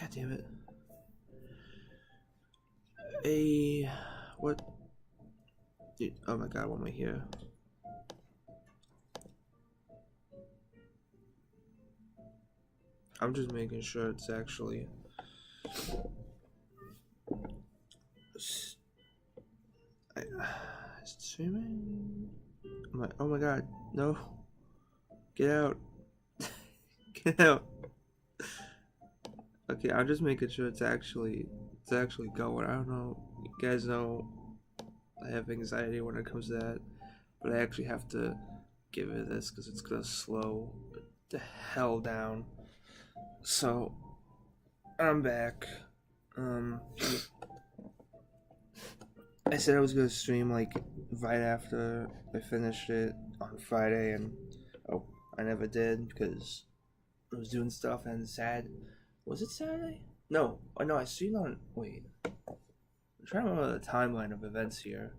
God damn it. What? Oh my god, what am I here? I'm just making sure it's actually... Streaming? Oh my god, no. Get out. Get out. Okay, I'm just making sure it's actually going. I don't know. You guys know I have anxiety when it comes to that, but I actually have to give it this because it's gonna slow the hell down. So I'm back. I said I was gonna stream like right after I finished it on Friday, and I never did because I was doing stuff. And was it Saturday? No, I streamed on. Wait, I'm trying to remember the timeline of events here.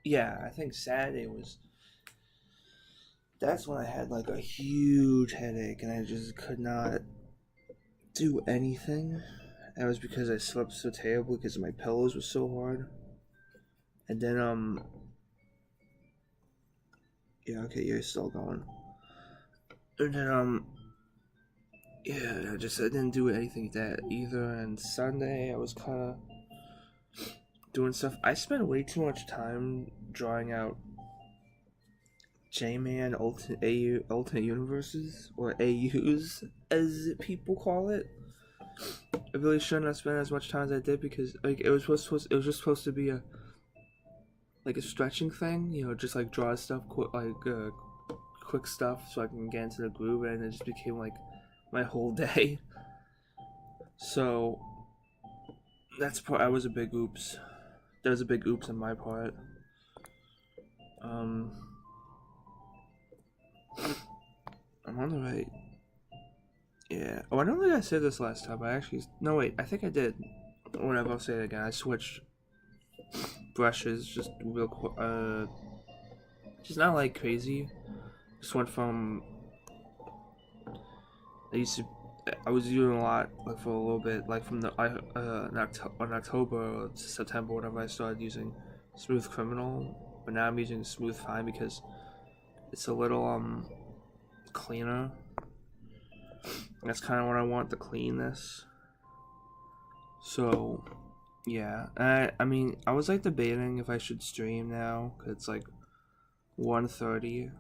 Yeah, I think Saturday was. That's when I had like a huge headache, and I just could not do anything. That was because I slept so terribly because my pillows were so hard. And then yeah, okay, you're still going. And then yeah, I didn't do anything that either. And Sunday I was kind of doing stuff. I spent way too much time drawing out J-Man alternate universes, or AUs as people call it. I really shouldn't have spent as much time as I did because like it was just supposed to be a stretching thing, just like draw stuff quick stuff so I can get into the groove, and it just became like my whole day. So I was a big oops. There was a big oops on my part. I'm on the right. Yeah. Oh, I don't think I said this last time. No, wait. I think I did. Whatever. I'll say it again. I switched brushes just real quick. Just not like crazy. Just went from. I was using a lot like for a little bit, like from in October or September, whenever I started using Smooth Criminal, but now I'm using Smooth Fine because it's a little cleaner. That's kind of what I want, the cleanness. So, yeah. I mean, I was like debating if I should stream now, because it's like 1:30.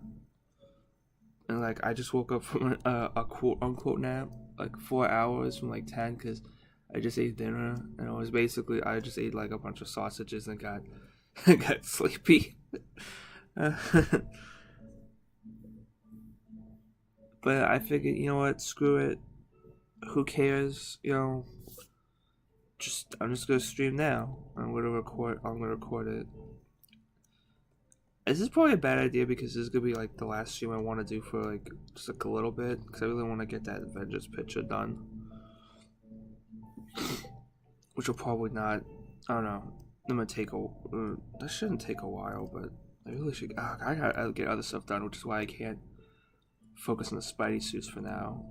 And like, I just woke up from a quote unquote nap, like 4 hours from like 10, because I just ate dinner. And it was basically, I just ate like a bunch of sausages and got, got sleepy. But I figured, you know what, screw it. Who cares? I'm just gonna stream now. I'm gonna record it. This is probably a bad idea because this is gonna be like the last stream I want to do for like just like a little bit, because I really want to get that Avengers picture done, which will probably not. I don't know. I'm gonna take that shouldn't take a while, but I really should. I gotta get other stuff done, which is why I can't focus on the Spidey suits for now.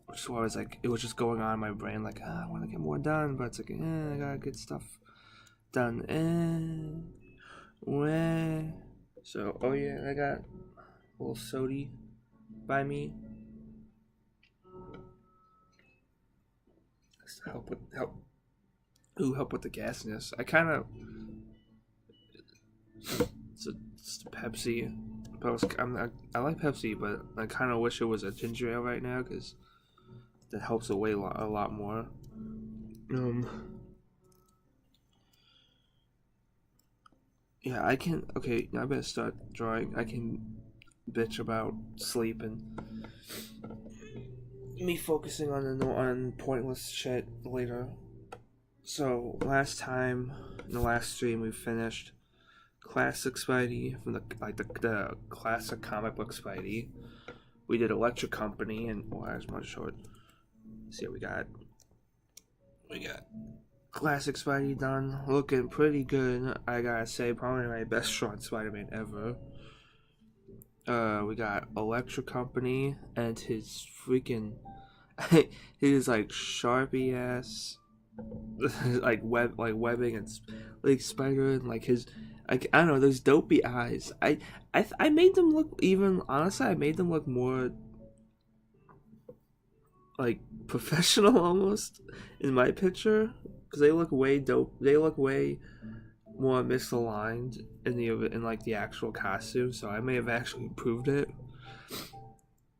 Which is why it was just going on in my brain, like, I want to get more done, but it's like, I gotta get stuff done. So, oh yeah, I got a little sody by me. Help with the gasiness. I kind of, it's Pepsi, but I like Pepsi, but I kind of wish it was a ginger ale right now, because that helps away a lot more. Yeah, I can. Okay, I better start drawing. I can bitch about sleep and me focusing on pointless shit later. So last time, in the last stream, we finished classic Spidey from the classic comic book Spidey. We did Electric Company, and I was much short. See what we got. Classic Spidey done, looking pretty good. I gotta say, probably my best shot Spider-Man ever. We got Electric Company and his freaking his like sharpie ass like webbing and like spider and like his like I don't know those dopey eyes. I made them look even honestly. I made them look more like professional almost in my picture because they look way dope. They look way more misaligned in like the actual costume. So I may have actually improved it.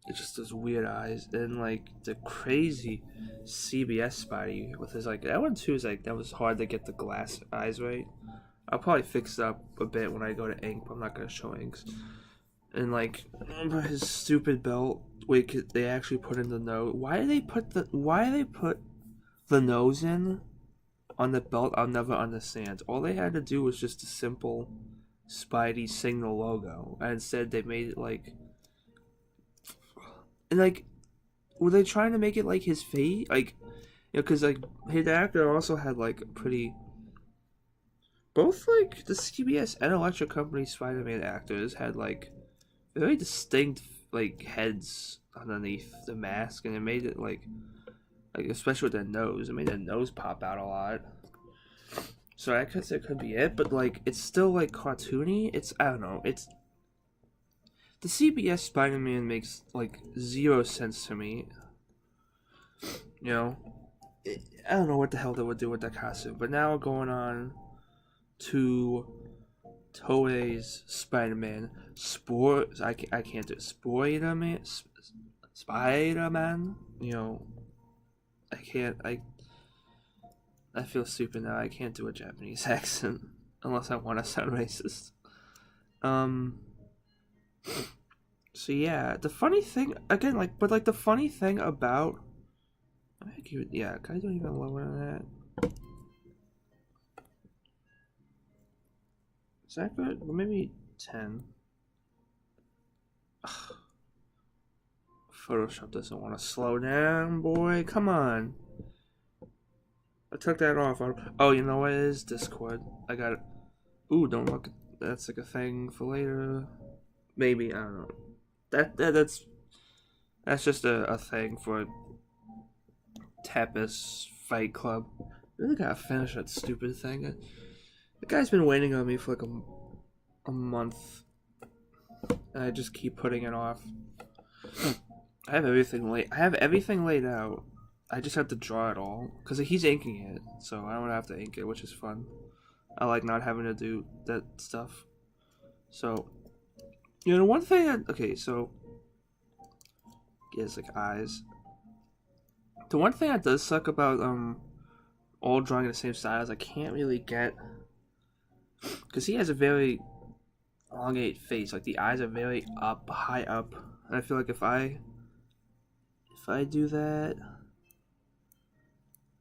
It's just those weird eyes and like the crazy CBS Spidey with his like that one too is like that was hard to get the glass eyes right. I'll probably fix it up a bit when I go to ink, but I'm not gonna show inks. And like remember his stupid belt. Wait, they actually put in the nose. Why do they put the nose in on the belt? I'll never understand. All they had to do was just a simple Spidey signal logo, and instead they made it like and like were they trying to make it like his face? Like, you know, because like his actor also had like pretty. Both like the CBS and Electric Company Spider-Man actors had like very distinct like heads underneath the mask, and it made it like especially with their nose, it made their nose pop out a lot. So I guess it could be it, but like it's still like cartoony. It's I don't know. It's the CBS Spider-Man makes like zero sense to me. You know, I don't know what the hell they would do with that costume. But now going on to Toei's Spider-Man, I can't do it. Spider-Man, Spider-Man. You know, I can't. I feel stupid now. I can't do a Japanese accent unless I want to sound racist. Um. So yeah, the funny thing again, like, but like the funny thing about, yeah, can I do even lower than that? Is that good? Well, maybe 10. Ugh. Photoshop doesn't want to slow down, boy. Come on. I took that off. Oh, you know what it is? Discord. I got it. Ooh, don't look. That's like a thing for later. Maybe I don't know. That's just a thing for Tapis Fight Club. I really gotta finish that stupid thing. The guy's been waiting on me for like a month, and I just keep putting it off. I have everything laid out. I just have to draw it all because he's inking it, so I don't have to ink it, which is fun. I like not having to do that stuff. So, you know, one thing that okay, so yes, like eyes. The one thing that does suck about all drawing the same style is I can't really get because he has a very elongate face. Like the eyes are very up, high up, and I feel like if I do that,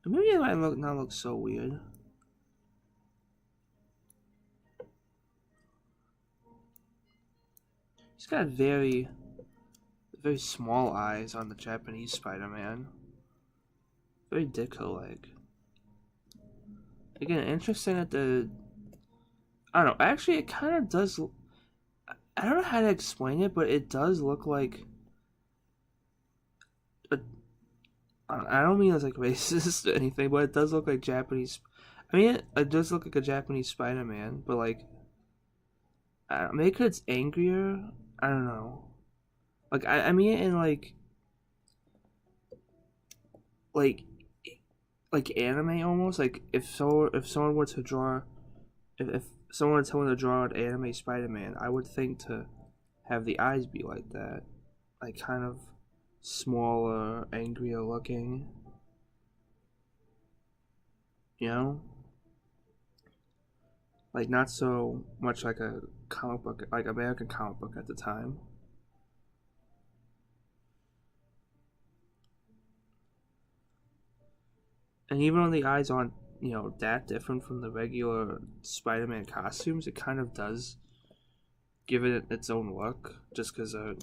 maybe it might not look so weird. He's got very small eyes on the Japanese Spider-Man. Very Ditko-like. Again, interesting that I don't know. Actually, it kind of does. I don't know how to explain it, but it does look like. I don't mean as like racist or anything, but it does look like Japanese. I mean, it does look like a Japanese Spider-Man, but like, maybe 'cause it's angrier. I don't know. Like I mean it in like like anime almost. Like if someone were to draw, if someone were to tell me to draw an anime Spider-Man, I would think to have the eyes be like that, like kind of smaller, angrier looking. You know, like not so much like a comic book, like American comic book at the time. And even though the eyes aren't, you know, that different from the regular Spider-Man costumes, it kind of does give it its own look. Just because, I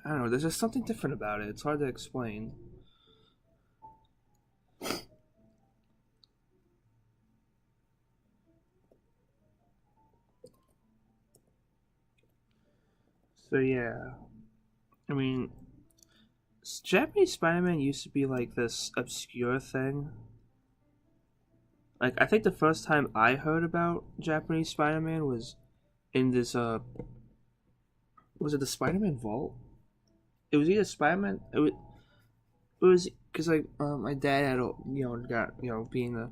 don't know, there's just something different about it. It's hard to explain. So yeah, I mean, Japanese Spider-Man used to be like this obscure thing. Like I think the first time I heard about Japanese Spider-Man was in this was it the Spider-Man Vault? It was either Spider-Man. It was because like my dad had got being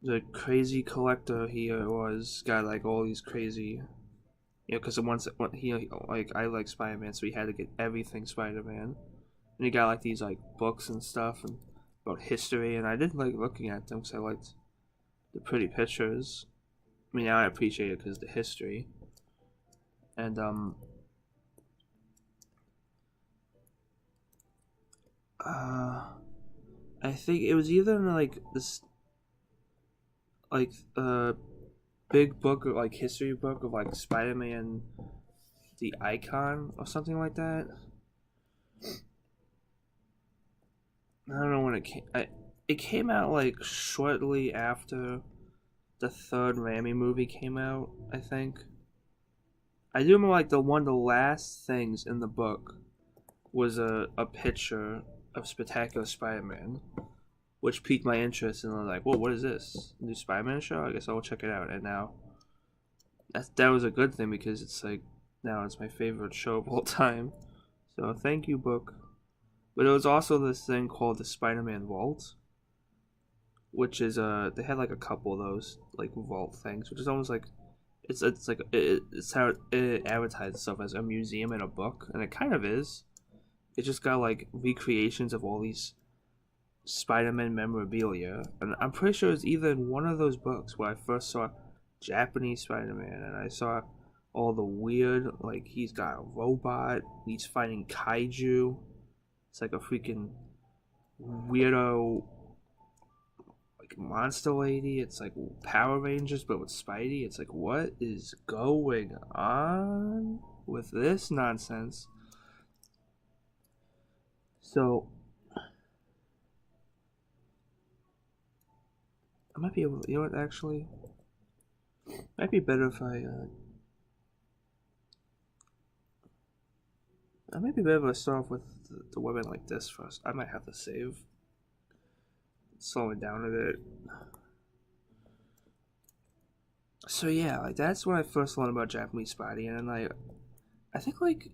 the crazy collector he was, got like all these crazy, because once when he like I like Spider-Man, so he had to get everything Spider-Man, and he got like these like books and stuff and about history, and I did like looking at them because I liked the pretty pictures. I mean, now I appreciate it because the history, and uh I think it was either like this like big book or like history book of like Spider-Man the Icon or something like that. I don't know when it came. It came out like shortly after the third Raimi movie came out. I think. I do remember like the last things in the book was a picture of Spectacular Spider-Man, which piqued my interest, and I was like, "Whoa, what is this? New Spider-Man show? I guess I'll check it out." And now that was a good thing because it's like now it's my favorite show of all time. So thank you, book. But it was also this thing called the Spider-Man Vault, which is they had like a couple of those like vault things, which is almost like it's like it's how it advertised itself as a museum and a book, and it kind of is. It just got like recreations of all these Spider-Man memorabilia, and I'm pretty sure it's either in one of those books where I first saw Japanese Spider-Man, and I saw all the weird, like he's got a robot, he's fighting kaiju. It's like a freaking weirdo like monster lady. It's like Power Rangers but with Spidey. It's like what is going on with this nonsense? So I might be able to, what, actually might be better if I might be better to start off with the weapon like this first. I might have to save. Slow it down a bit. So yeah, like that's when I first learned about Japanese Spidey, and then like I think like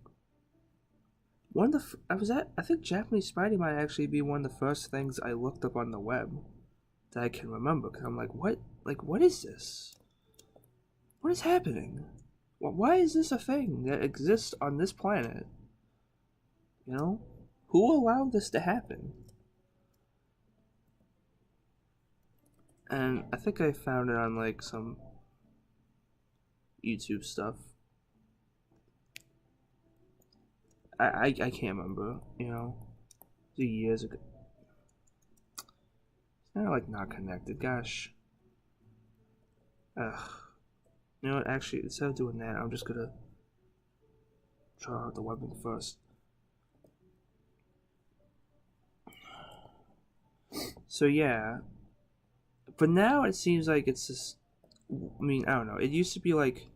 one of the I think Japanese Spidey might actually be one of the first things I looked up on the web that I can remember, because I'm what is this? What is happening? Why is this a thing that exists on this planet? You know, who allowed this to happen? And I think I found it on like some YouTube stuff. I can't remember, years ago. It's not like not connected. Gosh. Ugh. You know what? Actually, instead of doing that, I'm just gonna draw out the weapon first. So yeah, but now it seems like it's just. I mean, I don't know. It used to be like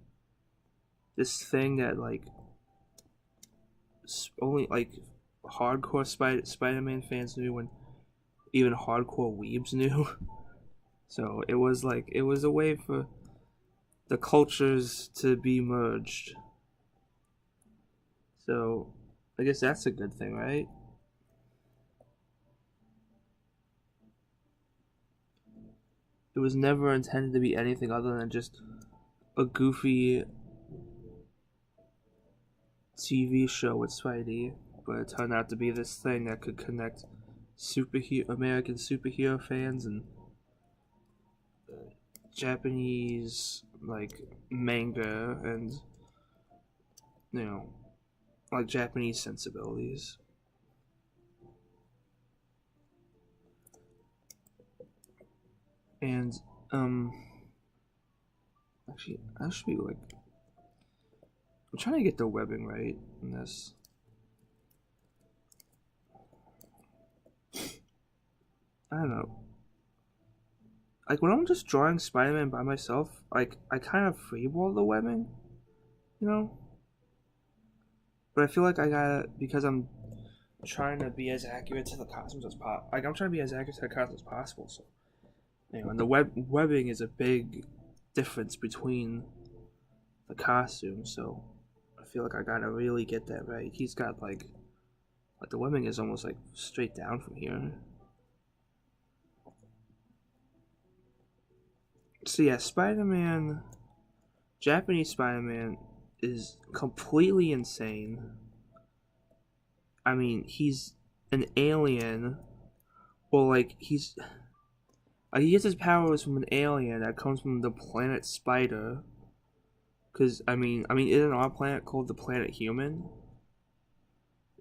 this thing that like only like hardcore Spider-Man fans knew, and even hardcore weebs knew. So it was a way for the cultures to be merged. So I guess that's a good thing, right? It was never intended to be anything other than just a goofy TV show with Spidey, but it turned out to be this thing that could connect American superhero fans and Japanese like manga and you know like Japanese sensibilities. And actually I should be like I'm trying to get the webbing right in this. I don't know. Like when I'm just drawing Spider-Man by myself, like I kind of freeball the webbing, you know? but I feel like I gotta, because I'm trying to be as accurate to the costumes as possible. Like I'm trying to be as accurate to the costumes as possible. So and the webbing is a big difference between the costumes. So I feel like I gotta really get that right. He's got like the webbing is almost like straight down from here. So yeah, Spider-Man, Japanese Spider-Man is completely insane. I mean, he's an alien, or like he gets his powers from an alien that comes from the planet Spider. Cause isn't our planet called the planet Human?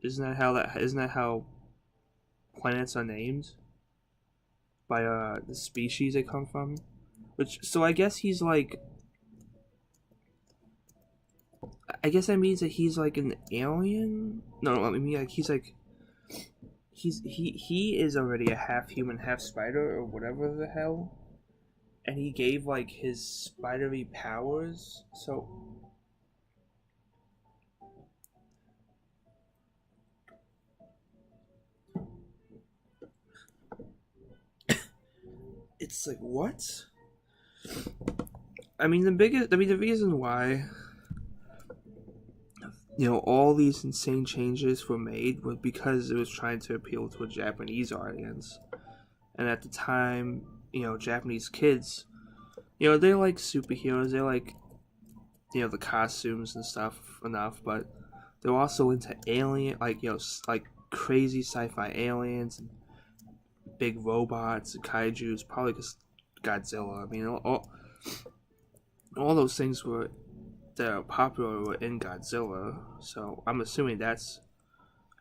Isn't that how planets are named? By the species they come from? So I guess he's like, I guess that means that he's like an alien? No, I mean like he is already a half human, half spider or whatever the hell. And he gave like his spidery powers. So it's like what? The reason why all these insane changes were made was because it was trying to appeal to a Japanese audience. And at the time, Japanese kids, they like superheroes, they like, the costumes and stuff enough, but they're also into alien, like, like crazy sci-fi aliens and big robots and kaijus, probably because Godzilla. I mean, all those things that are popular were in Godzilla, so I'm assuming that's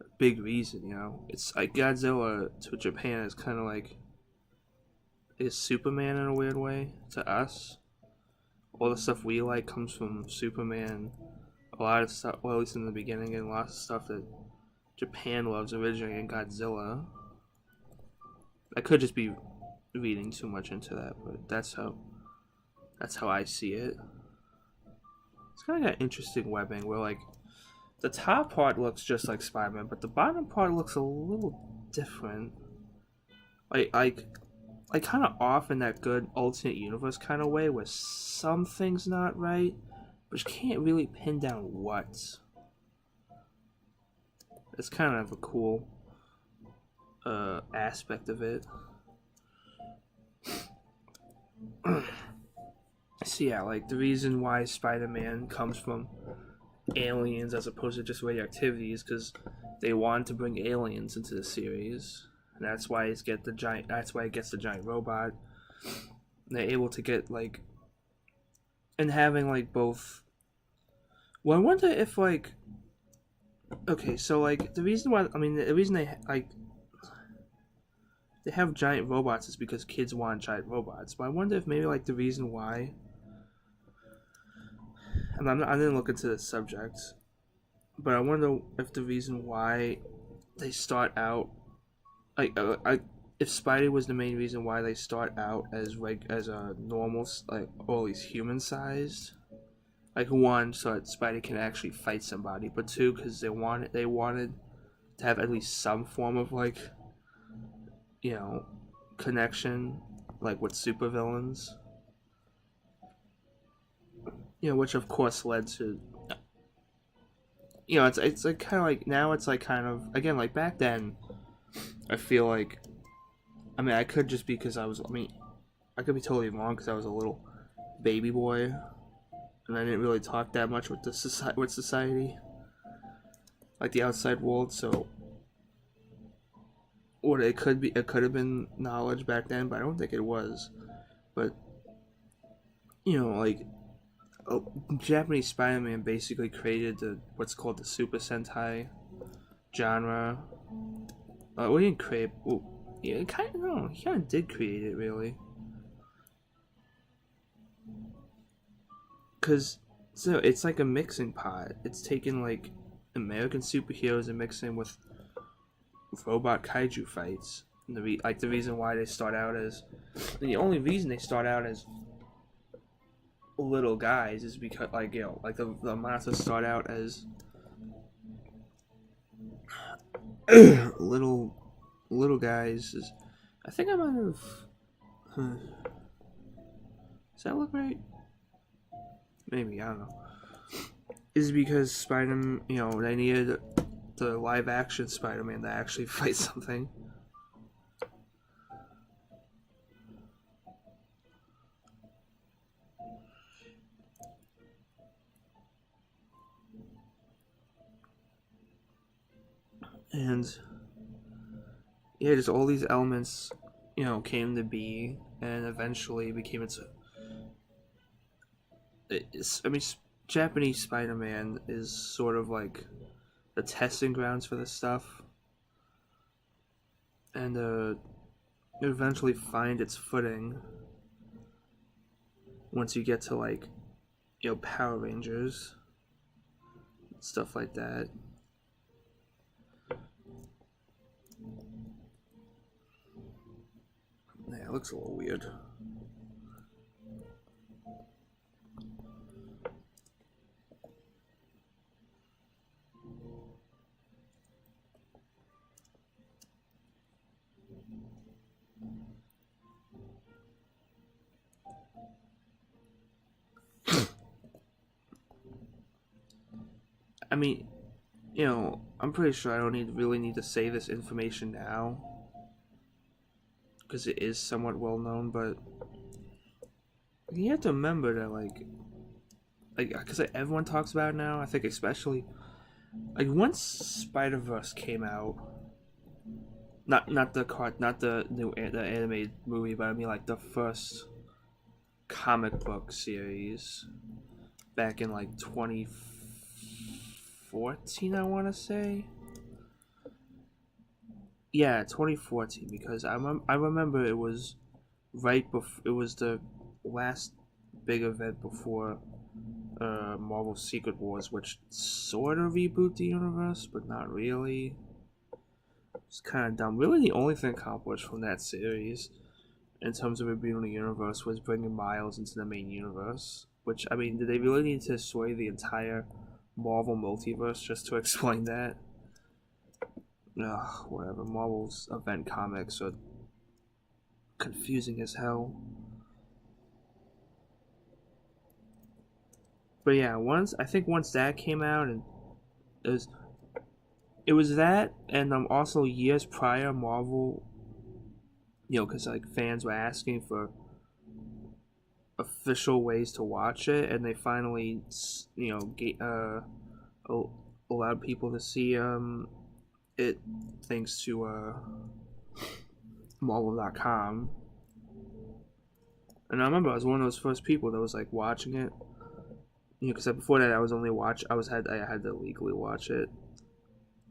a big reason. It's like Godzilla to Japan is kind of like is Superman in a weird way to us. All the stuff we like comes from Superman. A lot of stuff, well, at least in the beginning, and lots of stuff that Japan loves originally in Godzilla. I could just be reading too much into that, but that's how I see it. It's kind of got interesting webbing where like the top part looks just like Spider-Man, but the bottom part looks a little different. Like kind of off in that good alternate universe kind of way where something's not right, but you can't really pin down what. It's kind of a cool aspect of it. So yeah, like the reason why Spider-Man comes from aliens as opposed to just radioactivity is because they wanted to bring aliens into the series, and that's why it gets the giant robot. And they're able to get like, and having like both. Well, I wonder if like, okay, so like the reason they have giant robots is because kids want giant robots. But I wonder if maybe like the reason why. I didn't look into this subject, but I wonder if the reason why they start out if Spidey was the main reason why they start out as a normal, like, or at least human sized. Like, one, so that Spidey can actually fight somebody, but two, because they wanted to have at least some form of like, connection, like with supervillains. Which of course led to, it's like kind of like now it's like kind of again like back then. I feel like, I could just be because I could be totally wrong because I was a little baby boy, and I didn't really talk that much with society, like the outside world. So, what it could have been knowledge back then, but I don't think it was. But like, Japanese Spider-Man basically created what's called the Super Sentai genre. We didn't create. Well, yeah, he kind of did create it, really. Because, so, it's like a mixing pot. It's taking, like, American superheroes and mixing with robot kaiju fights. And the reason why they start out as... The only reason they start out as little guys is because, like, the monsters start out as little guys. I think I might have. Does that look right? Maybe, I don't know. Is because Spider, they needed the live action Spider-Man to actually fight something. And yeah, just all these elements, came to be, and eventually became I mean, Japanese Spider-Man is sort of like the testing grounds for this stuff, and it eventually find its footing once you get to like, Power Rangers, stuff like that. Yeah, it looks a little weird. I mean, I'm pretty sure I don't really need to say this information now because it is somewhat well known, but you have to remember that because everyone talks about it now. I think especially like once Spider-Verse came out, not the animated movie, but I mean like the first comic book series back in like 2014, I want to say. Yeah, 2014, because I remember it was right before, it was the last big event before Marvel Secret Wars, which sort of reboot the universe, but not really. It's kind of dumb. Really, the only thing accomplished from that series, in terms of rebooting the universe, was bringing Miles into the main universe. Which, I mean, did they really need to sway the entire Marvel multiverse just to explain that? Ugh, whatever. Marvel's event comics are confusing as hell. But yeah, once that came out, and it was that, and also years prior, Marvel, because like fans were asking for official ways to watch it, and they finally, allowed people to see it thanks to Marvel.com. And I remember I was one of those first people that was like watching it, because before that I was only I had to legally watch it.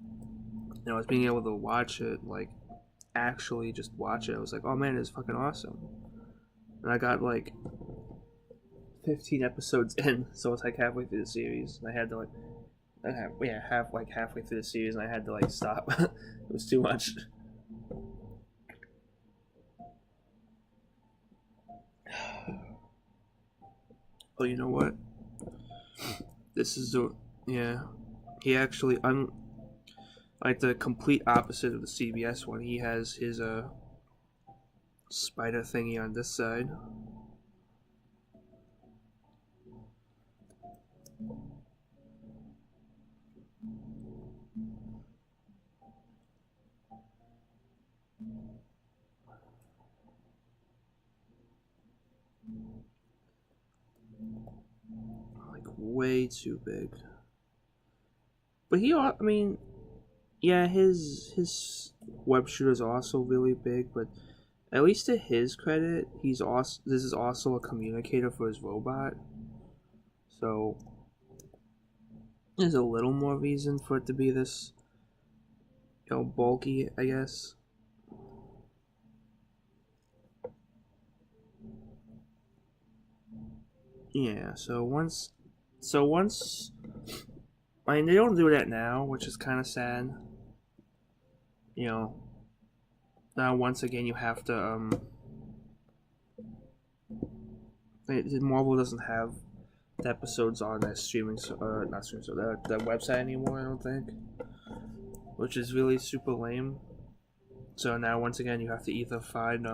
And I was being able to watch it, like actually just watch it. I was like, oh man, it's fucking awesome. And I got like 15 episodes in, so it's like halfway through the series, and I had to like, halfway through the series, and I had to like stop. It was too much. Oh, you know what? This is he actually like the complete opposite of the CBS one. He has his spider thingy on this side. Like way too big. But I mean, yeah, his web shooter is also really big, but at least to his credit, this is also a communicator for his robot. So there's a little more reason for it to be this, bulky, I guess. Yeah, so once I mean, they don't do that now, which is kind of sad. Now once again you have to Marvel doesn't have the episodes on that streaming, not streaming, so the website anymore. I don't think. which is really super lame. So now once again you have to either find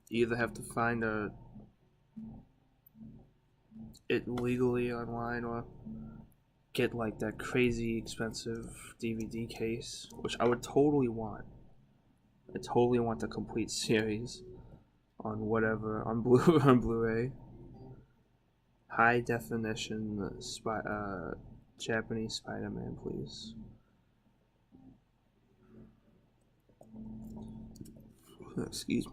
you either have to find it legally online or get like that crazy expensive DVD case, which I would totally want. I totally want the complete series on whatever on on Blu-ray. High definition Japanese Spider-Man, please. Excuse me.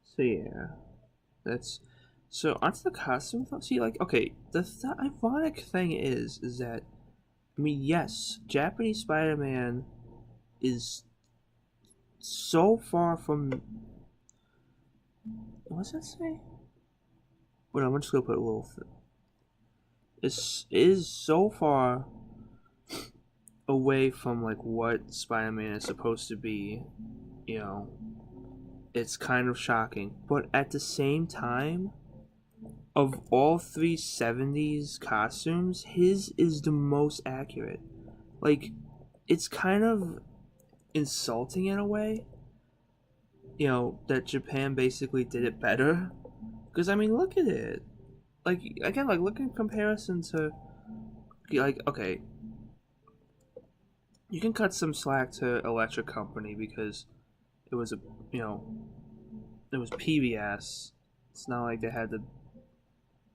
So yeah, that's so onto the costume. See, like, okay, the ironic thing is that I mean, yes, Japanese Spider-Man is so far from. What's that say? But I'm just gonna put a little. Is so far away from like what Spider-Man is supposed to be, you know, it's kind of shocking. But at the same time, of all three '70s costumes, his is the most accurate. Like, it's kind of insulting in a way, you know, that Japan basically did it better. Because, I mean, look at it. Like, again, like, look in comparison to, like, okay, you can cut some slack to Electric Company because it was you know, it was PBS. It's not like they had the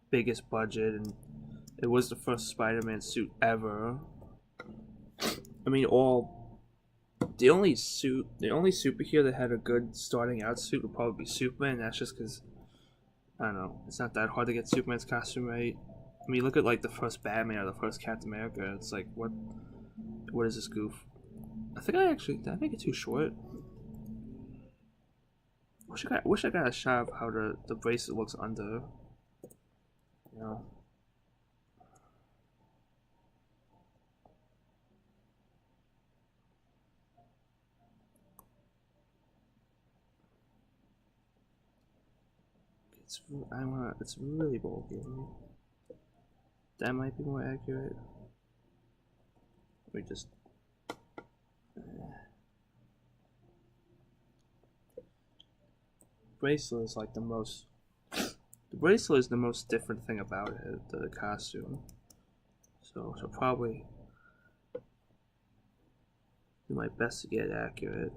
biggest budget, and it was the first Spider-Man suit ever. I mean, the only superhero that had a good starting out suit would probably be Superman. That's just because I don't know. It's not that hard to get Superman's costume right. I mean, look at like the first Batman or the first Captain America. It's like what is this goof? I think did I make it too short? Wish I got a shot of how the bracelet looks under. You know. It's really bulky. That might be more accurate. We just bracelet is like the most. The bracelet is the most different thing about it, the costume. So probably do my best to get it accurate.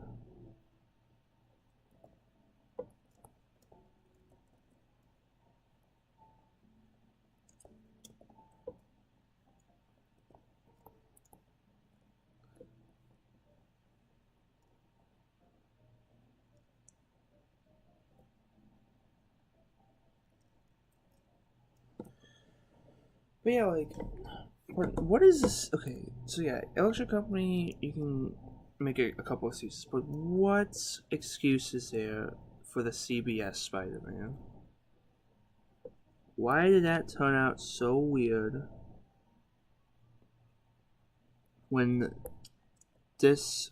But yeah, like, what is this? Okay, so yeah, Electric Company, you can make a couple of excuses, but what excuse is there for the CBS Spider-Man? Why did that turn out so weird when this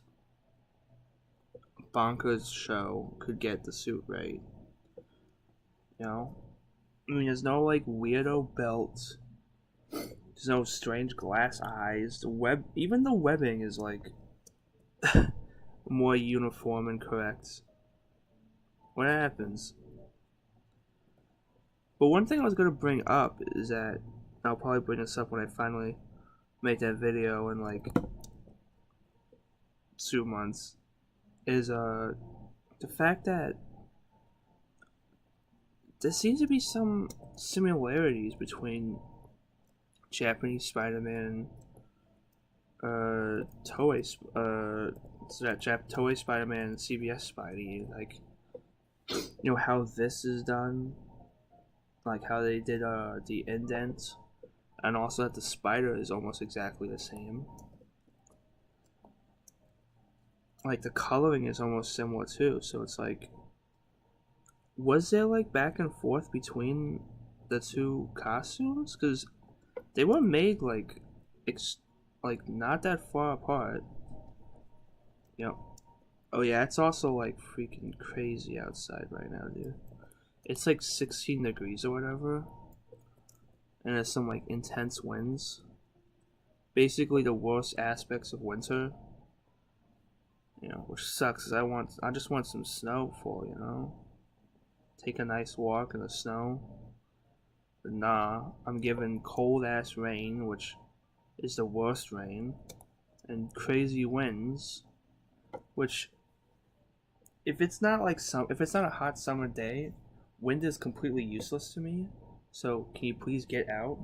bonkers show could get the suit right? You know? I mean, there's no, like, weirdo belt. There's no strange glass eyes. Even the webbing is like more uniform and correct. What happens? But one thing I was gonna bring up is that I'll probably bring this up when I finally make that video in like 2 months. Is the fact that there seems to be some similarities between Japanese Spider-Man, Toei, Toei Spider-Man and CBS Spidey, like, you know how this is done, like how they did the indent, and also that the spider is almost exactly the same. Like the coloring is almost similar too, so it's like, was there like back and forth between the two costumes? Because they were made like not that far apart. You know, Oh yeah, it's also like freaking crazy outside right now, dude. It's like 16 degrees or whatever, and there's some like intense winds. Basically, the worst aspects of winter, which sucks. Cause I just want some snow take a nice walk in the snow. But nah, I'm given cold ass rain, which is the worst rain, and crazy winds, which if it's not a hot summer day, wind is completely useless to me. So can you please get out?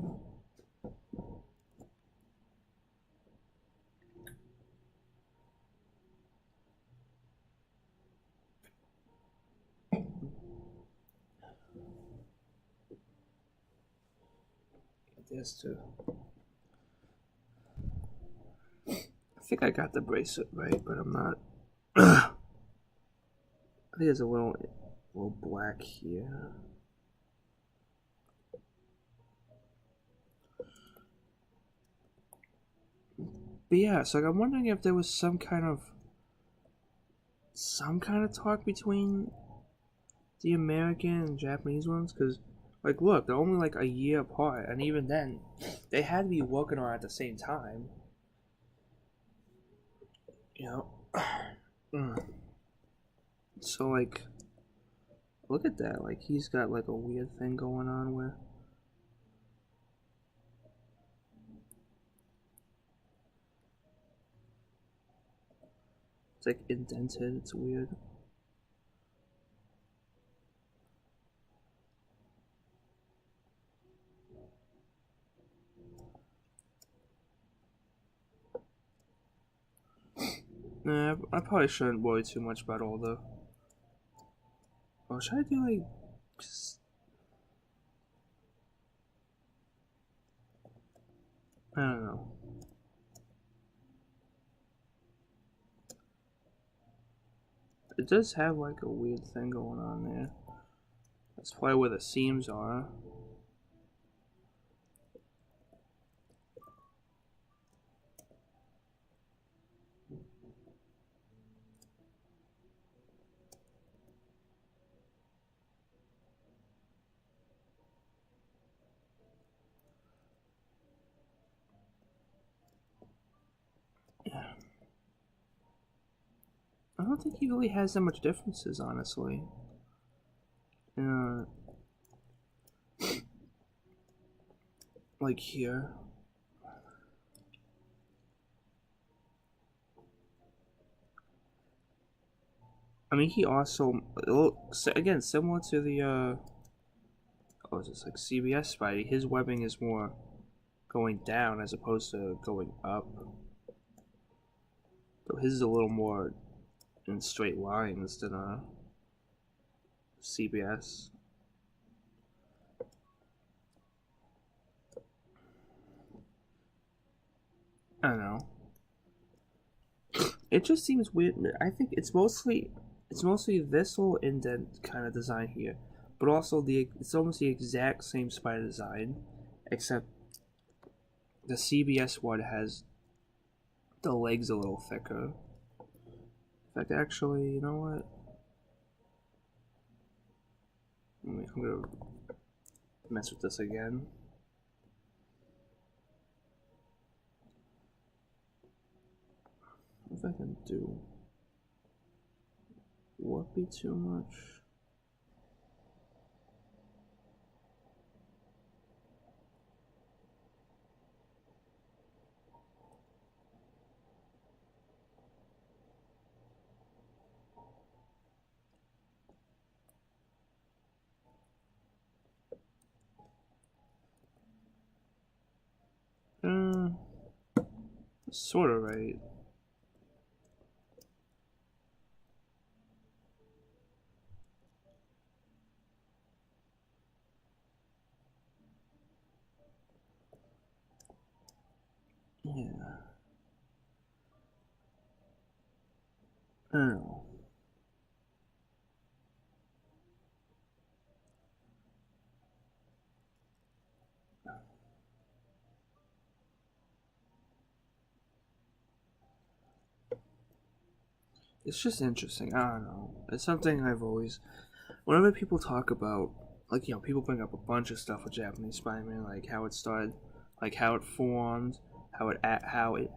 This too. I think I got the bracelet right, but I'm not. I think there's a little black here. But yeah, so like, I'm wondering if there was some kind of talk between the American and Japanese ones, because like look, they're only like a year apart, and even then, they had to be working on it at the same time. You know. So like, look at that. Like he's got like a weird thing going on where it's like indented. It's weird. Nah, I probably shouldn't worry too much about all the. Oh, should I do like? Just... I don't know. It does have like a weird thing going on there. That's probably where the seams are. Yeah. I don't think he really has that much differences, honestly. Uh, like here. I mean, he also again similar to the oh, is this like CBS Spidey? His webbing is more going down as opposed to going up. So his is a little more in straight lines than CBS. I don't know. It just seems weird. I think it's mostly this little indent kind of design here, but also it's almost the exact same spider design, except the CBS one has the legs a little thicker. In fact, actually, you know what? I'm gonna mess with this again. If I can do, what be too much? Uh, sort of right. Yeah. I don't know. It's just interesting. I don't know. It's something I've always, whenever people talk about, like, people bring up a bunch of stuff with Japanese Spider-Man, like how it started, like how it formed, how it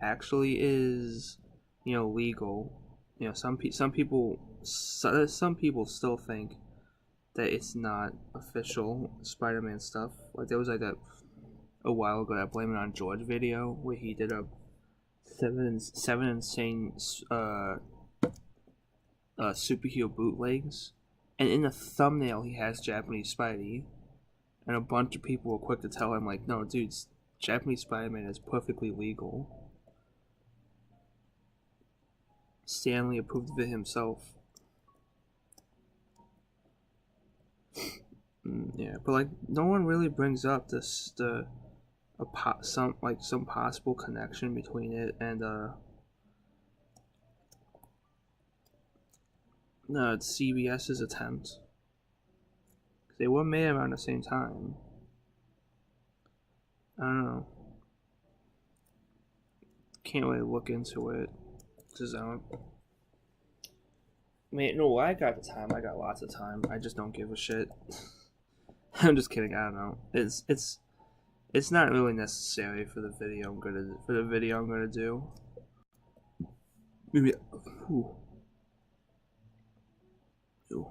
actually is, legal. Some people still think that it's not official Spider-Man stuff. Like there was like a while ago that Blame It on George video where he did a seven insane superhero bootlegs, and in the thumbnail he has Japanese Spidey, and a bunch of people were quick to tell him like, no, dude, Japanese Spider-Man is perfectly legal. Stanley approved of it himself. Yeah, but like no one really brings up some possible connection between it and no, CBS's attempt. They were made around the same time. I don't know. Can't really look into it. Cause I mean, no, I got the time. I got lots of time. I just don't give a shit. I'm just kidding. I don't know. It's not really necessary for the video I'm gonna do. Maybe. Ooh. Ooh.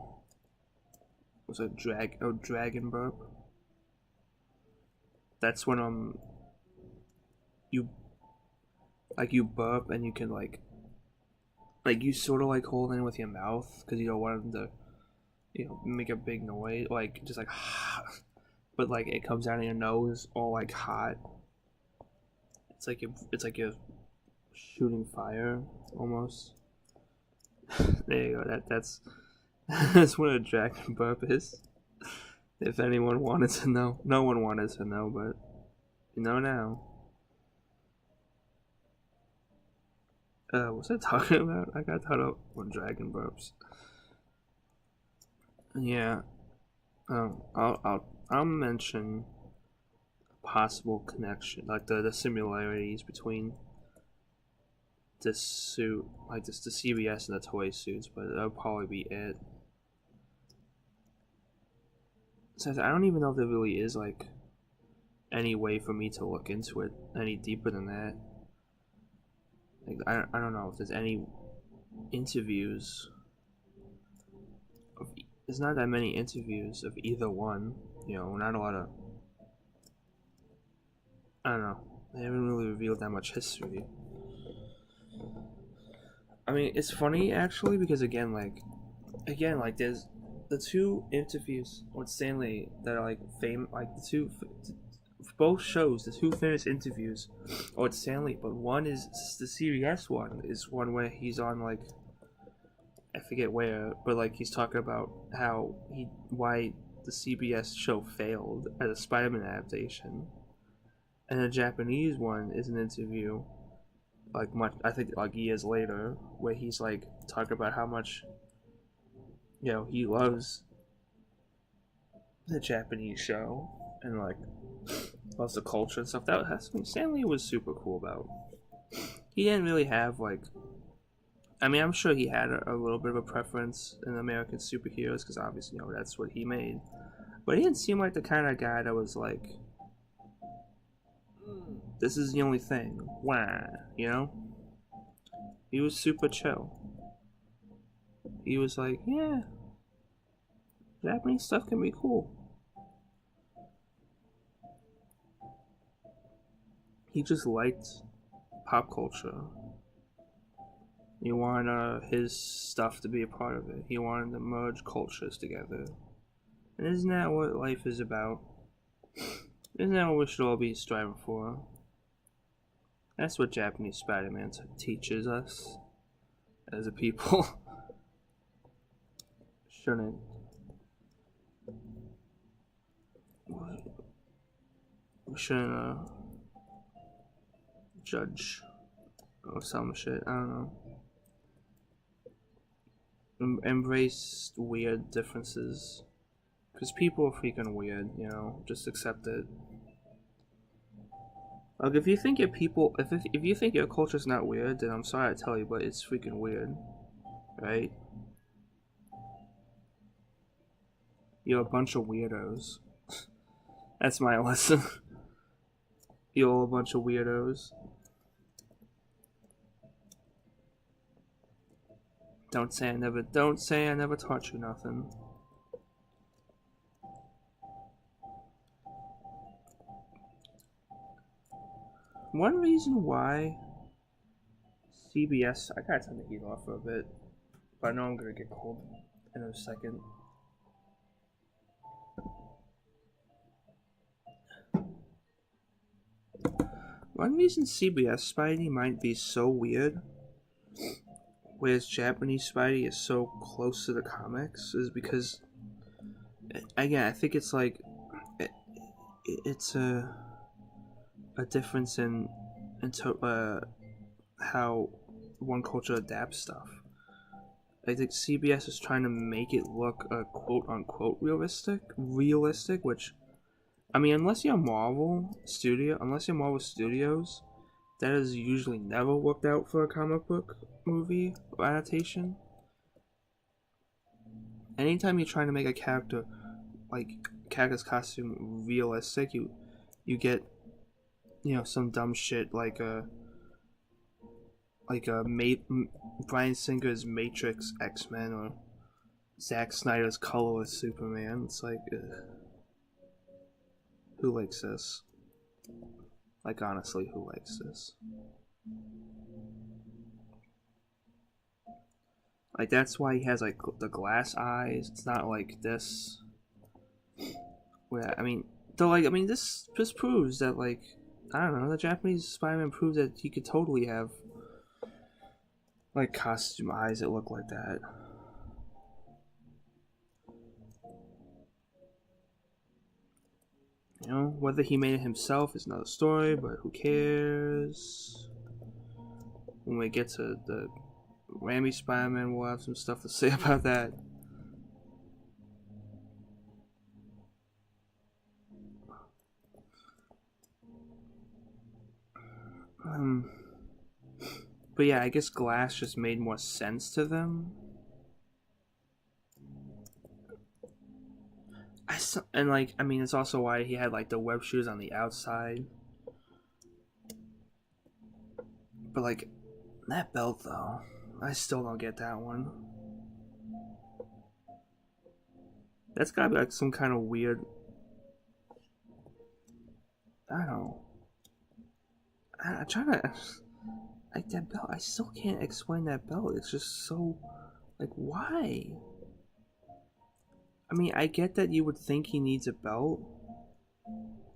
Was a dragon burp. That's when you you burp and you can like you sort of like hold in with your mouth because you don't want them to make a big noise, like just like but like it comes out of your nose all like hot. It's like you're shooting fire almost. There you go. That's that's what a dragon burp is. If anyone wanted to know, no one wanted to know, but you know now. What's I talking about? I got caught up on dragon burps. Yeah. I'll mention possible connection, like the similarities between this suit, like the CBS and the Toei suits, but that'll probably be it. Since I don't even know if there really is like any way for me to look into it any deeper than that. Like I don't know if there's any interviews. There's not that many interviews of either one. Not a lot of. I don't know. They haven't really revealed that much history. I mean, it's funny actually because again, there's the two interviews with Stanley that are like like the two, both shows, the two famous interviews with Stanley, but one is the CBS one is one where he's on like, I forget where, but like he's talking about why the CBS show failed as a Spider-Man adaptation, and the Japanese one is an interview like much, I think like years later, where he's like talking about how much he loves the Japanese show and like loves the culture and stuff. Stanley was super cool about. He didn't really have like, I mean, I'm sure he had a little bit of a preference in American superheroes because obviously that's what he made, but he didn't seem like the kind of guy that was like, this is the only thing. Wah, He was super chill. He was like, yeah, Japanese stuff can be cool. He just liked pop culture. He wanted his stuff to be a part of it. He wanted to merge cultures together. And isn't that what life is about? Isn't that what we should all be striving for? That's what Japanese Spider-Man teaches us as a people. Shouldn't we shouldn't judge or some shit. I don't know. Embrace weird differences, because people are freaking weird. Just accept it. Like if you think your culture's not weird, then I'm sorry to tell you, but it's freaking weird. right? You're a bunch of weirdos. That's my lesson. You're all a bunch of weirdos. Don't say I never taught you nothing. One reason why CBS, I gotta turn the heat off for a bit, but I know I'm gonna get cold in a second. One reason CBS Spidey might be so weird, whereas Japanese Spidey is so close to the comics, is because, again, I think it's like it's a difference in how one culture adapts stuff. I think CBS is trying to make it look quote unquote realistic, which, I mean, unless you're Marvel Studios, that has usually never worked out for a comic book movie or adaptation. Anytime you're trying to make a character's costume realistic, you get, some dumb shit like Bryan Singer's Matrix X-Men or Zack Snyder's colorless Superman. It's like, who likes this? Like, honestly, who likes this? Like, that's why he has like the glass eyes. It's not like this. Where, I mean, this proves that, like, I don't know, the Japanese Spider-Man proves that he could totally have like costume eyes that look like that. Whether he made it himself is another story, but who cares? When we get to the Raimi Spider-Man, we'll have some stuff to say about that. But yeah, I guess glass just made more sense to them. It's also why he had like the web shoes on the outside. But like, that belt though, I still don't get that one. That's gotta be like some kind of weird, I don't know. I'm trying to, like, that belt, I still can't explain that belt. It's just so, like, why? I mean, I get that you would think he needs a belt.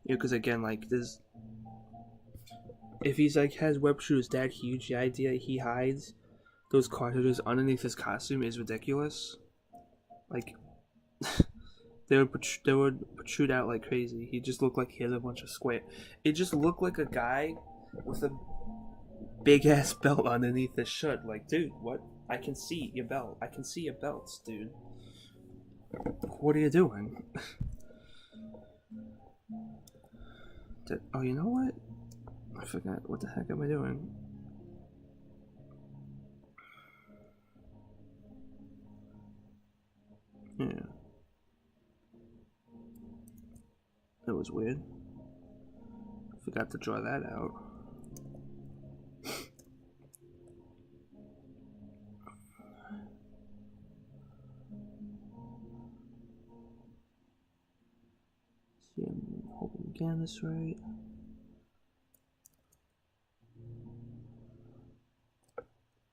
Because again, like, this, if he's like has web shoes that huge, the idea he hides those cartridges underneath his costume is ridiculous. Like, they would protrude out like crazy. He just looked like he has a bunch of square. It just looked like a guy with a big ass belt underneath his shirt. Like, dude, what? I can see your belt. I can see your belts, dude. What are you doing? Oh, you know what? I forgot. What the heck am I doing? Yeah. That was weird. Forgot to draw that out. See, I'm hoping again this right.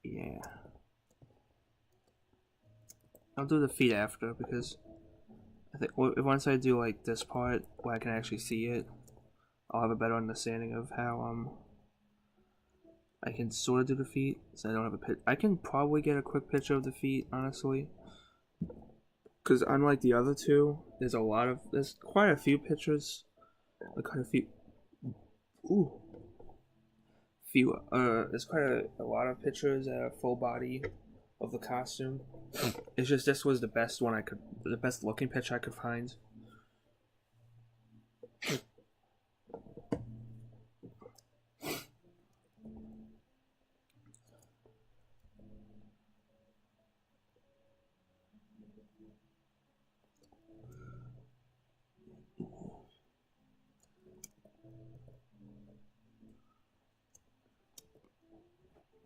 Yeah. I'll do the feet after because I think once I do like this part where I can actually see it, I'll have a better understanding of how I can sort of do the feet. So I don't have a pit. I can probably get a quick picture of the feet, honestly. Because unlike the other two, there's quite a few pictures. There's quite a lot of pictures at a full body of the costume. It's just this was the best looking picture I could find.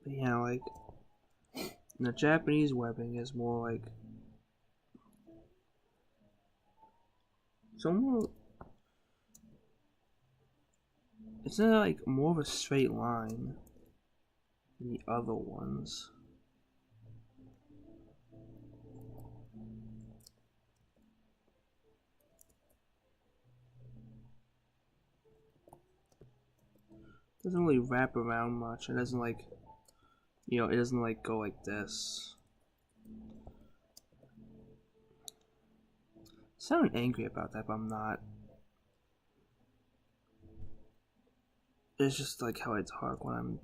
But yeah, like the Japanese webbing is more like it's almost it's not like more of a straight line than the other ones. It doesn't really wrap around much. It doesn't like, it doesn't like go like this. I sound angry about that, but I'm not. It's just like how I talk when I'm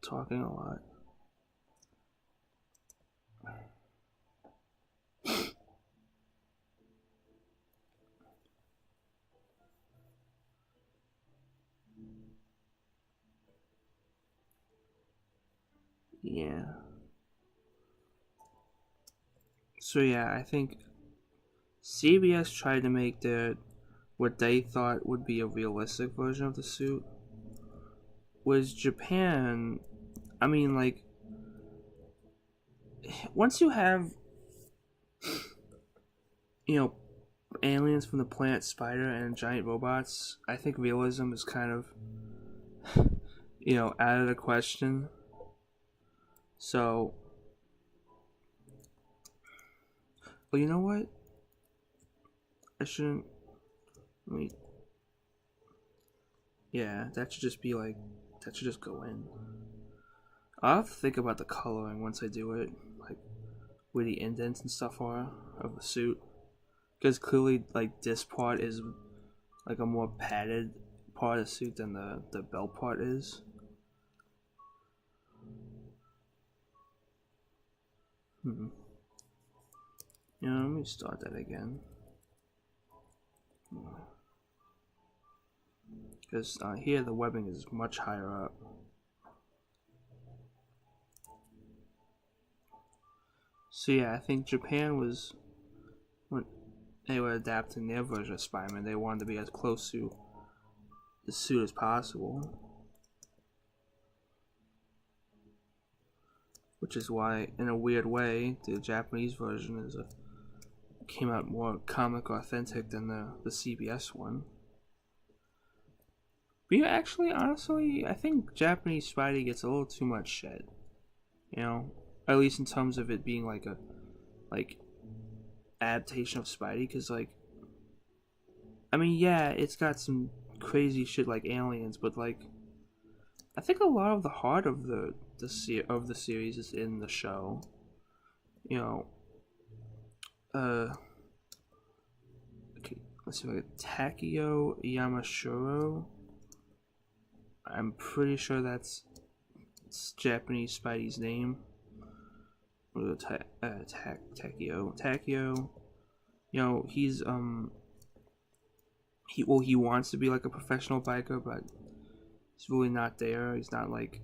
talking a lot. Yeah. So yeah, I think CBS tried to make what they thought would be a realistic version of the suit. Was Japan, I mean, like, once you have, aliens from the planet Spider and giant robots, I think realism is kind of, out of the question. So, well, you know what? I shouldn't. Wait. Yeah, that should just be like. That should just go in. I'll have to think about the coloring once I do it. Like, where the indents and stuff are of the suit. Because clearly, like, this part is like a more padded part of the suit than the belt part is. Let me start that again. Because here the webbing is much higher up. So yeah, I think Japan was, when they were adapting their version of Spider-Man, they wanted to be as close to the suit as possible. Which is why, in a weird way, the Japanese version came out more comic authentic than the CBS one. But yeah, actually, honestly, I think Japanese Spidey gets a little too much shit. At least in terms of it being like a adaptation of Spidey, because I mean, yeah, it's got some crazy shit like aliens, but like I think a lot of the heart of the series is in the show. Okay, let's see, Takeo Yamashiro. I'm pretty sure that's Japanese Spidey's name. Takeo. He's he wants to be like a professional biker, but he's really not there. He's not like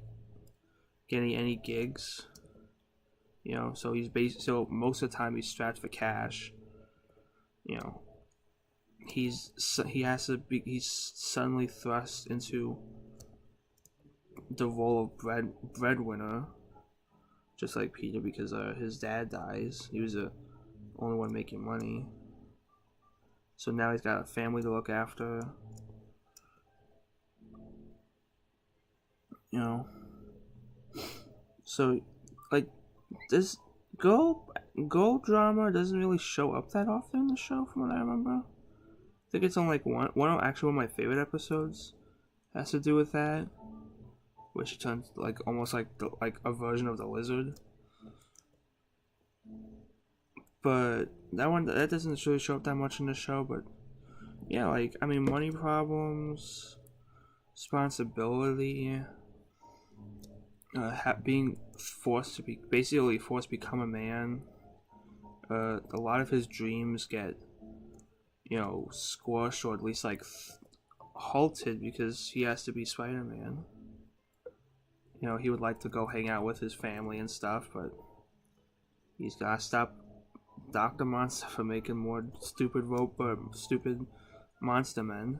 getting any gigs. So so most of the time he's strapped for cash. He's suddenly thrust into the role of breadwinner, just like Peter, because his dad dies. He was the only one making money, so now he's got a family to look after. So like this girl drama doesn't really show up that often in the show, from what I remember. I think it's on like one of my favorite episodes has to do with that, where she turns like almost like a version of the Lizard. But that doesn't really show up that much in the show. But yeah, like, I mean, money problems, responsibility, being forced to become a man. A lot of his dreams get squashed, or at least like halted, because he has to be Spider-Man. He would like to go hang out with his family and stuff, but he's gotta stop Dr. Monster from making more stupid monster men.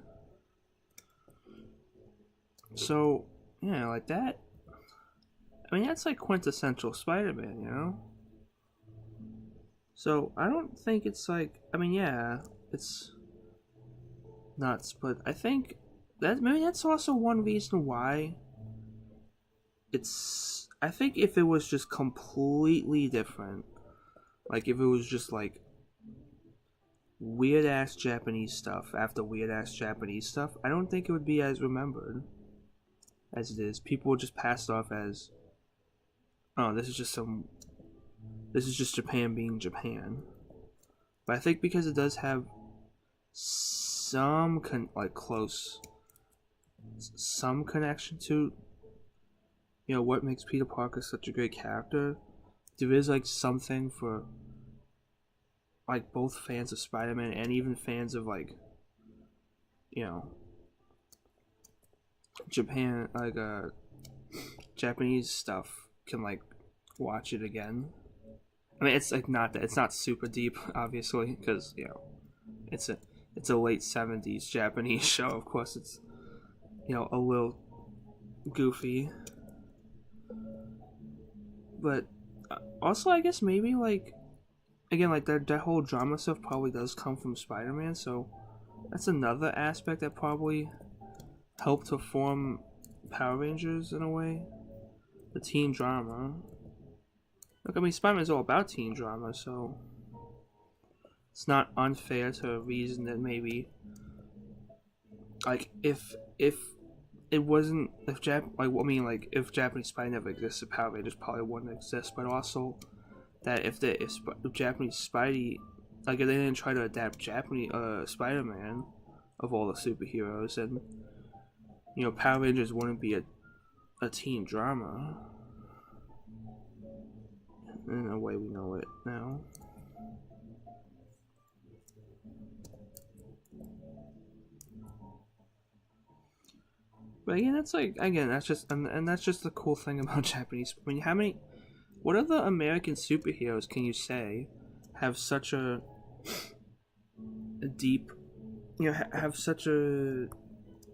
So, like that. I mean, that's like quintessential Spider-Man, you know. So I don't think it's like. I mean, yeah, it's nuts, but I think that maybe that's also one reason why it's. I think if it was just completely different, like if it was just like weird ass Japanese stuff after weird ass Japanese stuff, I don't think it would be as remembered as it is. People would just pass it off as, oh, this is just some. This is just Japan being Japan. But I think because it does have some some connection to what makes Peter Parker such a great character, there is like something for like both fans of Spider-Man and even fans of like Japan, like Japanese stuff, can like watch it again. I mean, it's like it's not super deep, obviously, because it's a late '70s Japanese show. Of course, it's a little goofy, but also I guess maybe like again like that whole drama stuff probably does come from Spider-Man, so that's another aspect that probably helped to form Power Rangers in a way, the teen drama. Look, I mean, Spider-Man's all about teen drama, so it's not unfair to reason that maybe, like, if it wasn't, if if Japanese Spy never existed, Power Rangers probably wouldn't exist. But also that if Japanese Spidey, like, if they didn't try to adapt Japanese Spider-Man of all the superheroes, and Power Rangers wouldn't be a teen drama in a way we know it now. But again, that's just the cool thing about Japanese. I mean, what other American superheroes can you say have such a deep, have such a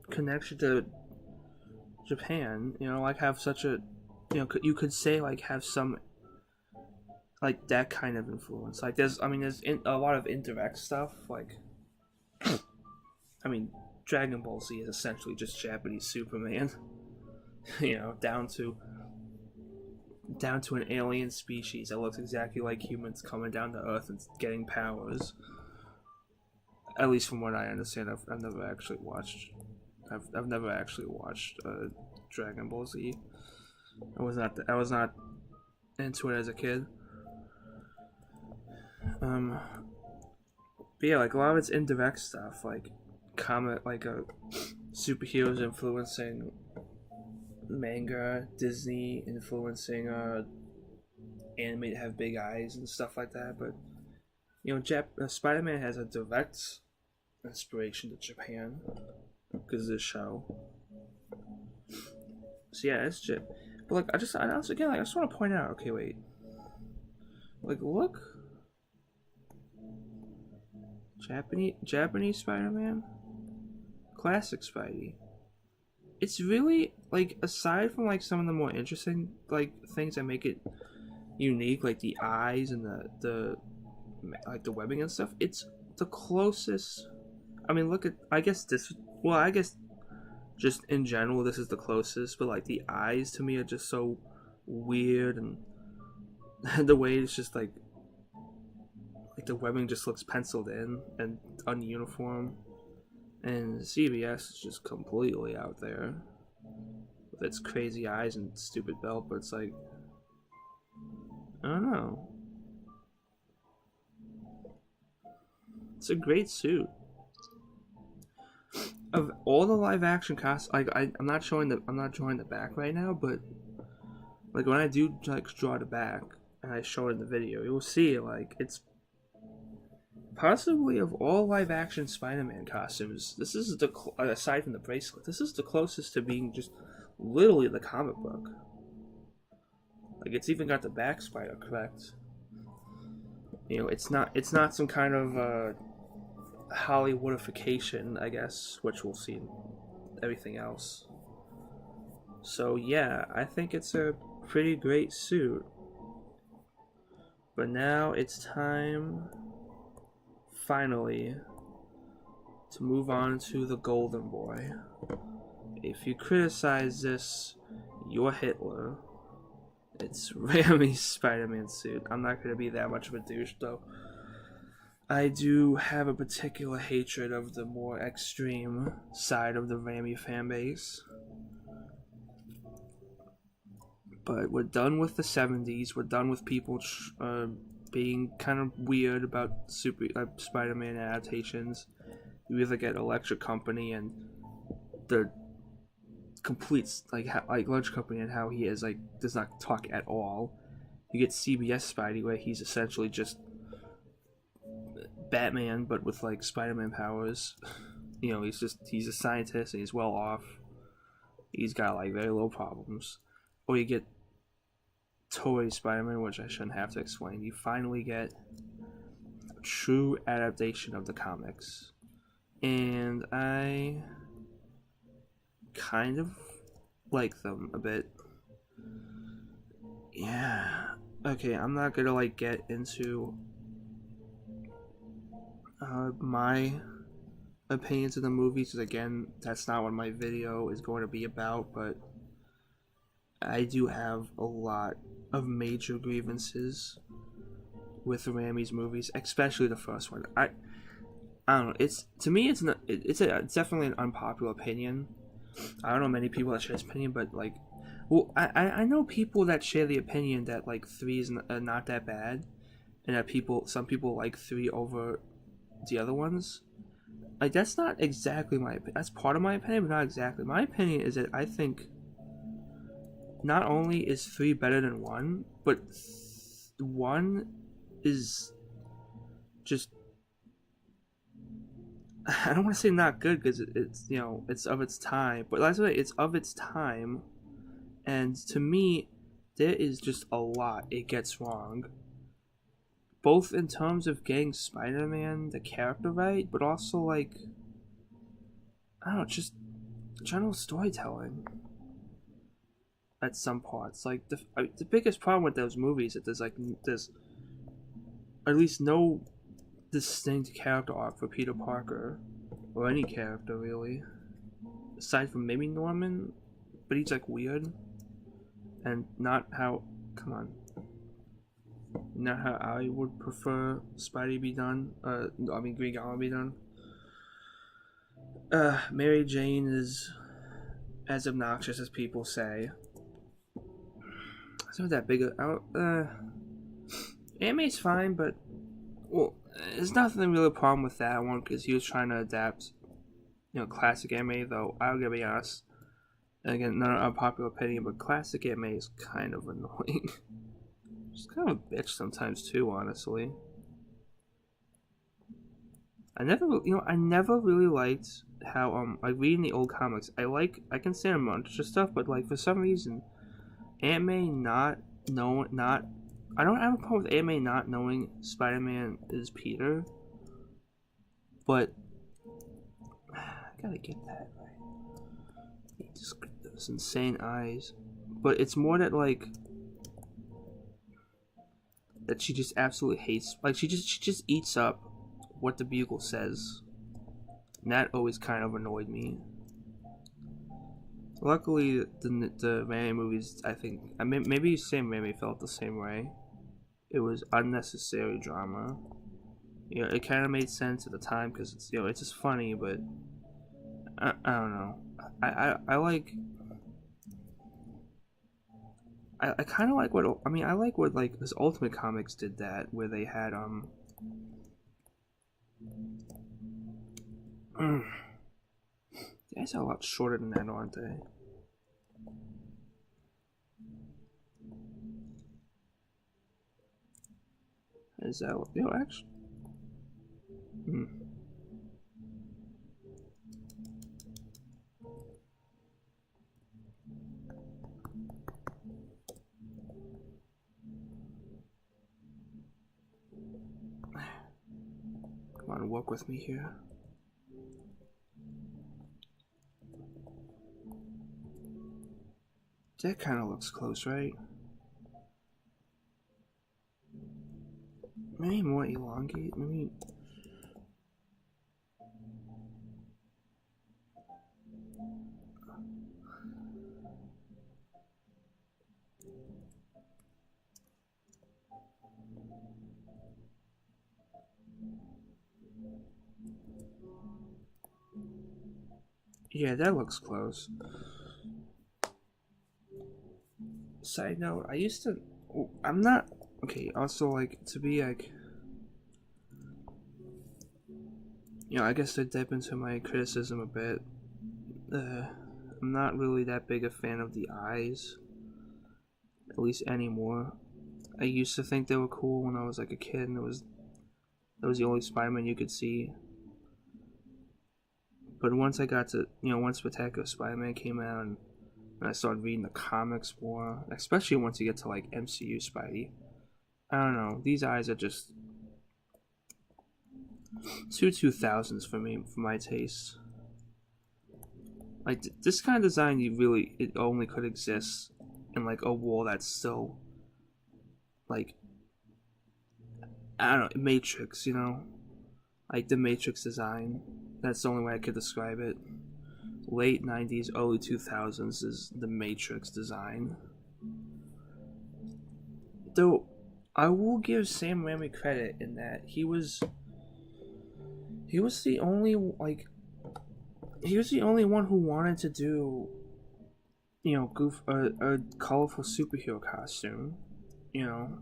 connection to Japan? Like have such a, you could say like have some like that kind of influence. Like there's a lot of indirect stuff. Like, I mean, Dragon Ball Z is essentially just Japanese Superman. Down to an alien species that looks exactly like humans coming down to Earth and getting powers. At least from what I understand, I've never actually watched. I've never actually watched Dragon Ball Z. I was not into it as a kid. But yeah, like a lot of it's indirect stuff, like superheroes influencing manga, Disney influencing anime to have big eyes and stuff like that. But Spider-Man has a direct inspiration to Japan because of this show. So yeah, it's just. But like, I just want to point out. Okay, wait. Like, look. Japanese Spider-Man, classic Spidey. It's really like, aside from like some of the more interesting like things that make it unique, like the eyes and the webbing and stuff, it's the closest. I mean, look at, I guess just in general this is the closest, but like the eyes to me are just so weird, and the way it's just like the webbing just looks penciled in and ununiform, and CBS is just completely out there with its crazy eyes and stupid belt. But it's like, I don't know, it's a great suit. Of all the live action casts, I'm not showing the back right now, but like when I do like draw the back and I show it in the video, you'll see like it's possibly, of all live action Spider-Man costumes, this is aside from the bracelet, this is the closest to being just literally the comic book. Like, it's even got the back spider correct. It's not some kind of Hollywoodification, I guess, which we'll see in everything else. So yeah, I think it's a pretty great suit. But now it's time, finally, to move on to the Golden Boy. If you criticize this, you're Hitler. It's Raimi's Spider-Man suit. I'm not going to be that much of a douche, though. I do have a particular hatred of the more extreme side of the Raimi fanbase. But we're done with the 70s. We're done with people being kind of weird about Spider-Man adaptations. You either get Electric Company and the complete Electric Company and how he is does not talk at all. You get CBS Spidey where he's essentially just Batman but with Spider-Man powers. You know, he's a scientist and he's well off. He's got very low problems. Or you get Toei Spider-Man, which I shouldn't have to explain. You finally get a true adaptation of the comics. And I kind of like them a bit. Yeah. Okay, I'm not gonna get into my opinions of the movies, because again, that's not what my video is going to be about, but I do have a lot of major grievances with Raimi's movies, especially the first one. I don't know. It's definitely an unpopular opinion. I don't know many people that share this opinion, but I know people that share the opinion that 3 is not that bad, and that some people like 3 over the other ones. That's not exactly my opinion. That's part of my opinion, but not exactly. My opinion is that I think not only is 3 better than 1, but 1 is just, I don't want to say not good because it's of its time, but that's what it's of its time, and to me, there is just a lot it gets wrong, both in terms of getting Spider-Man the character right, but also I don't know, just general storytelling. At some parts, the biggest problem with those movies is that there's at least no distinct character arc for Peter Parker, or any character really, aside from maybe Norman, but he's weird, and not how I would prefer Spidey be done. Green Goblin be done. Mary Jane is as obnoxious as people say. It's not that big. Anime's fine, but there's nothing really a problem with that one because he was trying to adapt, classic anime. Though I'm gonna be honest, and again, not an unpopular opinion, but classic anime is kind of annoying. She's kind of a bitch sometimes too, honestly. I never really liked how reading the old comics. I can stand a bunch of stuff, but for some reason, anime I don't have a problem with anime not knowing Spider-Man is Peter, but I gotta get that right. Just those insane eyes, but it's more that that she just absolutely hates. She just eats up what the Bugle says, and that always kind of annoyed me. Luckily, the Raimi movies, I think, maybe Sam Raimi felt the same way. It was unnecessary drama. It kind of made sense at the time because it's just funny, but I don't know. I kind of like what I like what this Ultimate Comics did that where they had the guys are a lot shorter than that, aren't they? Is that actually? Come on, walk with me here. That kind of looks close, right? maybe more elongate. Maybe. Yeah, that looks close. Side note, I used to. I'm not. Okay, also, like, to be like. I guess to dip into my criticism a bit. I'm not really that big a fan of the eyes. At least anymore. I used to think they were cool when I was like a kid, and that was the only Spider-Man you could see. But once I got to, once Spectacular Spider-Man came out, and I started reading the comics more, especially once you get to like MCU Spidey. I don't know. These eyes are just two 2000s for me, for my taste. Like this kind of design, it only could exist in like a wall that's still like, I don't know, Matrix. Like the Matrix design. That's the only way I could describe it. Late 90s, early 2000s is the Matrix design. Though I will give Sam Raimi credit in that he was the only one who wanted to do a colorful superhero costume. You know,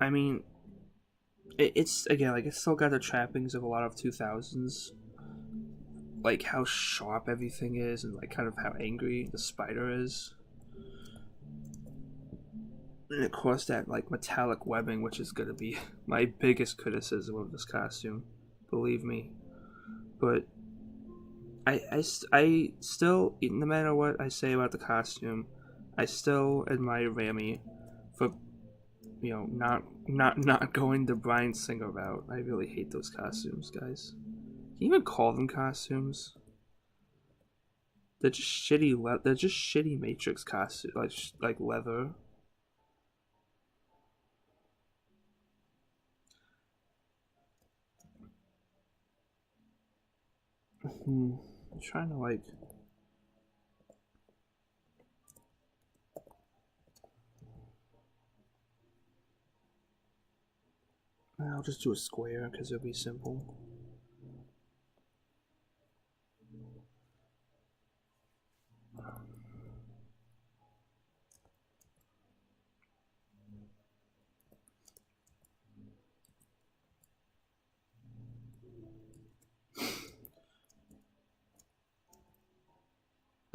I mean, it's again like it's still got the trappings of a lot of 2000s, like how sharp everything is and like kind of how angry the spider is. And of course that like metallic webbing, which is gonna be my biggest criticism of this costume, believe me. But I still, no matter what I say about the costume, I still admire Raimi for not going the Bryan Singer route. I really hate those costumes, guys. Can you even call them costumes? They're just shitty. They're just shitty Matrix costume, like leather. I'm trying to like. I'll just do a square because it'll be simple.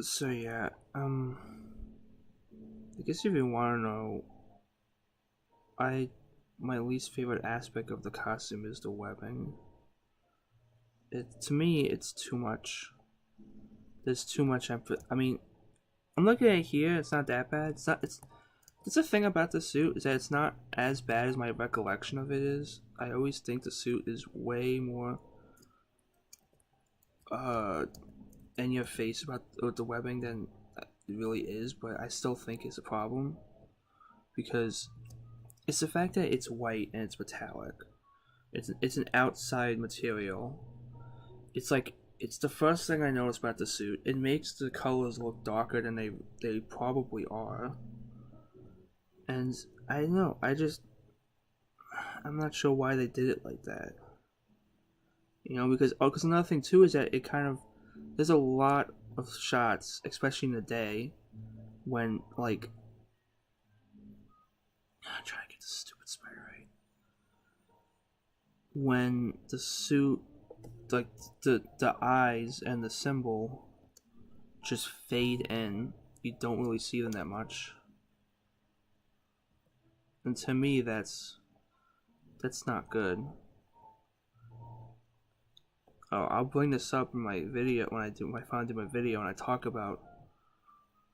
So yeah, I guess if you want to know, I my least favorite aspect of the costume is the webbing. To me, it's too much. There's too much emphasis. I mean, I'm looking at it here. It's not that bad. It's not. It's the thing about the suit is that it's not as bad as my recollection of it is. I always think the suit is way more uh in your face about the webbing than it really is. But I still think it's a problem because it's the fact that it's white and it's metallic. It's an outside material. It's like it's the first thing I noticed about the suit. It makes the colors look darker than they probably are. And I don't know, I'm not sure why they did it like that. Because another thing too is that it kind of there's a lot of shots, especially in the day, when like I'm trying to get this stupid spider right. When the suit, like the eyes and the symbol, just fade in, you don't really see them that much. And to me, that's not good. Oh, I'll bring this up in my video when I finally do my video and I talk about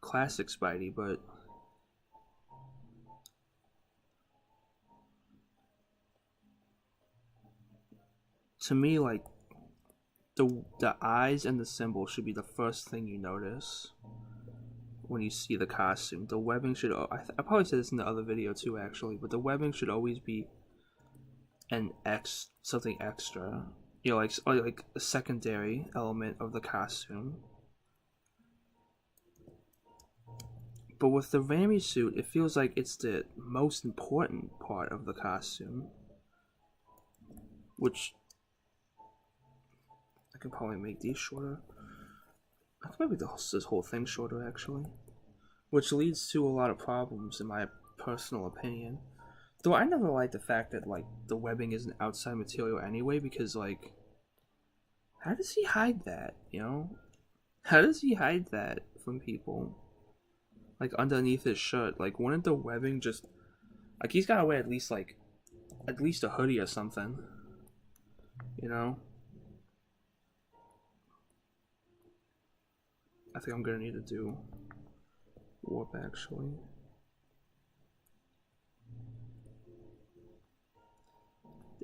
classic Spidey, but to me, like the eyes and the symbol should be the first thing you notice. when you see the costume. The webbing should. I probably said this in the other video too, actually, but the webbing should always be something extra. You know, like a secondary element of the costume. But with the Raimi suit, it feels like it's the most important part of the costume. Which I can probably make these shorter. I can make this whole thing shorter, actually. Which leads to a lot of problems, in my personal opinion. Though I never liked the fact that, like, the webbing is an outside material anyway, because, like, how does he hide that, you know? How does he hide that from people? Like, underneath his shirt. Like, wouldn't the webbing just... Like, he's gotta wear at least a hoodie or something. You know? I think I'm gonna need to do warp, actually.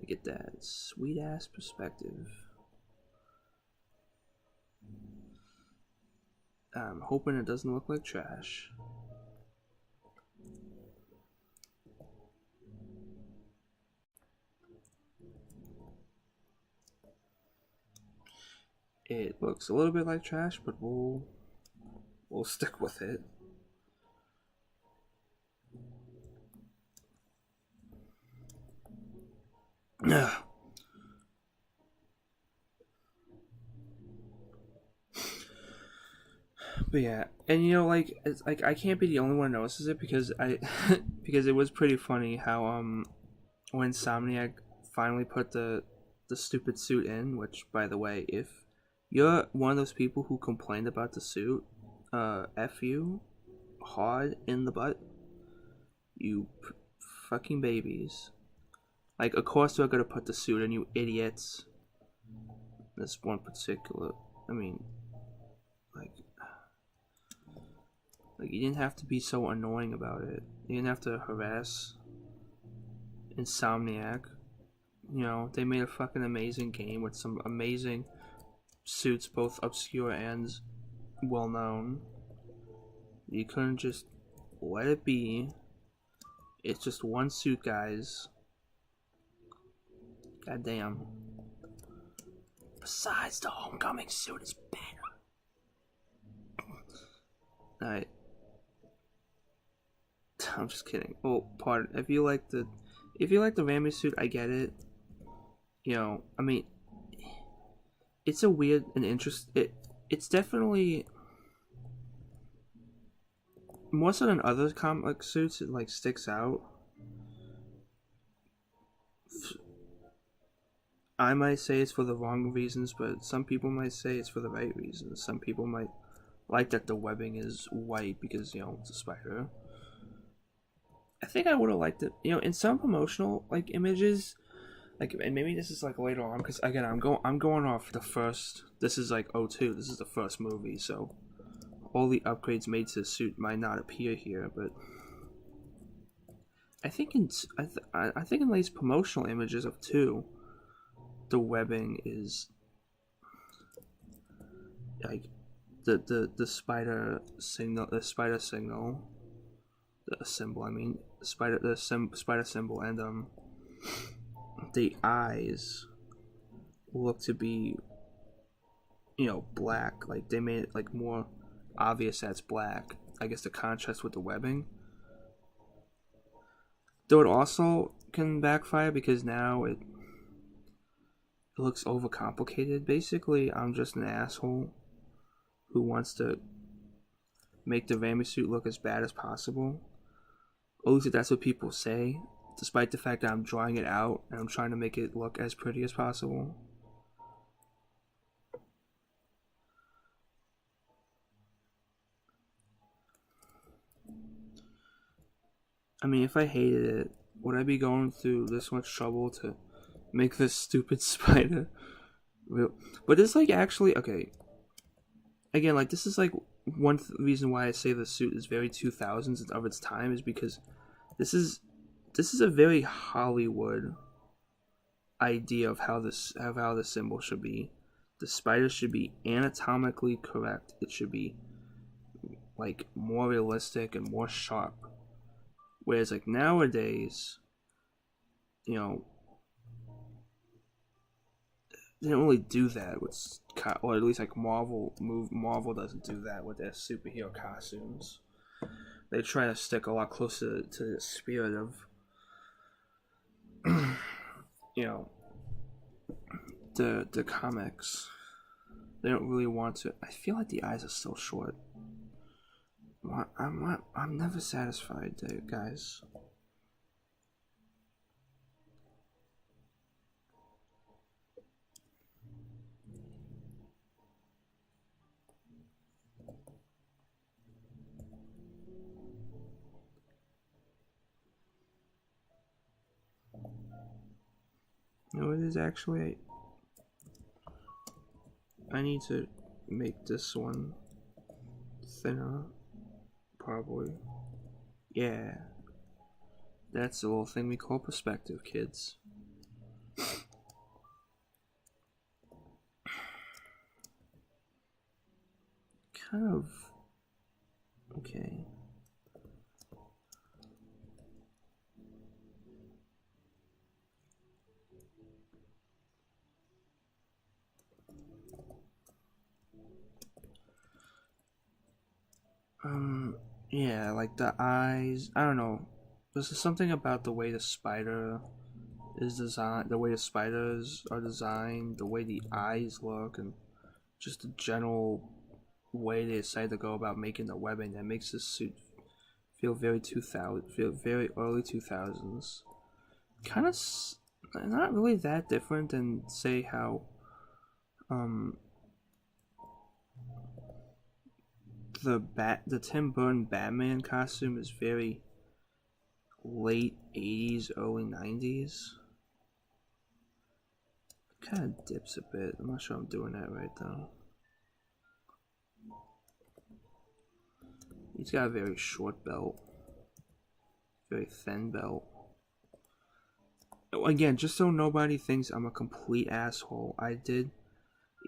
To get that sweet ass perspective. I'm hoping it doesn't look like trash. It looks a little bit like trash, but we'll stick with it. But yeah, and you know, like, it's like I can't be the only one who notices it, because because it was pretty funny how when Insomniac finally put the stupid suit in. Which, by the way, if you're one of those people who complained about the suit, F you hard in the butt, you fucking babies. Like, of course they're gonna put the suit in, you idiots. This one particular, I mean, like you didn't have to be so annoying about it. You didn't have to harass Insomniac. You know, they made a fucking amazing game with some amazing suits, both obscure and well known. You couldn't just let it be. It's just one suit, guys. Goddamn. Besides, the Homecoming suit is better. Alright. I'm just kidding. Oh, pardon. If you like the Raimi suit, I get it. You know, I mean, it's a weird and it's definitely more so than other comic suits. It like sticks out. I might say it's for the wrong reasons, but some people might say it's for the right reasons. Some people might like that the webbing is white because, you know, it's a spider. I think I would have liked it, you know, in some promotional like images, like, and maybe this is like later on, because again, I'm going off the first. This is like '02. This is the first movie, so all the upgrades made to the suit might not appear here, but I think I think in these promotional images of 2, the webbing is like the spider signal, the symbol. I mean, spider symbol, and the eyes look to be, you know, black. Like, they made it like more obvious that's black. I guess the contrast with the webbing. Though it also can backfire because now it looks overcomplicated. Basically, I'm just an asshole who wants to make the Raimi suit look as bad as possible. At least that's what people say, despite the fact that I'm drawing it out and I'm trying to make it look as pretty as possible. I mean, if I hated it, would I be going through this much trouble to make this stupid spider real? But it's like, actually, okay, again, like, this is like one reason why I say the suit is very 2000s of its time, is because this is a very Hollywood idea of how the symbol should be. The spider should be anatomically correct. It should be like more realistic and more sharp. Whereas like nowadays, you know, they don't really do that with, or at least like Marvel doesn't do that with their superhero costumes. They try to stick a lot closer to the spirit of, you know, the comics. They don't really want to. I feel like the eyes are so short. I'm never satisfied, guys. No, it is actually. I need to make this one thinner, probably. Yeah, that's the little thing we call perspective, kids. Kind of. Okay. Yeah, like the eyes. I don't know. There's something about the way the spider is designed, the way the spiders are designed, the way the eyes look, and just the general way they decide to go about making the webbing that makes this suit feel very 2000, feel very early 2000s. Kind of not really that different than say how the Tim Burton Batman costume is very late 80s, early 90s. Kind of dips a bit. I'm not sure I'm doing that right though. He's got a very short belt, very thin belt. Again, just so nobody thinks I'm a complete asshole, I did,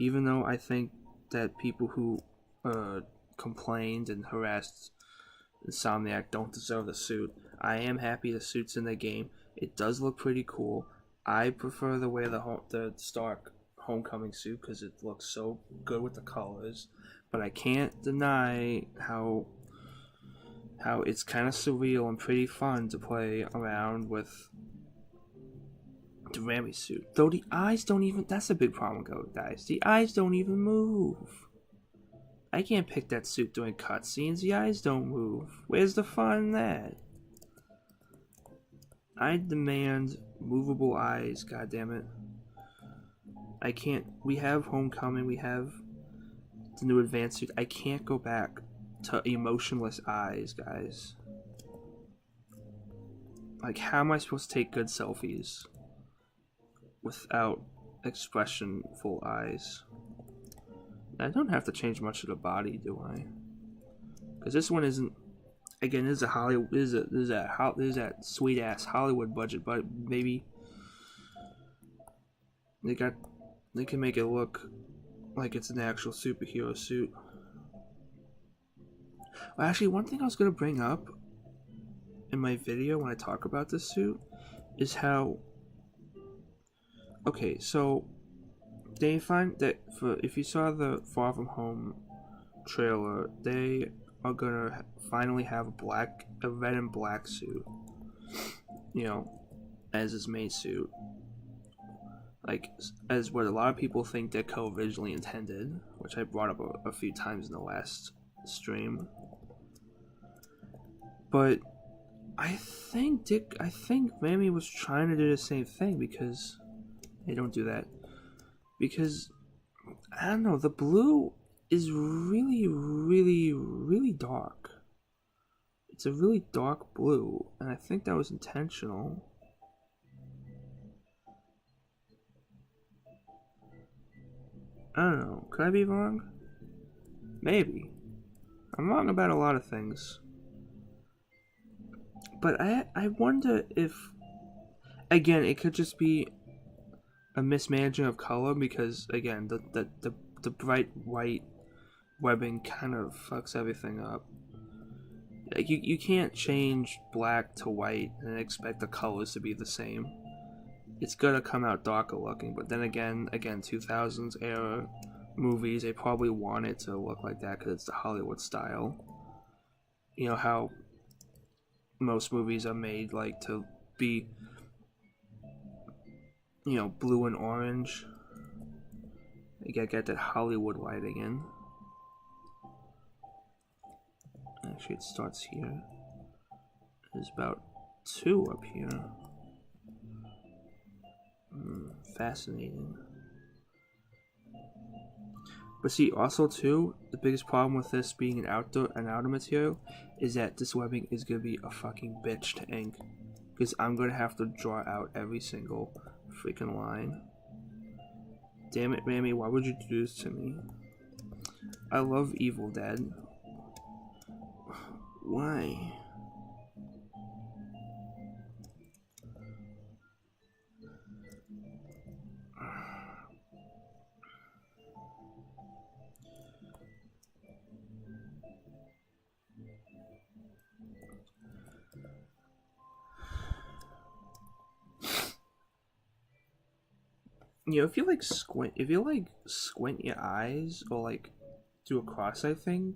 even though I think that people who complained and harassed Insomniac don't deserve the suit, I am happy the suit's in the game. It does look pretty cool. I prefer the way the Stark Homecoming suit because it looks so good with the colors, but I can't deny how it's kind of surreal and pretty fun to play around with the Raimi suit. Though the eyes don't even, that's a big problem, guys. The eyes don't even move. I can't pick that suit during cutscenes. The eyes don't move. Where's the fun in that? I demand movable eyes, goddammit. I can't. We have Homecoming, we have the new advanced suit. I can't go back to emotionless eyes, guys. Like, how am I supposed to take good selfies without expressionful eyes? I don't have to change much of the body, do I? Because this one isn't. Again, this is a Hollywood. This is that sweet ass Hollywood budget, but maybe they can make it look like it's an actual superhero suit. Well, actually, one thing I was gonna bring up in my video when I talk about this suit is how. Okay, so they find that if you saw the Far From Home trailer, they are gonna finally have a red and black suit, you know, as his main suit, like as what a lot of people think Ditko originally intended, which I brought up a few times in the last stream. But I think Raimi was trying to do the same thing, because they don't do that, because I don't know, the blue is really, really, really dark. It's a really dark blue, and I think that was intentional. I don't know. Could I be wrong? Maybe. I'm wrong about a lot of things. But I wonder if, again, it could just be a mismanaging of color, because again, the bright white webbing kind of fucks everything up. Like you can't change black to white and expect the colors to be the same. It's gonna come out darker looking, but then again, 2000s era movies, they probably want it to look like that because it's the Hollywood style. You know how most movies are made, like, to be, blue and orange. You gotta get that Hollywood lighting in. Actually, it starts here. There's about 2 up here. Fascinating. But see, also too, the biggest problem with this being an outer material is that this webbing is gonna be a fucking bitch to ink, because I'm gonna have to draw out every single freaking line. Damn it, Raimi, why would you do this to me? I love Evil Dead. Why? If you squint your eyes or like do a cross-eyed thing,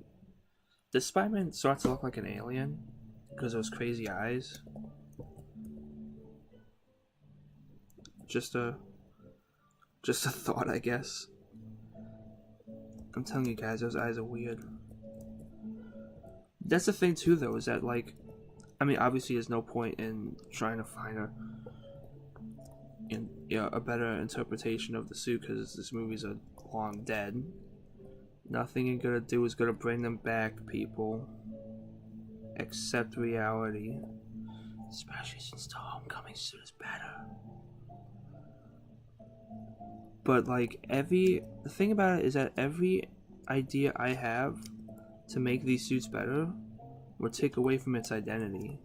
this Spider-Man starts to look like an alien because of those crazy eyes. Just a thought, I guess. I'm telling you guys, those eyes are weird. That's the thing too, though, is that obviously there's no point in trying to find a better interpretation of the suit because this movie's long dead. Nothing you're gonna do is gonna bring them back, people. Accept reality. Especially since the Homecoming suit is better. But the thing about it is that every idea I have to make these suits better will take away from its identity.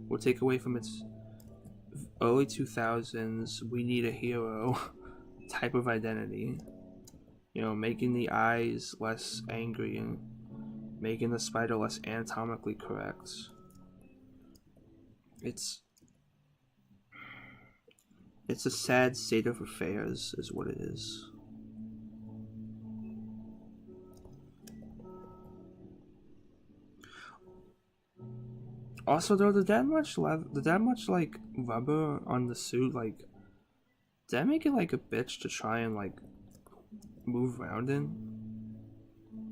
Will take away from its early 2000s, we need a hero type of identity. Making the eyes less angry and making the spider less anatomically correct. It's a sad state of affairs, is what it is. Also, though, did that much rubber on the suit, did that make it like a bitch to try and move around in?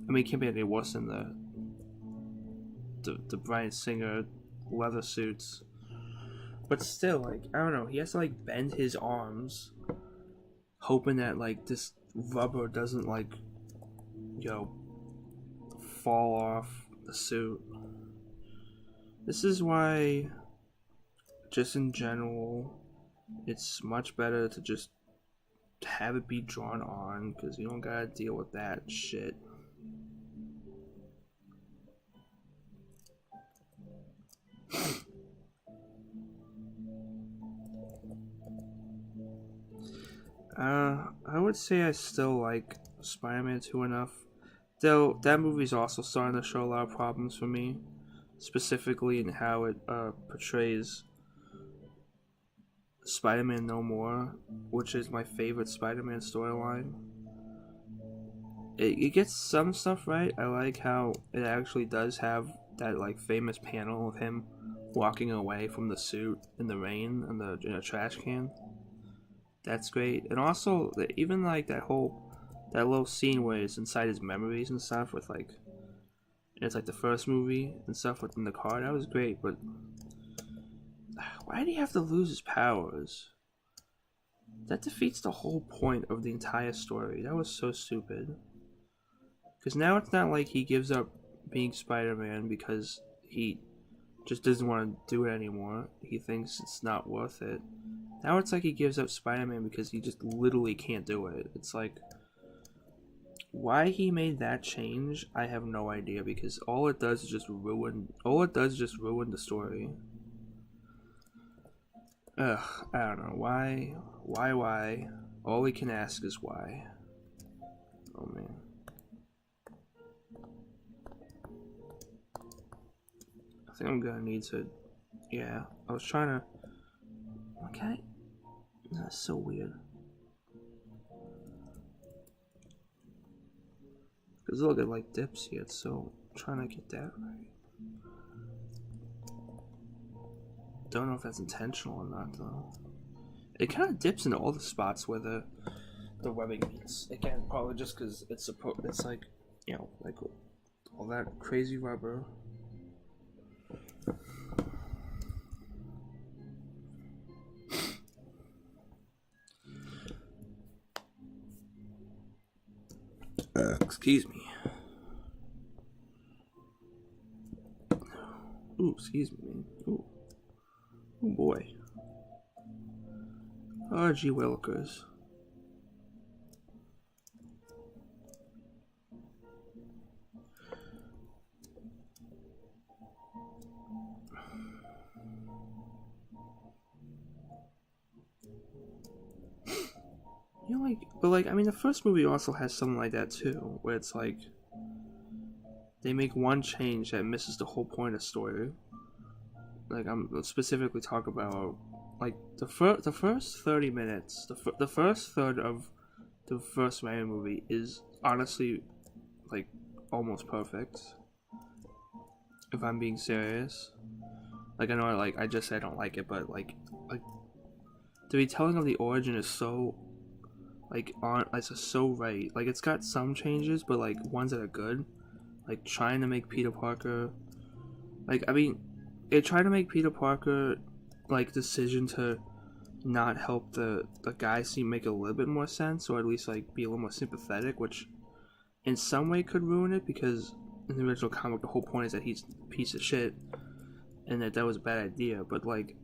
It can't be any worse than the Bryan Singer leather suits. But still, I don't know, he has to bend his arms, hoping that this rubber doesn't fall off the suit. This is why, just in general, it's much better to just have it be drawn on, because you don't gotta deal with that shit. I would say I still like Spider-Man 2 enough. Though, that movie's also starting to show a lot of problems for me. Specifically in how it portrays Spider-Man No More, which is my favorite Spider-Man storyline. It gets some stuff right. I like how it actually does have that famous panel of him walking away from the suit in the rain in a trash can. That's great. And also even that little scene where it's inside his memories and stuff with it's the first movie and stuff within the car. That was great, but why did he have to lose his powers? That defeats the whole point of the entire story. That was so stupid. Because now it's not like he gives up being Spider-Man because he just doesn't want to do it anymore. He thinks it's not worth it. Now it's he gives up Spider-Man because he just literally can't do it. It's why he made that change, I have no idea, because all it does is just ruin the story. Ugh, I don't know. Why? All we can ask is why. Oh man. think I'm gonna need to. Yeah, I was trying to. Okay, that's so weird. Cause look, it like dips here, so I'm trying to get that right. Don't know if that's intentional or not though. It kind of dips into all the spots where the webbing meets. Again, probably just because it's like, you know, like all that crazy rubber. Excuse me. Ooh, excuse me, man. Ooh. Oh boy. Oh, gee willikers. You know, like, but like, I mean, the first movie also has something like that too, where it's like they make one change that misses the whole point of the story. Like, I'm specifically talking about like the first 30 minutes, the first third of the first Raimi movie is honestly like almost perfect. If I'm being serious, like I know, like I just said I don't like it, but like the retelling of the origin is so like it's just so right. Like it's got some changes, but like ones that are good. Like trying to make Peter Parker, like I mean, it tried to make Peter Parker like decision to not help the guy seem make a little bit more sense, or at least like be a little more sympathetic, which in some way could ruin it because in the original comic the whole point is that he's a piece of shit and that was a bad idea. But like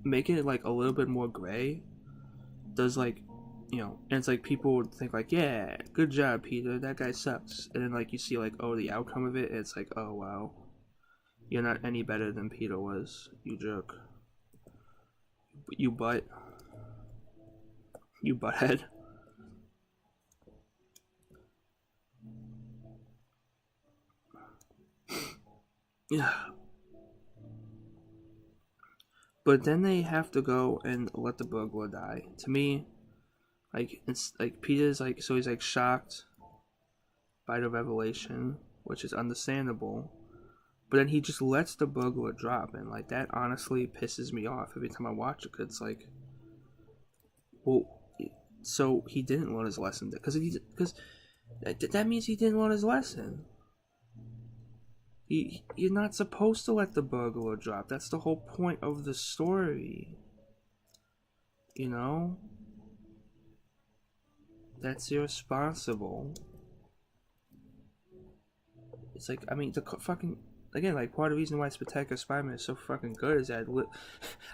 making it like a little bit more gray does like, you know, and it's like people would think like, yeah, good job Peter, that guy sucks, and then like you see like, oh, the outcome of it, and it's like, oh wow, you're not any better than Peter was, you jerk, you butthead. Yeah, but then they have to go and let the burglar die. To me, like it's like Peter's like, so he's like shocked by the revelation, which is understandable. But then he just lets the burglar drop, and like that honestly pisses me off every time I watch it. Cause it's like, well, so he didn't learn his lesson because that means he didn't learn his lesson. You're not supposed to let the burglar drop. That's the whole point of the story. You know, that's irresponsible. It's like, I mean, the fucking again, like part of the reason why Spectacular Spider-Man is so fucking good is that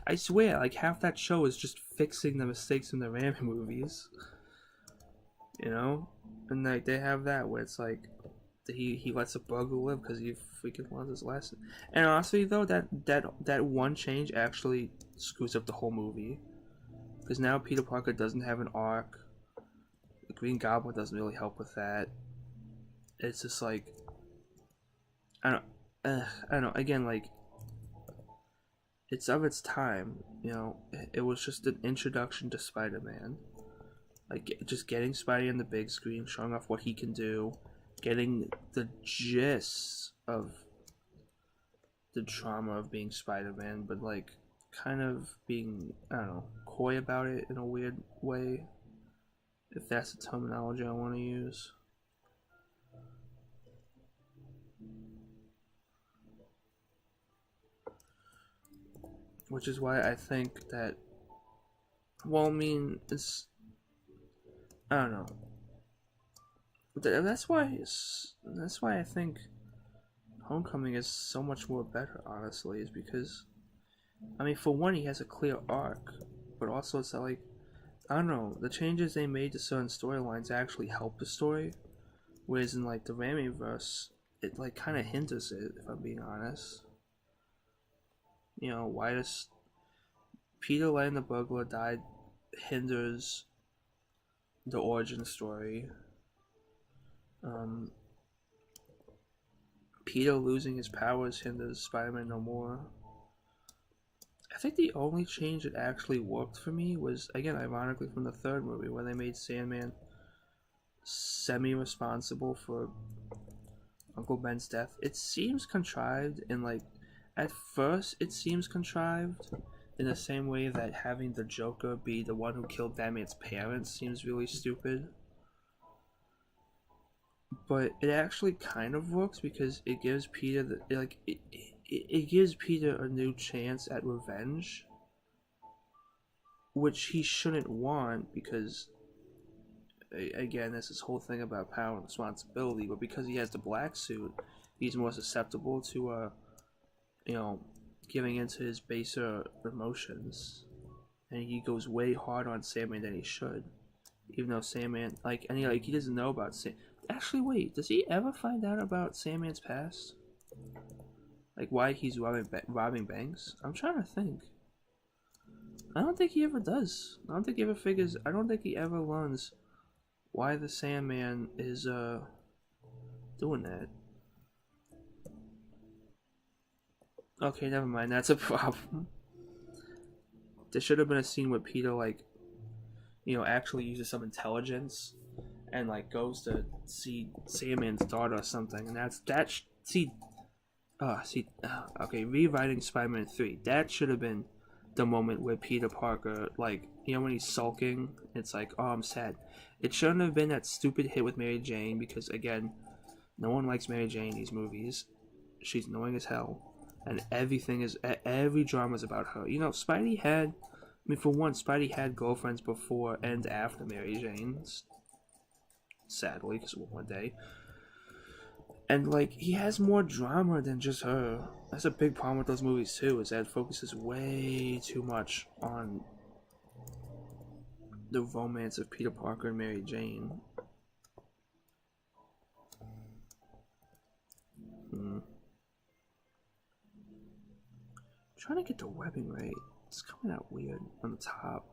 I swear, like half that show is just fixing the mistakes in the Raimi movies. You know, and like they have that where it's like he lets a bug live because he freaking learns his lesson. And honestly, though, that one change actually screws up the whole movie because now Peter Parker doesn't have an arc. The Green Goblin doesn't really help with that. It's just like I don't know. Again, like it's of its time. You know, it was just an introduction to Spider-Man. Like just getting Spidey on the big screen, showing off what he can do, getting the gist of the trauma of being Spider-Man, but like kind of being, I don't know, coy about it in a weird way, if that's the terminology I want to use. Which is why I think that, well, I mean, it's, I don't know. That's why I think Homecoming is so much more better, honestly, is because, I mean, for one, he has a clear arc, but also it's like, I don't know, the changes they made to certain storylines actually help the story, whereas in like the Raimi verse, it like kind of hinders it, if I'm being honest. You know, why does Peter letting the burglar die hinders the origin story? Peter losing his powers hinders Spider-Man no more. I think the only change that actually worked for me was, again, ironically, from the third movie, where they made Sandman semi-responsible for Uncle Ben's death. It seems contrived, and like, at first it seems contrived in the same way that having the Joker be the one who killed Batman's parents seems really stupid. But it actually kind of works because it gives Peter it gives Peter a new chance at revenge, which he shouldn't want because, again, there's this whole thing about power and responsibility. But because he has the black suit, he's more susceptible to giving into his baser emotions, and he goes way hard on Sandman than he should, even though Sandman he doesn't know about Sam. Actually, wait, does he ever find out about Sandman's past? Like, why he's robbing banks? I'm trying to think. I don't think he ever does. I don't think he ever figures. I don't think he ever learns why the Sandman is doing that. Okay, never mind. That's a problem. There should have been a scene where Peter actually uses some intelligence and goes to see Sandman's daughter or something, and rewriting Spider-Man 3, that should have been the moment where Peter Parker, when he's sulking, it's like, oh, I'm sad. It shouldn't have been that stupid hit with Mary Jane, because again, no one likes Mary Jane in these movies. She's annoying as hell, and every drama is about her. Spidey had girlfriends before and after Mary Jane's, sadly, because one day. And he has more drama than just her. That's a big problem with those movies too, is that it focuses way too much on the romance of Peter Parker and Mary Jane. Trying to get the webbing right. It's coming out weird on the top.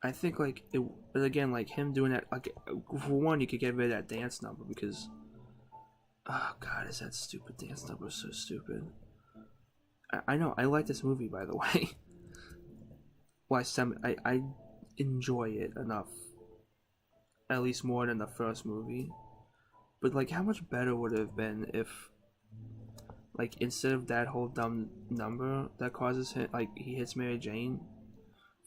I think him doing that, for one, you could get rid of that dance number because, oh god, is that stupid dance number so stupid. I know, I like this movie, by the way. Well, I enjoy it enough, at least more than the first movie. But how much better would it have been if, instead of that whole dumb number that causes him, he hits Mary Jane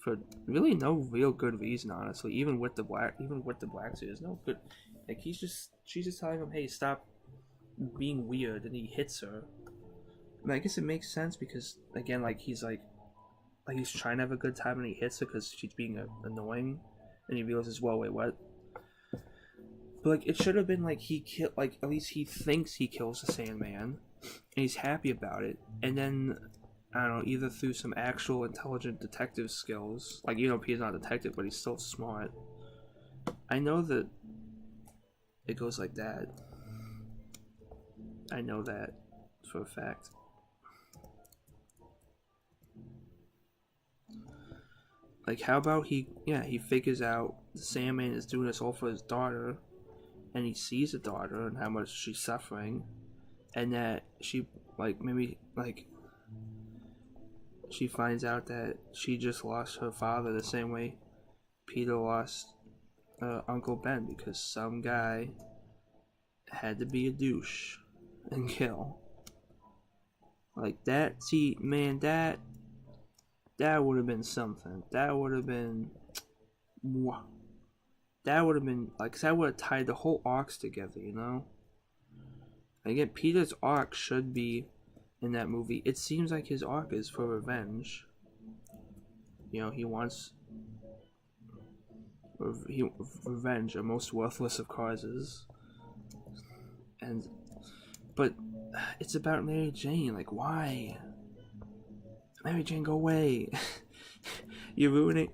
for really no real good reason, honestly. Even with the black suit, there's no good. She's just telling him, "Hey, stop being weird," and he hits her. I guess it makes sense because, again, he's trying to have a good time and he hits her because she's being annoying, and he realizes, well, wait, what? But it should have been he kill at least he thinks he kills the Sandman, and he's happy about it, and then, I don't know, either through some actual intelligent detective skills, Peter's not a detective, but he's still smart. I know that it goes like that. I know that for a fact. How about he figures out the Sandman is doing this all for his daughter, and he sees the daughter and how much she's suffering, and that she, she finds out that she just lost her father the same way Peter lost Uncle Ben, because some guy had to be a douche and kill. That, see, man, that would have been something. That would have been, that would have tied the whole arcs together, Again, Peter's arc should be in that movie. It seems like his arc is for revenge. He wants revenge, a most worthless of causes. But it's about Mary Jane. Why? Mary Jane, go away. You're ruining.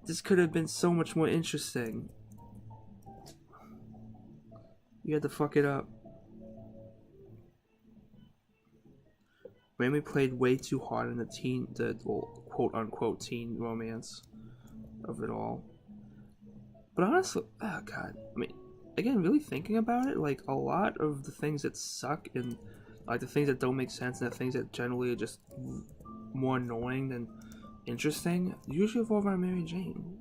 This could have been so much more interesting. You had to fuck it up. Raimi played way too hard in the quote unquote teen romance of it all. But honestly, oh god, again, really thinking about it, like a lot of the things that suck and like the things that don't make sense and the things that generally are just more annoying than interesting usually revolve around Mary Jane.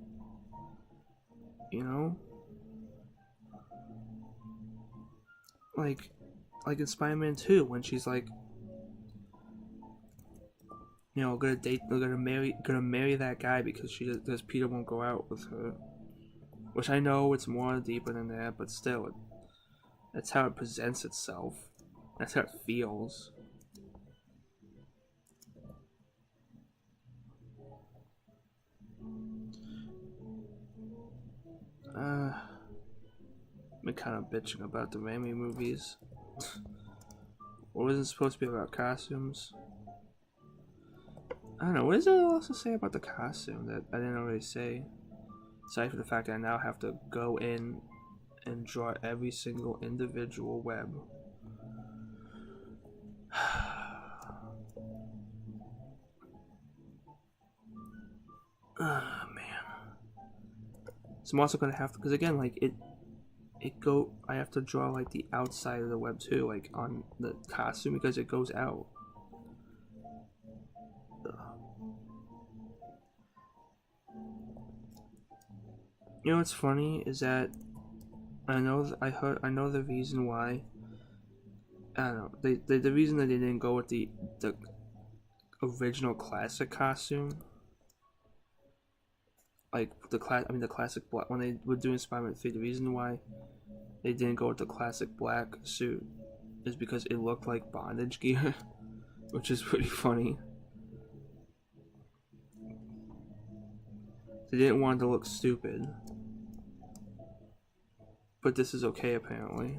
You know, like in Spider-Man 2 when she's like, you know, gonna marry that guy because Peter won't go out with her. Which I know it's more deeper than that, but still, that's how it presents itself. That's how it feels. I'm kind of bitching about the Raimi movies. What was it supposed to be about costumes? I don't know. What does it also say about the costume that I didn't already say? Aside from the fact that I now have to go in and draw every single individual web. Oh man. So I'm also gonna have to, because again, like I have to draw like the outside of the web too, like on the costume because it goes out. You know what's funny is that I know the reason why. I don't know. The reason that they didn't go with the original classic costume, like the classic black, when they were doing Spider-Man 3, the reason why they didn't go with the classic black suit is because it looked like bondage gear, which is pretty funny. They didn't want it to look stupid, but this is okay apparently.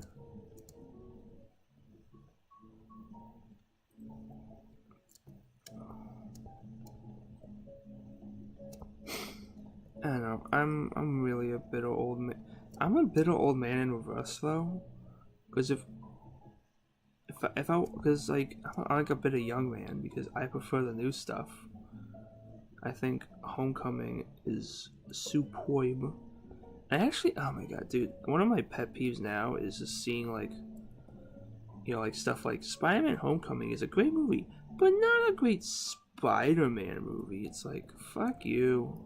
I don't know. I'm really a bitter old man. I'm a bitter old man in reverse though, because if I because like I'm like a bitter young man because I prefer the new stuff. I think Homecoming is superb. I actually, oh my god, dude, one of my pet peeves now is just seeing like, you know, like stuff like Spider-Man: Homecoming is a great movie, but not a great Spider-Man movie. It's like, fuck you.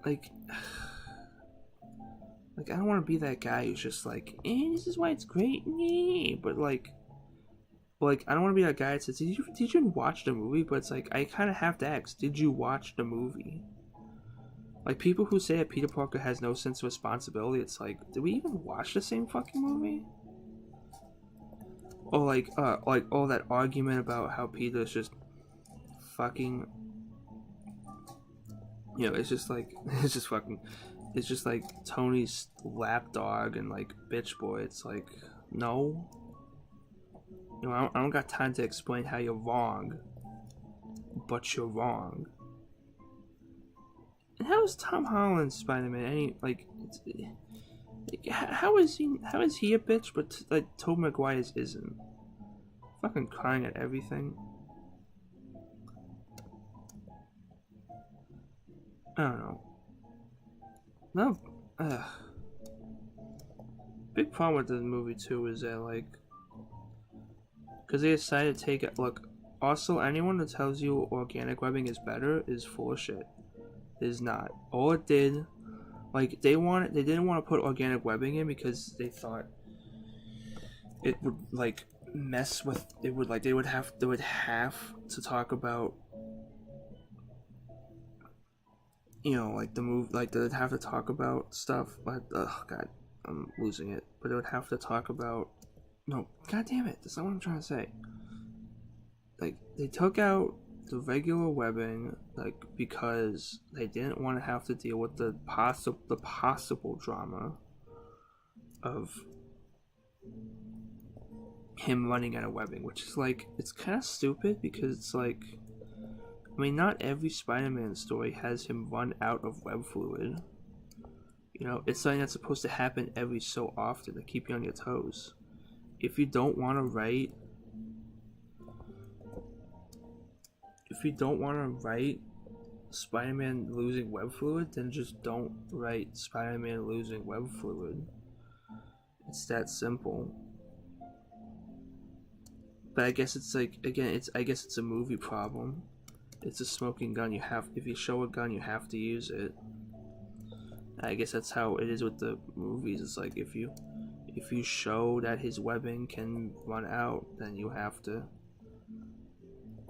Like I don't want to be that guy who's just like, this is why it's great, but like I don't want to be that guy that says, did you watch the movie? But it's like I kind of have to ask, did you watch the movie? Like people who say that Peter Parker has no sense of responsibility, it's like, did we even watch the same fucking movie? Or like all that argument about how Peter's just fucking, you know, it's just like it's just like Tony's lapdog and like bitch boy. It's like, no, you know, I don't got time to explain how you're wrong, but you're wrong. And how is Tom Holland's Spider-Man how is he a bitch, but like Tobey Maguire's isn't? Fucking crying at everything. I don't know. No, big problem with this movie too is that like, because they decided to take it. Look, also anyone that tells you organic webbing is better is full of shit. It is not. All it did, like they didn't want to put organic webbing in because they thought it would like mess with. They would have to talk about, you know, like the move, like they'd have to talk about stuff like, oh god, I'm losing it. But they would have to talk about, no, god damn it, that's not what I'm trying to say. Like they took out the regular webbing, like because they didn't want to have to deal with the possible drama of him running out of webbing, which is like, it's kind of stupid because it's like, I mean, not every Spider-Man story has him run out of web fluid. You know, it's something that's supposed to happen every so often to keep you on your toes. If you don't want to write Spider-Man losing web fluid, then just don't write Spider-Man losing web fluid. It's that simple. But I guess it's like, again, I guess it's a movie problem. It's a smoking gun. If you show a gun, you have to use it. I guess that's how it is with the movies. It's like if you show that his webbing can run out, then you have to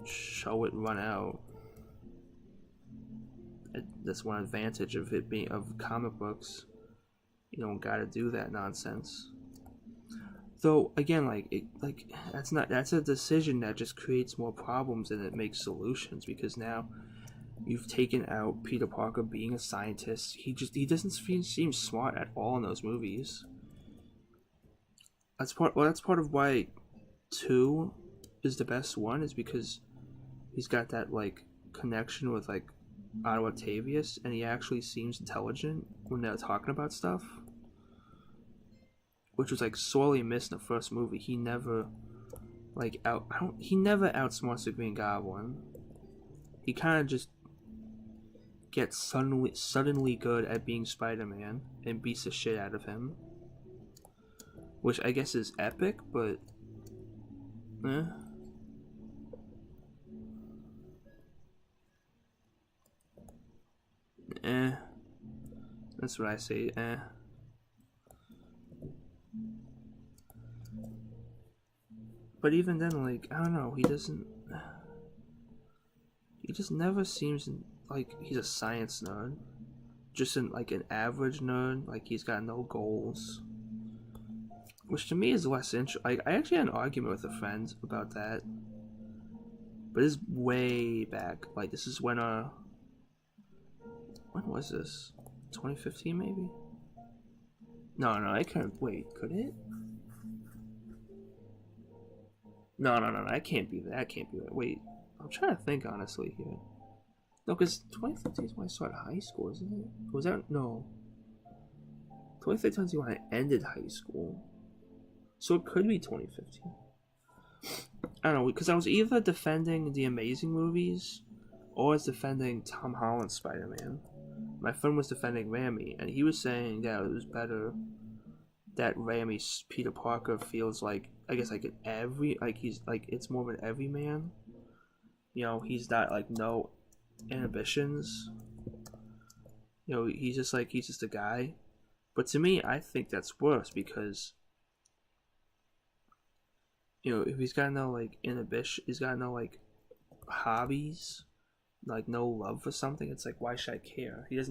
show it run out. That's one advantage of it being of comic books. You don't gotta do that nonsense. Though again, that's a decision that just creates more problems than it makes solutions, because now you've taken out Peter Parker being a scientist. He doesn't seem smart at all in those movies. That's part of why 2 is the best one, is because he's got that like connection with like Otto Octavius, and he actually seems intelligent when they're talking about stuff, which was like sorely missed in the first movie. He never outsmarts the Green Goblin. He kind of just gets suddenly good at being Spider-Man and beats the shit out of him, which I guess is epic, but that's what I say. But even then, like, I don't know, he just never seems like he's a science nerd. Just an average nerd. Like, he's got no goals, which to me is less interesting. Like, I actually had an argument with a friend about that, but it's way back. Like, this is when was this? 2015 maybe? No, I couldn't. Wait, could it? No, that can't be that. That can't be that. Wait, I'm trying to think honestly here. No, because 2015 is when I started high school, isn't it? Was that no? 2015 is when I ended high school, so it could be 2015. I don't know, because I was either defending the Amazing movies or I was defending Tom Holland's Spider-Man. My friend was defending Raimi, and he was saying that it was better that Raimi's Peter Parker feels like, I guess, like it's more of an everyman. You know, he's not like no inhibitions. You know, he's just a guy. But to me, I think that's worse, because, you know, if he's got no like inhibition, he's got no like hobbies, like no love for something, it's like, why should I care? He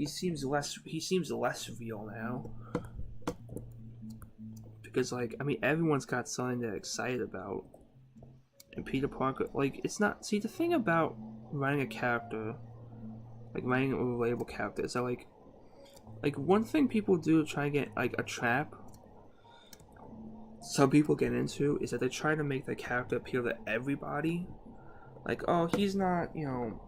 seems less real now, because, like, I mean, everyone's got something they're excited about, and Peter Parker, like, it's not. See, the thing about writing a character, like writing a relatable character, is that like one thing people do to try and get like a trap some people get into is that they try to make the character appeal to everybody. Like, oh, he's not, you know,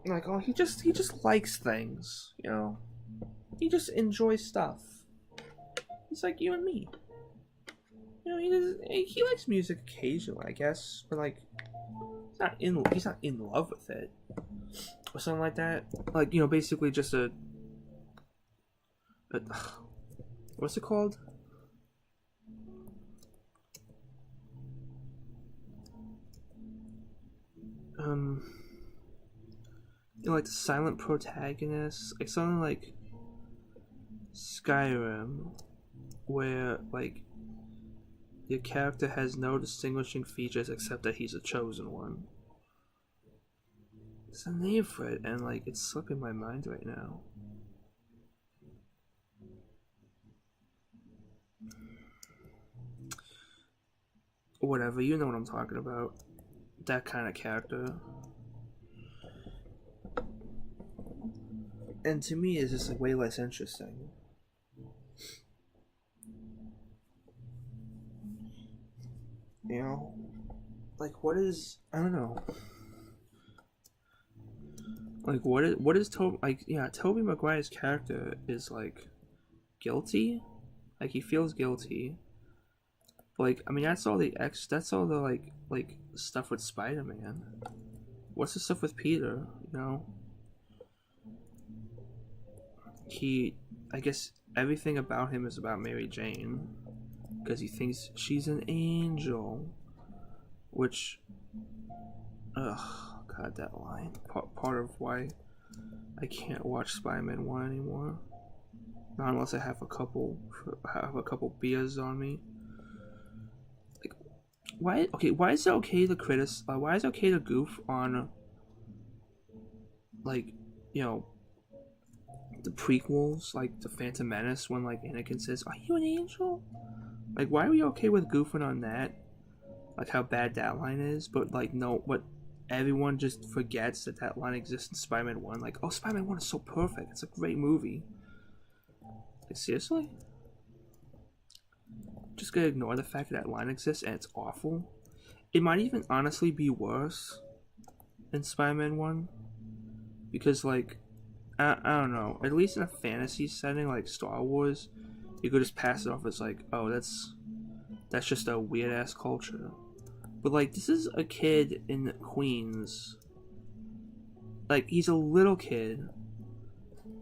like, oh, he just likes things, you know, he just enjoys stuff. He's like you and me, you know. He likes music occasionally, I guess, but like, he's not in love with it or something like that. Like, you know, basically just a what's it called? You know, like the silent protagonist, like something like Skyrim, where like your character has no distinguishing features except that he's a chosen one. There's a name for it, and like it's slipping my mind right now. Whatever, you know what I'm talking about. That kind of character. And to me, it's just like way less interesting. You know? Like, what is... I don't know. Like, what is Tobey... Like, yeah, Tobey Maguire's character is, like, guilty. Like, he feels guilty. Like, I mean, that's all the like stuff with Spider-Man. What's the stuff with Peter? You know, he, I guess everything about him is about Mary Jane because he thinks she's an angel, which, ugh, God, that line. Part of why I can't watch Spider-Man 1 anymore. Not unless I have a couple beers on me. Like, why? Okay, why is it okay to why is it okay to goof on, like, you know, the prequels, like the Phantom Menace, when like Anakin says, "Are you an angel?" Like, why are we okay with goofing on that? Like how bad that line is, but like no, but everyone just forgets that that line exists in Spider-Man 1. Like, oh, Spider-Man 1 is so perfect. It's a great movie. Like, seriously? Just gonna ignore the fact that that line exists and it's awful? It might even honestly be worse in Spider-Man 1. Because, like, I don't know. At least in a fantasy setting like Star Wars, you could just pass it off as like, oh, that's just a weird ass culture. But like, this is a kid in Queens. Like, he's a little kid,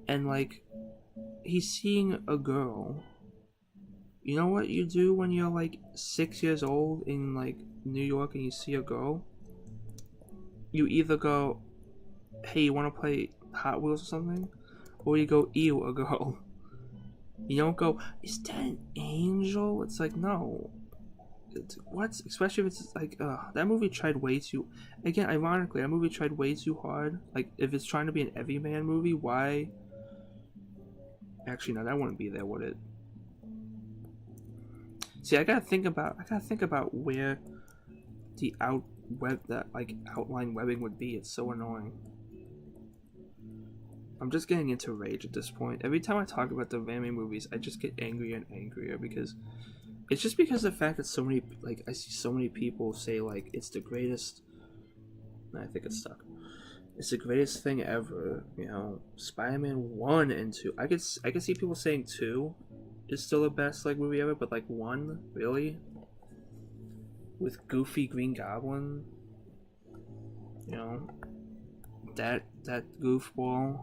and like, he's seeing a girl. You know what you do when you're like 6 years old in like New York and you see a girl? You either go, "Hey, you want to play Hot Wheels or something?" Or you go, "Ew, a girl." You don't go, "Is that an angel?" It's like, no. What? Especially if it's like, that movie tried way too. Again, ironically, that movie tried way too hard. Like, if it's trying to be an everyman movie, why? Actually, no, that wouldn't be there, would it? See, I gotta think about where the outline webbing would be. It's so annoying. I'm just getting into rage at this point. Every time I talk about the Raimi movies, I just get angrier and angrier because it's just because of the fact that so many, like, I see so many people say like it's the greatest. I think it's stuck. It's the greatest thing ever. You know, Spider-Man 1 and 2. I could see people saying 2 is still the best like movie ever, but like 1, really, with goofy Green Goblin. You know, that goofball.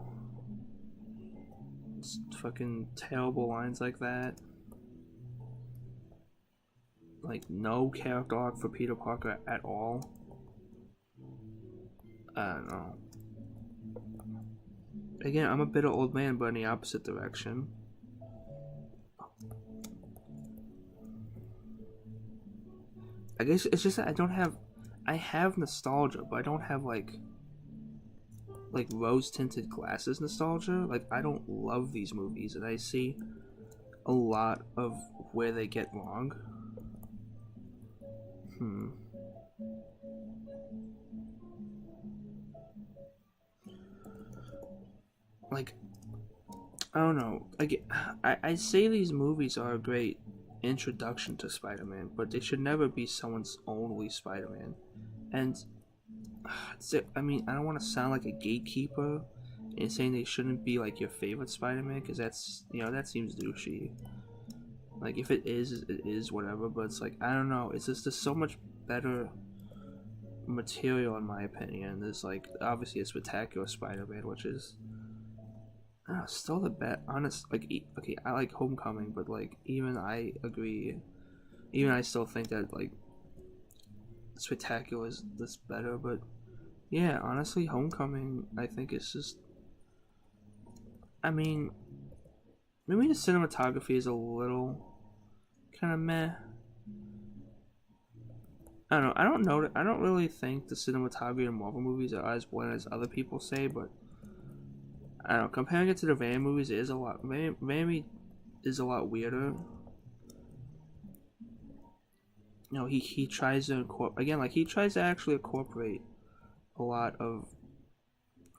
Fucking terrible lines like that. Like, no character arc for Peter Parker at all. I don't know. Again, I'm a bitter old man, but in the opposite direction. I guess it's just that I have nostalgia, but I don't have like rose tinted glasses nostalgia. Like, I don't love these movies, and I see a lot of where they get wrong. Like, I don't know. Like, I say these movies are a great introduction to Spider-Man, but they should never be someone's only Spider-Man. And I mean, I don't want to sound like a gatekeeper in saying they shouldn't be like your favorite Spider-Man, because that's, you know, that seems douchey. Like, if it is whatever. But it's like, I don't know. It's just there's so much better material in my opinion. There's like obviously a Spectacular Spider-Man, which is still the best. Honest, like, okay, I like Homecoming, but like even I agree. Even I still think that like Spectacular is this better, but yeah, honestly, Homecoming I think is just. I mean, maybe the cinematography is a little kind of meh. I don't know. I don't really think the cinematography in Marvel movies are as bland as other people say, but I don't know. Comparing it to the Raimi movies, it is a lot. Raimi is a lot weirder. You know, he tries to again, like, he tries to actually incorporate a lot of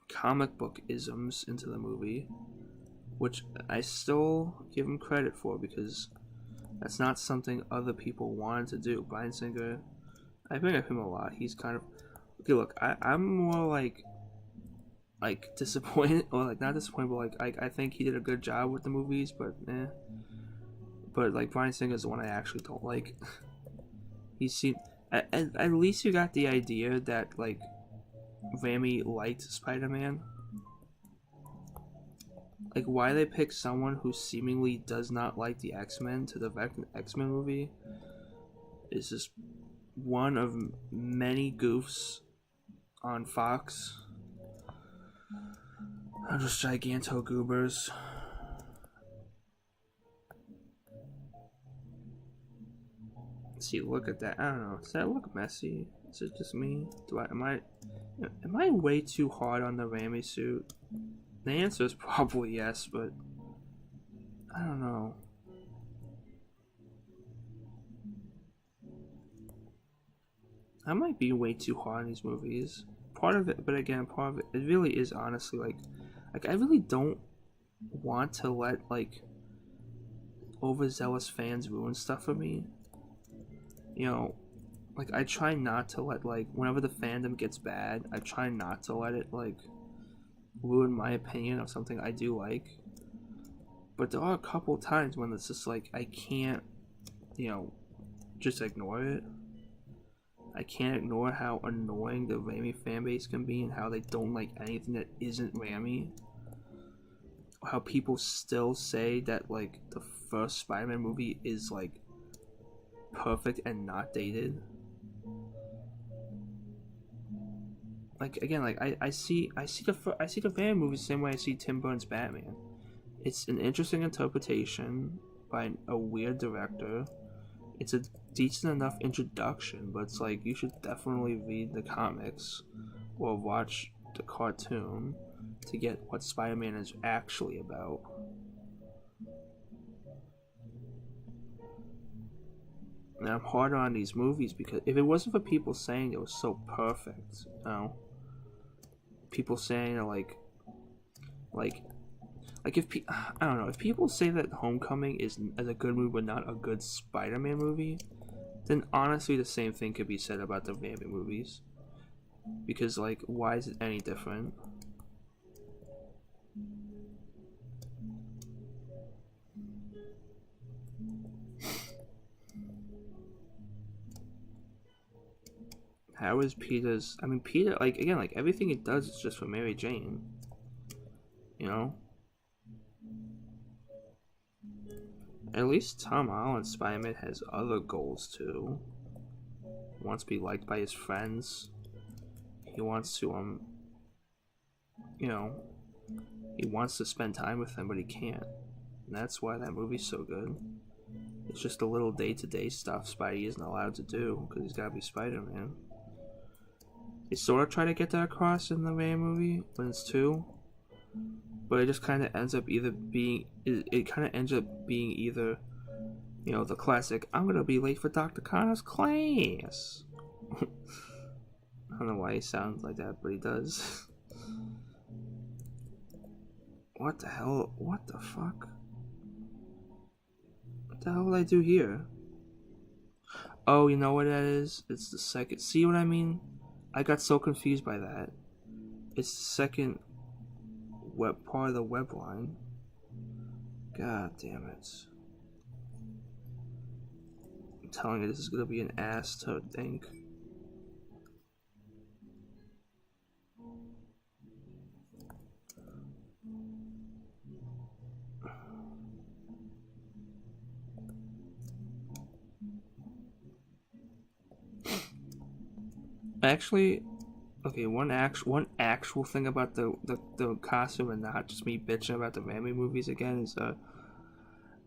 comic book isms into the movie, which I still give him credit for, because that's not something other people wanted to do. Bryan Singer, I bring up him a lot. He's kind of okay. Look, I'm more like disappointed, or like not disappointed, but like I think he did a good job with the movies, but like Bryan Singer is the one I actually don't like. He seemed at least you got the idea that like Raimi liked Spider-Man. Like why they pick someone who seemingly does not like the X-Men to direct an X-Men movie is just one of many goofs on Fox. I'm just giganto goobers. See, look at that. I don't know. Does that look messy? Is it just me? Am I way too hard on the Raimi suit? The answer is probably yes, but I don't know. I might be way too hard on these movies. Part of it, but again, part of it, it really is honestly like I really don't want to let like overzealous fans ruin stuff for me. You know, like I try not to let like whenever the fandom gets bad, I try not to let it like ruin my opinion of something I do like. But there are a couple times when it's just like I can't, just ignore it. I can't ignore how annoying the Raimi fanbase can be and how they don't like anything that isn't Raimi. How people still say that like the first Spider-Man movie is like perfect and not dated. Like again, like I see the Raimi movie the same way I see Tim Burton's Batman. It's an interesting interpretation by a weird director. It's a decent enough introduction, but it's like you should definitely read the comics or watch the cartoon to get what Spider-Man is actually about. And I'm harder on these movies because if it wasn't for people saying it was so perfect, people saying that like if I don't know, if people say that Homecoming is a good movie but not a good Spider-Man movie, then honestly the same thing could be said about the Raimi movies. Because like, why is it any different? How is Peter's? I mean, Peter, like again, like everything it does is just for Mary Jane. You know. At least Tom Holland's Spider-Man has other goals too. He wants to be liked by his friends. He wants to he wants to spend time with them, but he can't. And that's why that movie's so good. It's just the little day-to-day stuff Spidey isn't allowed to do because he's gotta be Spider-Man. They sort of try to get that across in the Raimi movie when it's 2, but it just kind of ends up either being the classic "I'm gonna be late for Dr. Connor's class." I don't know why he sounds like that, but he does. What the hell? What the fuck? What the hell did I do here? Oh, you know what that is? It's the second. See what I mean? I got so confused by that. It's the second part of the web line. God damn it. I'm telling you, this is gonna be an ass to think. Actually, okay, one actual thing about the costume and not just me bitching about the Raimi movies again is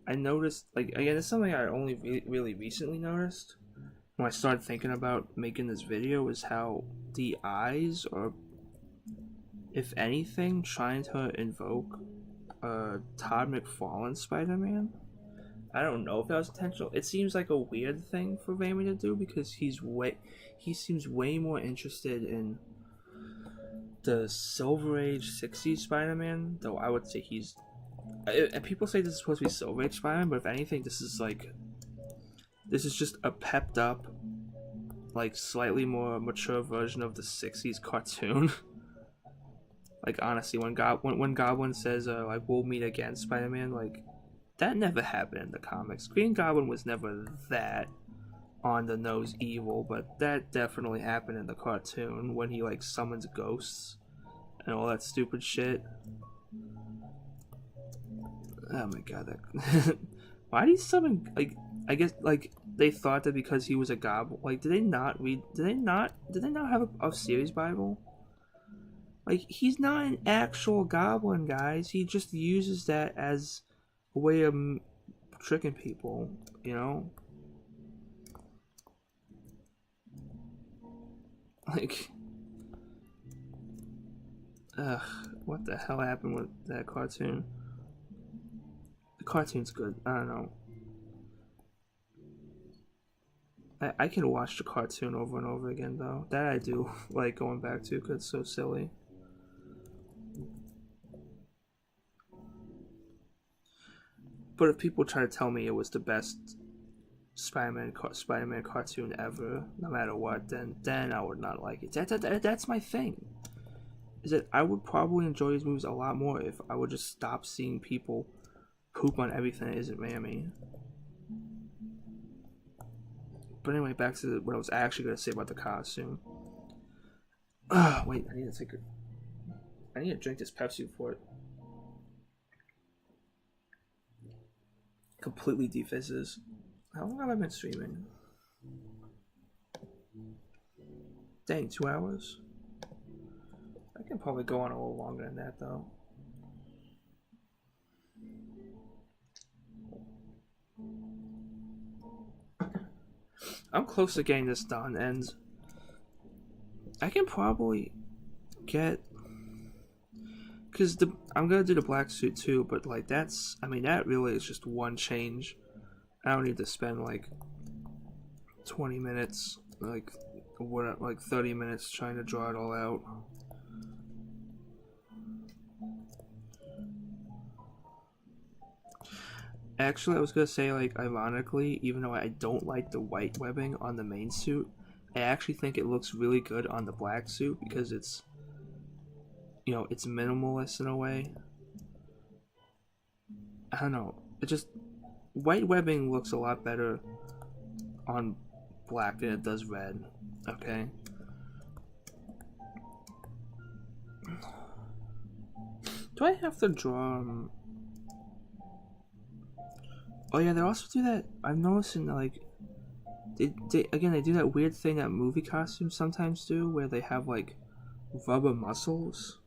I noticed, like, again, it's something I only really recently noticed when I started thinking about making this video, is how the eyes are, if anything, trying to invoke Todd McFarlane Spider-Man. I don't know if that was intentional. It seems like a weird thing for Raimi to do because he seems way more interested in the Silver Age 60s Spider-Man, though I would say people say this is supposed to be Silver Age Spider-Man, but if anything, this is just a pepped up, like slightly more mature version of the 60s cartoon. Like honestly, when Goblin says like we'll meet again, Spider-Man, like that never happened in the comics. Green Goblin was never that on the nose evil, but that definitely happened in the cartoon when he like summons ghosts and all that stupid shit. Oh my god, that why do you summon like I guess like they thought that because he was a goblin, like did they not have a series Bible? Like he's not an actual goblin, guys. He just uses that as a way of tricking people, you know? Like ugh, what the hell happened with that cartoon? The cartoon's good. I don't know. I can watch the cartoon over and over again, though. That I do like going back to because it's so silly. But if people try to tell me it was the best Spider-Man cartoon ever, no matter what, then I would not like it. That's my thing. Is that I would probably enjoy these movies a lot more if I would just stop seeing people poop on everything that isn't Raimi. But anyway, back to what I was actually going to say about the costume. Wait, I need to drink this Pepsi before it completely defizzes. How long have I been streaming? Dang, 2 hours? I can probably go on a little longer than that, though. I'm close to getting this done, and I can probably get, because I'm gonna do the black suit too, but like that's, I mean, that really is just one change. I don't need to spend like 20 minutes, like 30 minutes trying to draw it all out. Actually, I was gonna say, like, ironically, even though I don't like the white webbing on the main suit, I actually think it looks really good on the black suit because it's, you know, it's minimalist in a way. I don't know. It just, white webbing looks a lot better on black than it does red. Okay. Do I have to draw? Oh yeah, they also do that. I'm noticing that, like, they do that weird thing that movie costumes sometimes do, where they have like rubber muscles.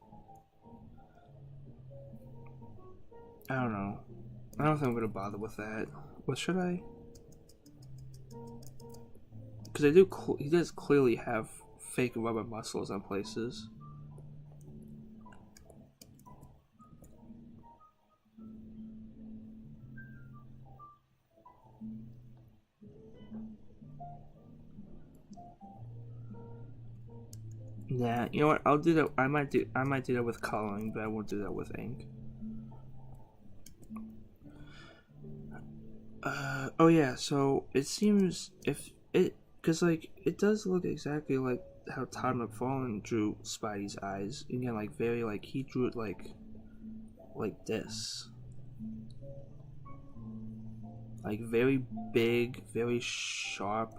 I don't know. I don't think I'm gonna bother with that. What should I? Because they do. He does clearly have fake rubber muscles in places. Yeah, you know what? I'll do that. I might do that with coloring, but I won't do that with ink. Oh yeah. So it seems because like it does look exactly like how Todd McFarlane drew Spidey's eyes. Again, like very like he drew it like this, like very big, very sharp.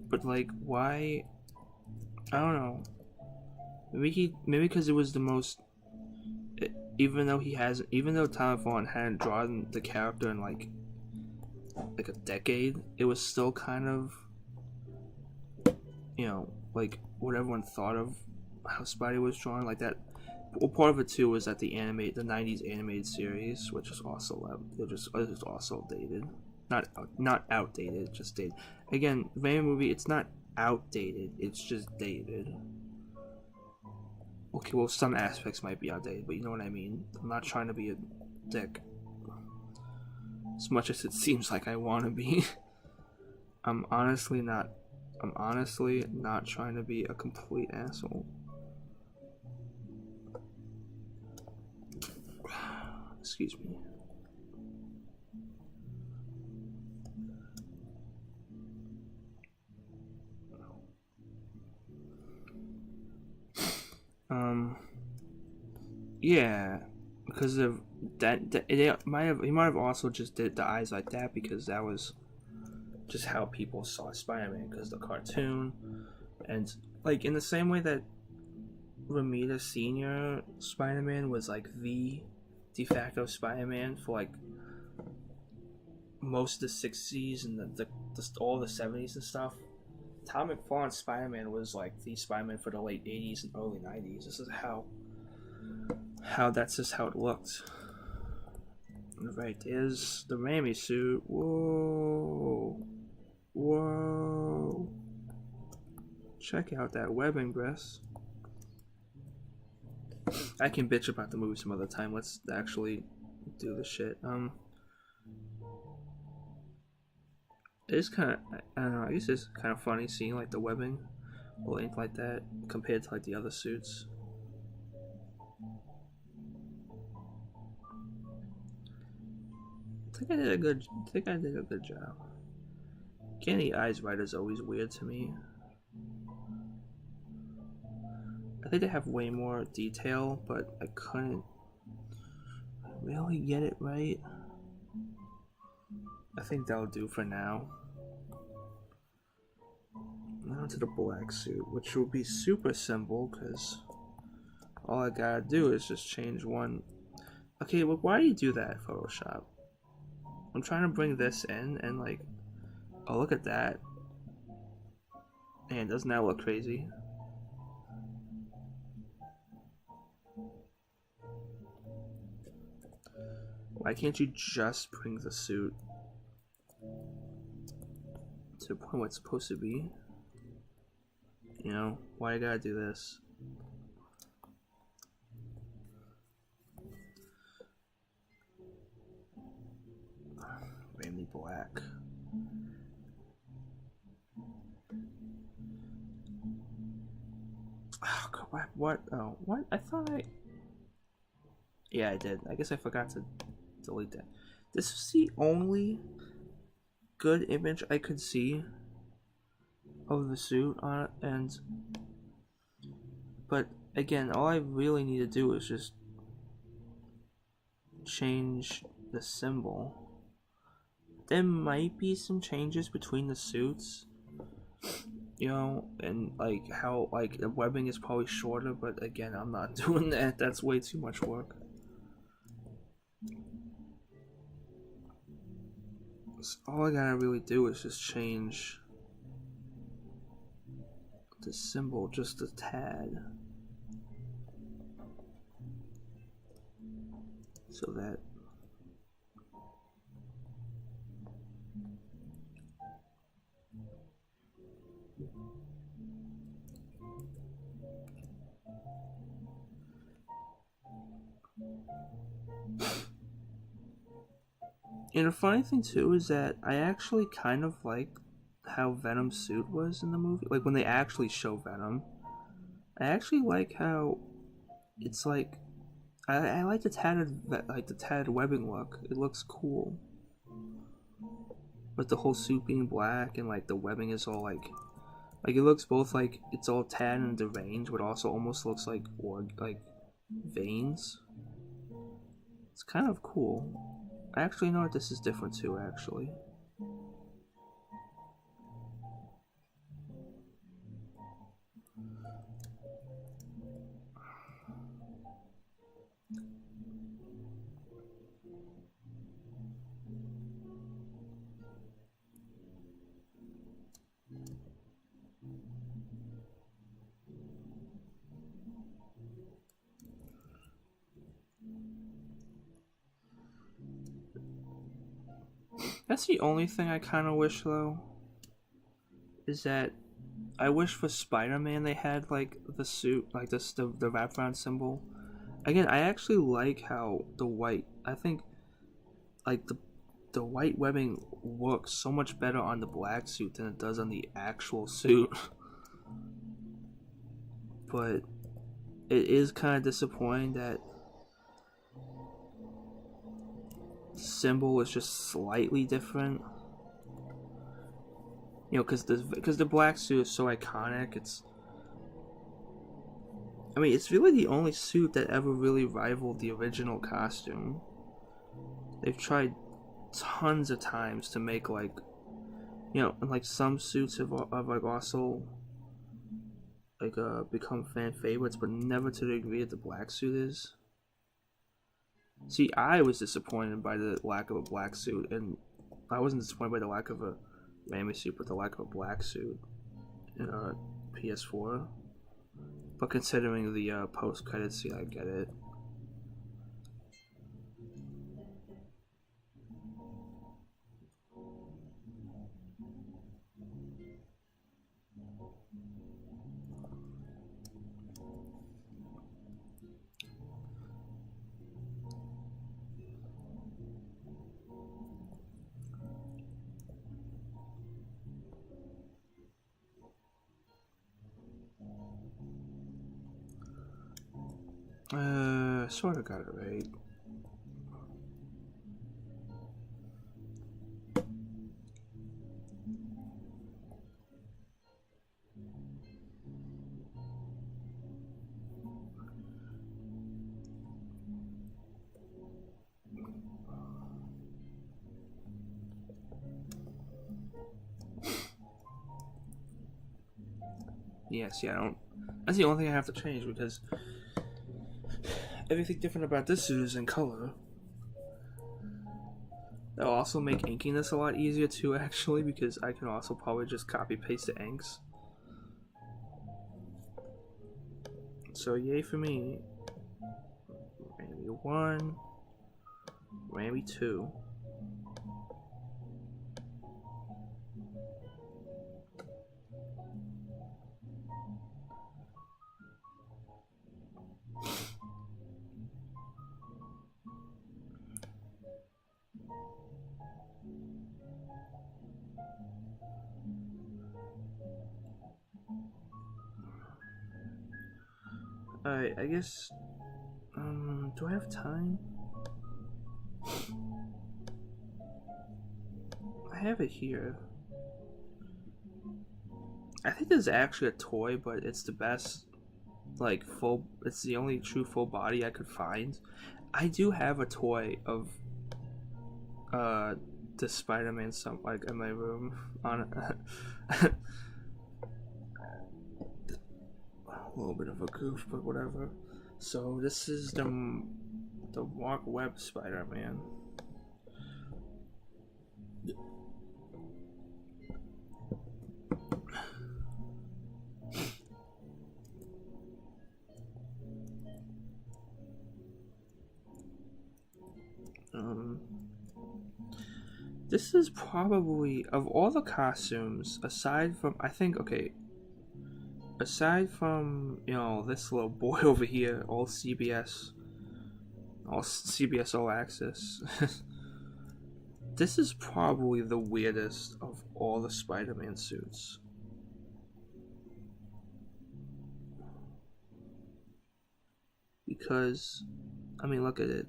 But like, why? I don't know. Maybe because it was the most. Even though Tom Holland hadn't drawn the character in like a decade, it was still kind of, you know, like what everyone thought of how Spidey was drawn. Like that. Well, part of it too was that the '90s animated series, which is also it was also dated. Not outdated, just dated. Again, Raimi movie, it's not outdated, it's just dated. Okay, well, some aspects might be outdated, but you know what I mean. I'm not trying to be a dick, as much as it seems like I want to be. I'm honestly not trying to be a complete asshole. Excuse me. Yeah, because of that he might have also just did the eyes like that because that was just how people saw Spider-Man, because the cartoon, and like in the same way that Ramita Senior Spider-Man was like the de facto Spider-Man for like most of the 60s and all the 70s and stuff. Tom McFarlane's Spider-Man was like the Spider-Man for the late 80s and early 90s. This is how that's just how it looked. Right, there's the Raimi suit. Whoa. Check out that web ingress. I can bitch about the movie some other time. Let's actually do the shit. It's kind of, I don't know, I guess it's kind of funny seeing like the webbing linked like that compared to like the other suits. I think I did a good job. Getting the eyes right is always weird to me. I think they have way more detail, but I couldn't really get it right. I think that'll do for now. Now to the black suit, which will be super simple because all I gotta do is just change one. Okay, well, why do you do that, Photoshop? I'm trying to bring this in and like, oh, look at that. Man, doesn't that look crazy? Why can't you just bring the suit to the point where it's supposed to be? You know, why I gotta do this? Raimi black. Oh, God, what? Oh, what? I thought I... Yeah, I did. I guess I forgot to delete that. This was the only good image I could see of the suit on it, and but again, all I really need to do is just change the symbol. There might be some changes between the suits, you know, and like how like the webbing is probably shorter, but again, I'm not doing that. That's way too much work. So all I gotta really do is just change the symbol just a tad, so that and the funny thing too is that I actually kind of like how Venom's suit was in the movie. Like when they actually show Venom, I actually like how it's like I like the tatted webbing look. It looks cool. With the whole suit being black and like the webbing is all like it looks both like it's all tan and deranged, but also almost looks like veins. It's kind of cool. I actually know that this is different too, actually. That's the only thing I kind of wish, though, is that I wish for Spider-Man they had, like, the suit, like, the wraparound symbol. Again, I actually like how the white, I think, like, the white webbing works so much better on the black suit than it does on the actual suit. But it is kind of disappointing that symbol is just slightly different, you know, because the black suit is so iconic. I mean, it's really the only suit that ever really rivaled the original costume. They've tried tons of times to make, like, and like some suits have like also like become fan favorites, but never to the degree that the black suit is. See, I was disappointed by the lack of a black suit, and I wasn't disappointed by the lack of a Raimi suit, but the lack of a black suit in PS4. But considering the post-credit scene, I get it. Sort of got it right. Yes, yeah, I don't. That's the only thing I have to change because everything different about this suit is in color. That'll also make inking this a lot easier too, actually, because I can also probably just copy paste the inks. So yay for me. Raimi 1, Raimi 2. Alright, I guess, do I have time? I have it here. I think this is actually a toy, but it's the best, like, it's the only true full body I could find. I do have a toy of, the Spider-Man, like, in my room, on it. A little bit of a goof, but whatever. So this is the Webb Spider-Man. This is probably, of all the costumes, aside from, I think, okay, aside from, this little boy over here, all CBS All Access, this is probably the weirdest of all the Spider-Man suits. Because, I mean, look at it.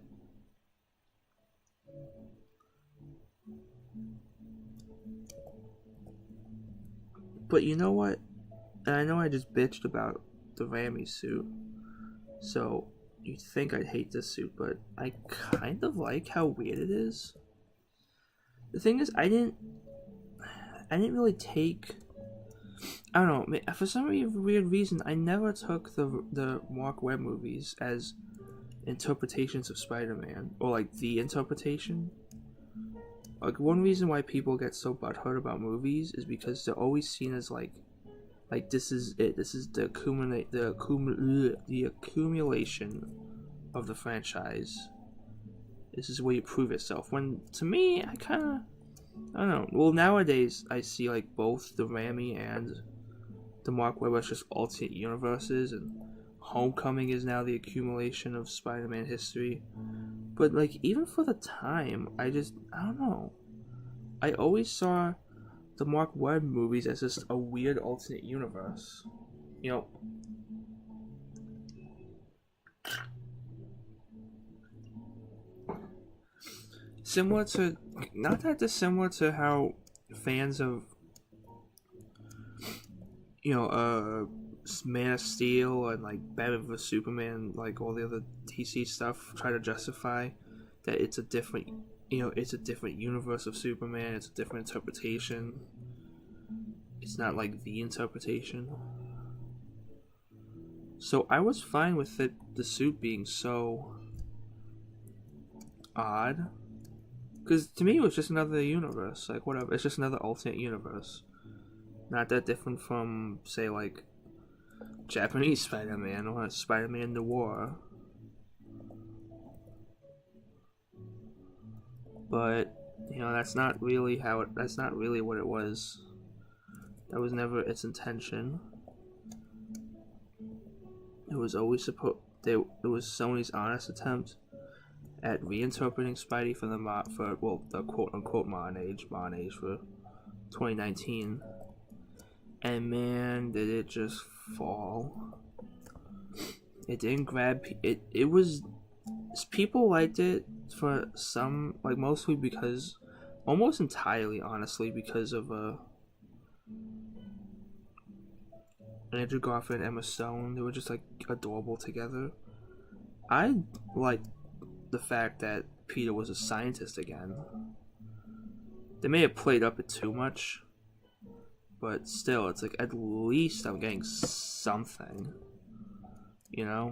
But you know what? And I know I just bitched about the Raimi suit, so you'd think I'd hate this suit, but I kind of like how weird it is. The thing is, I didn't really take. I don't know. For some weird reason, I never took the Mark Webb movies as interpretations of Spider-Man, or like the interpretation. Like, one reason why people get so butthurt about movies is because they're always seen as like this is it. This is the accumulation of the franchise. This is where you prove yourself. When, to me, I don't know. Well, nowadays I see like both the Raimi and the Mark Webb as just alternate universes, and Homecoming is now the accumulation of Spider-Man history. But like, even for the time, I don't know. I always saw the Mark Webb movies as just a weird alternate universe. Similar to, not that dissimilar to how fans of, Man of Steel and like Batman vs Superman, like all the other DC stuff, try to justify that it's a different universe of Superman. It's a different interpretation. it's not like the interpretation. So I was fine with it, the suit being so odd, because to me it was just another universe. Like whatever, it's just another alternate universe. Not that different from say like Japanese Spider-Man or Spider-Man Noir. But you know that's not really that's not really what it was. That was never its intention. It was always it was Sony's honest attempt at reinterpreting Spidey for the quote unquote modern age for 2019. And man, did it just fall. It didn't grab it. It was people liked it for some, like mostly because, almost entirely honestly, because of Andrew Garfield and Emma Stone. They were just like adorable together. I like the fact that Peter was a scientist again. They may have played up it too much, but still, it's like at least I'm getting something, you know?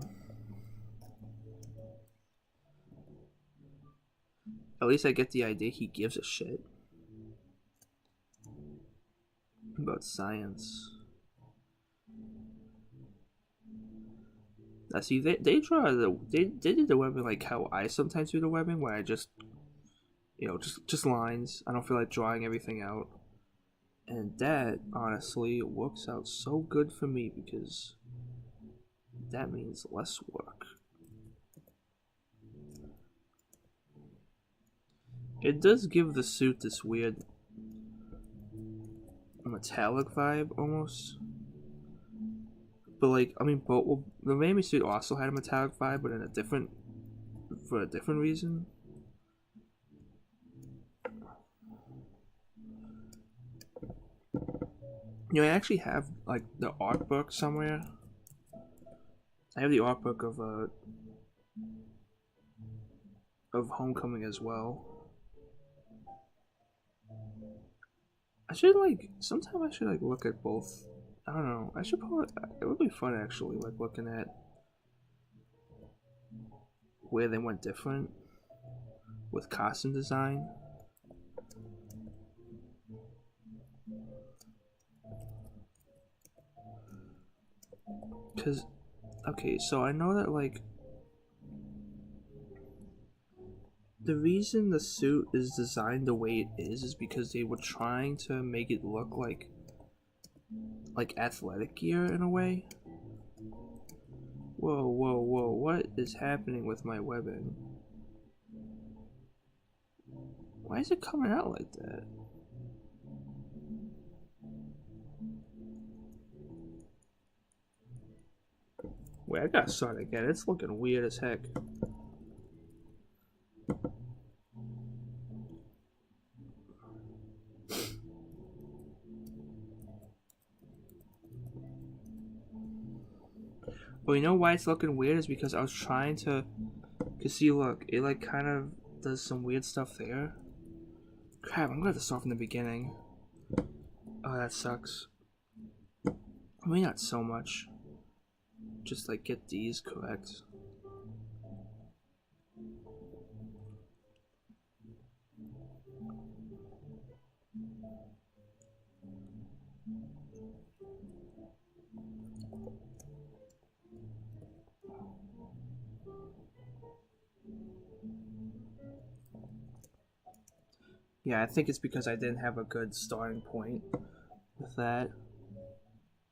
At least I get the idea he gives a shit about science. Now see, they did the webbing like how I sometimes do the webbing, where I just, you know, just lines. I don't feel like drawing everything out. And that, honestly, works out so good for me because that means less work. It does give the suit this weird metallic vibe, almost. But, like, I mean, the Raimi suit also had a metallic vibe, but for a different reason. You know, I actually have like the art book somewhere. I have the art book of Homecoming as well. Sometime I should like look at both. I don't know. It would be fun actually, like looking at where they went different with costume design. Because, okay, so I know that, like, the reason the suit is designed the way it is because they were trying to make it look like athletic gear in a way. Whoa, what is happening with my webbing? Why is it coming out like that? Wait, I gotta start again. It's looking weird as heck. Well, you know why it's looking weird is because I was trying to... Cause see, look, it like kind of does some weird stuff there. Crap, I'm gonna have to start from the beginning. Oh, that sucks. I mean, not so much. Just like get these correct. Yeah, I think it's because I didn't have a good starting point with that.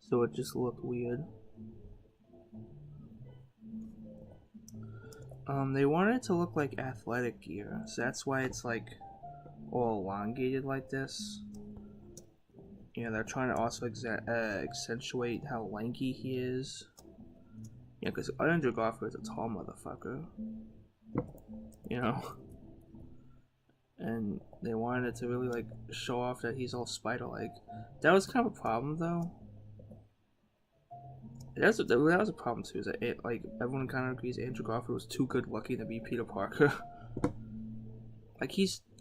So it just looked weird. They wanted it to look like athletic gear, so that's why it's like all elongated like this. You know, they're trying to also accentuate how lanky he is. Yeah, because Andrew Garfield is a tall motherfucker. You know? And they wanted it to really like show off that he's all spider-like. That was kind of a problem though. That was a problem too, is that like everyone kind of agrees Andrew Garfield was too good looking to be Peter Parker. Like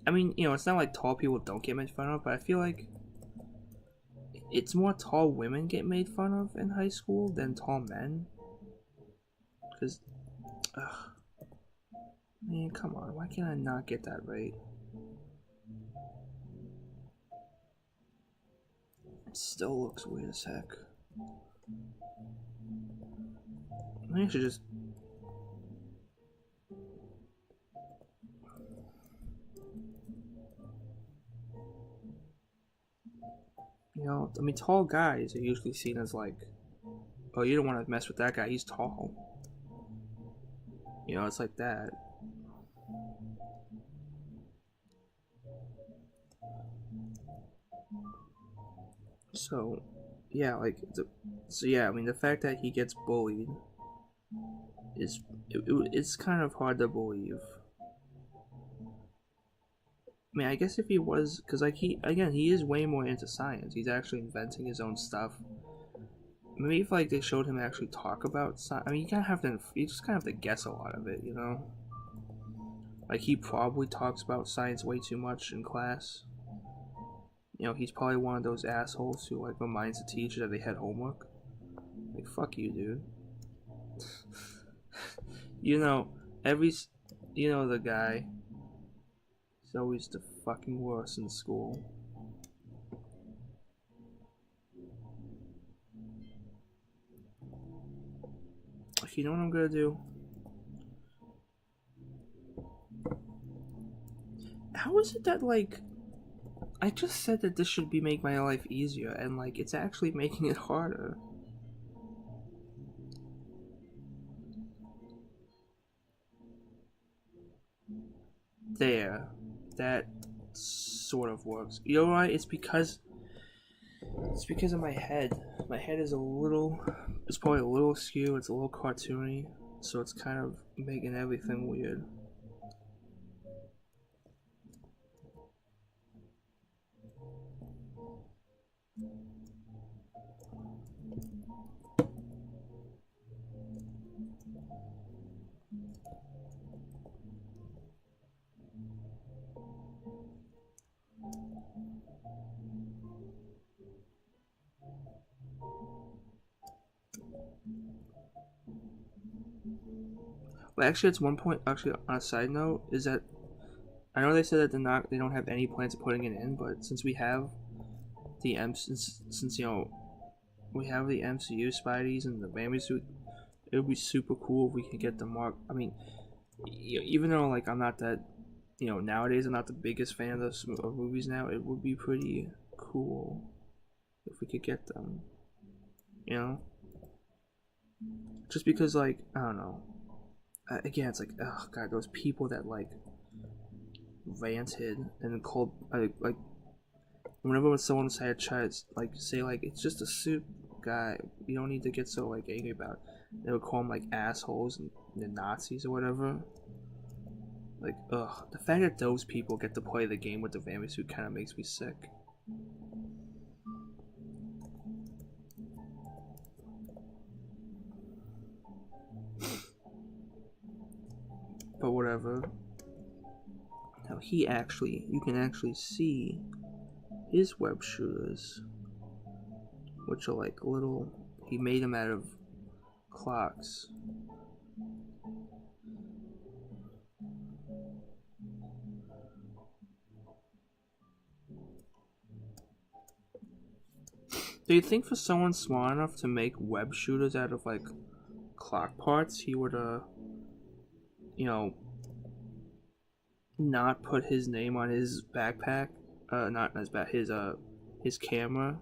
I mean, you know, it's not like tall people don't get made fun of, but I feel like it's more tall women get made fun of in high school than tall men. Because, man, come on, why can't I not get that right? It still looks weird as heck. I should just. You know, I mean, tall guys are usually seen as like, oh, you don't want to mess with that guy, he's tall. You know, it's like that. So, yeah, like, I mean, the fact that he gets bullied it's kind of hard to believe. I mean, I guess if he was, because like he is way more into science. He's actually inventing his own stuff. Maybe if like they showed him actually talk about science. I mean, you just kind of have to guess a lot of it, you know. Like he probably talks about science way too much in class. You know, he's probably one of those assholes who like reminds the teacher that they had homework. Like fuck you, dude. You know, the guy. He's always the fucking worst in school. You know what I'm gonna do? How is it that, like, I just said that this should make my life easier, and, like, it's actually making it harder? There. That sort of works. You know why? It's because of my head. My head is it's probably a little askew, it's a little cartoony, so it's kind of making everything weird. Well, actually, it's one point. Actually, on a side note, is that I know they said that they don't have any plans of putting it in, but since we have the since you know we have the MCU Spideys and the Raimi suit, it would be super cool if we could get the Mark. I mean, even though like I'm not that, nowadays I'm not the biggest fan of those movies now, it would be pretty cool if we could get them. You know, just because like I don't know. Again, it's like, oh god, those people that like ranted and called like whenever someone tries like say like it's just a suit, guy, you don't need to get so like angry about it. They would call them like assholes and the Nazis or whatever. Like, ugh, the fact that those people get to play the game with the Raimi suit kind of makes me sick. But whatever. Now you can actually see his web shooters, which are like he made them out of clocks. Do you think for someone smart enough to make web shooters out of like clock parts, he would not put his name on his backpack, not his back, his camera?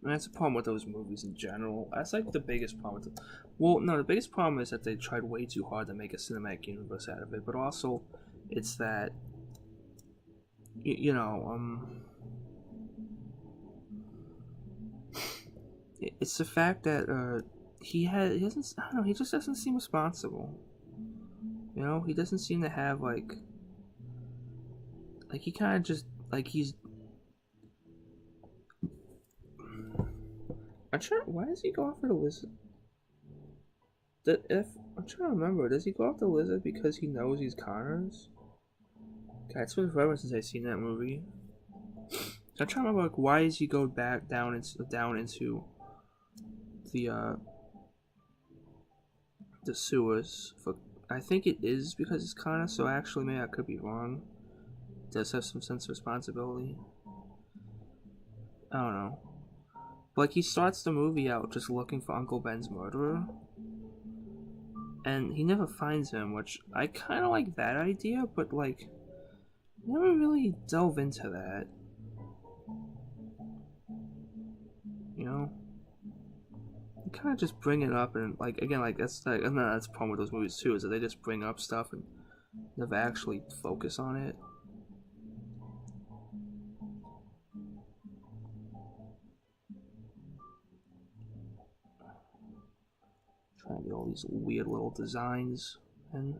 And that's the problem with those movies in general. That's like the biggest problem with them. Well, no, the biggest problem is that they tried way too hard to make a cinematic universe out of it, but also it's that it's the fact that he doesn't, I don't know, he just doesn't seem responsible. You know, he doesn't seem to have like he kind of just like he's I'm trying. Why does he go after the lizard? If I'm trying to remember, does he go after the lizard because he knows he's Connor's? God, it's been forever since I've seen that movie. I'm trying to remember, like, why does he go back down into the sewers? For I think it is because it's Connor. So actually, maybe I could be wrong. Does have some sense of responsibility. I don't know. But, like, he starts the movie out just looking for Uncle Ben's murderer, and he never finds him, which I kind of like that idea, but like, never really delve into that. You know, you kind of just bring it up, and like again, like that's like, and that's the problem with those movies too, is that they just bring up stuff and never actually focus on it. Trying to get all these weird little designs and.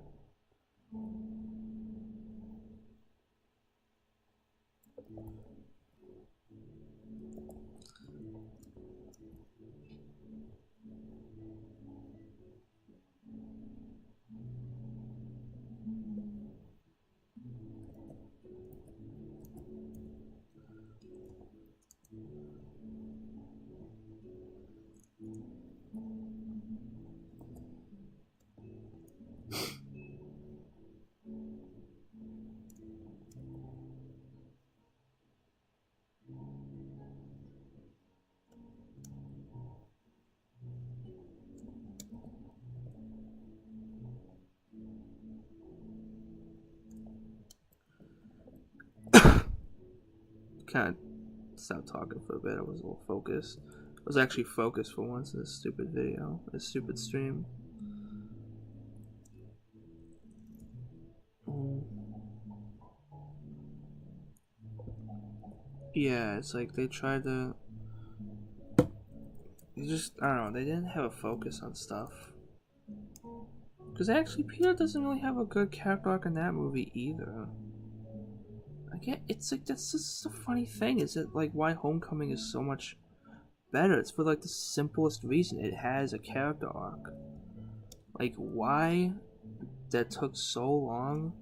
Kind of stopped talking for a bit. I was a little focused. I was actually focused for once in this stupid video, this stupid stream. Yeah, it's like they tried to. They just, I don't know, they didn't have a focus on stuff. Because actually, Peter doesn't really have a good character arc in that movie either. I get, it's like, that's just a funny thing, is it like why Homecoming is so much better? It's for like the simplest reason. It has a character arc. Like, why that took so long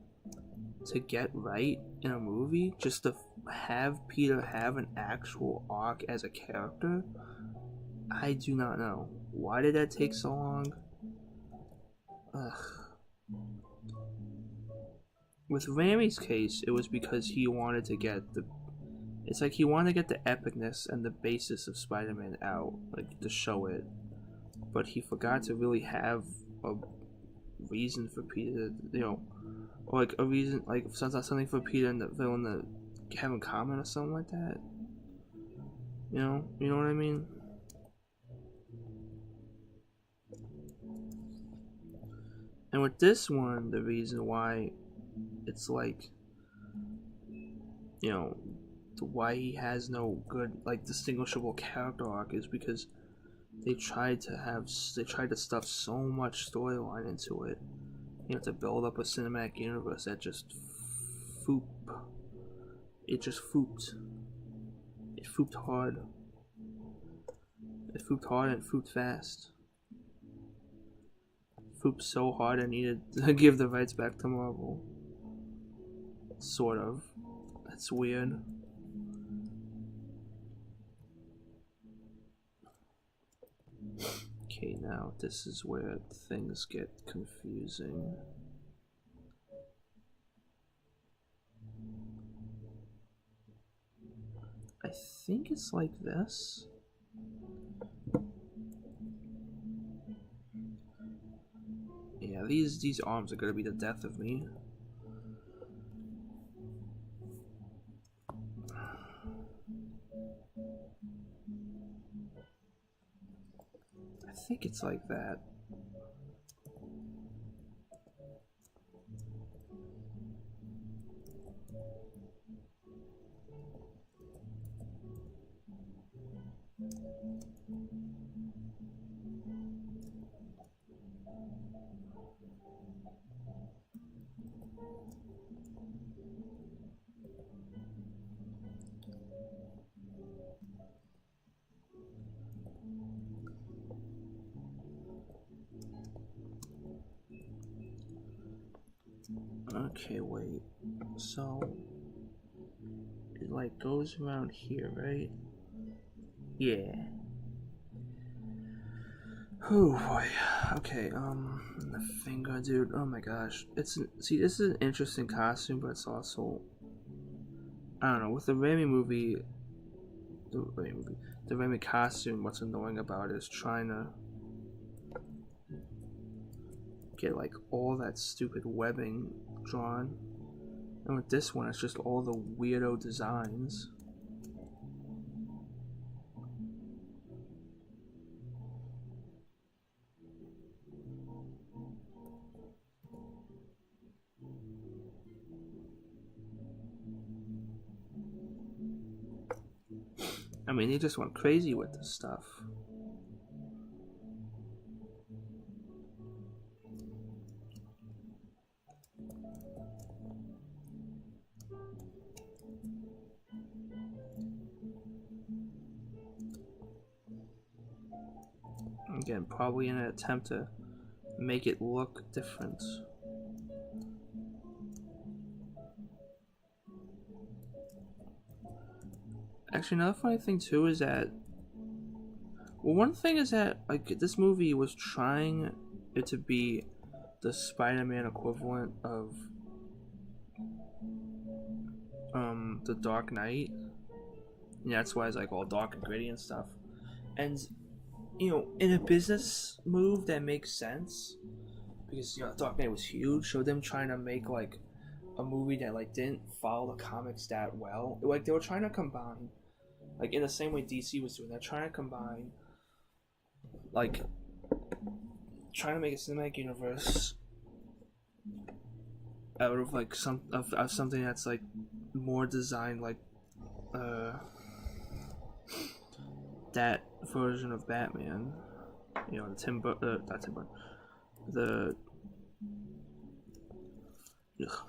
to get right in a movie, just to have Peter have an actual arc as a character, I do not know. Why did that take so long? Ugh. With Raimi's case, it was because he wanted to get the. It's like he wanted to get the epicness and the basis of Spider-Man out, like to show it, but he forgot to really have a reason for Peter, or like a reason, like something for Peter and the villain to have in common or something like that. You know what I mean? And with this one, the reason why it's like, you know, why he has no good, like, distinguishable character arc is because they tried to stuff so much storyline into it, to build up a cinematic universe that just foop. It just fooped. It fooped hard. It fooped hard and fooped fast. Fooped so hard I needed to give the rights back to Marvel. Sort of. That's weird. Okay, now this is where things get confusing. I think it's like this. Yeah, these arms are gonna be the death of me. I think it's like that. Okay, wait. So it like goes around here, right? Yeah. Oh boy. Okay, the finger, dude. Oh my gosh. See, this is an interesting costume, but it's also, I don't know. With the Raimi movie, the Raimi costume. What's annoying about it is trying to get like all that stupid webbing drawn. And with this one, it's just all the weirdo designs. I mean, they just went crazy with this stuff. Again, probably in an attempt to make it look different. Actually, another funny thing too is that, well, one thing is that like this movie was trying it to be the Spider-Man equivalent of the Dark Knight, and that's why it's like all dark and gritty and stuff. And you know, in a business move that makes sense because Dark Knight was huge, so them trying to make like a movie that like didn't follow the comics that well, like they were trying to combine, like in the same way DC was doing, they're trying to combine, like trying to make a cinematic universe out of like of something that's like more designed like uh that version of Batman. You know, not Tim Burton, the ugh.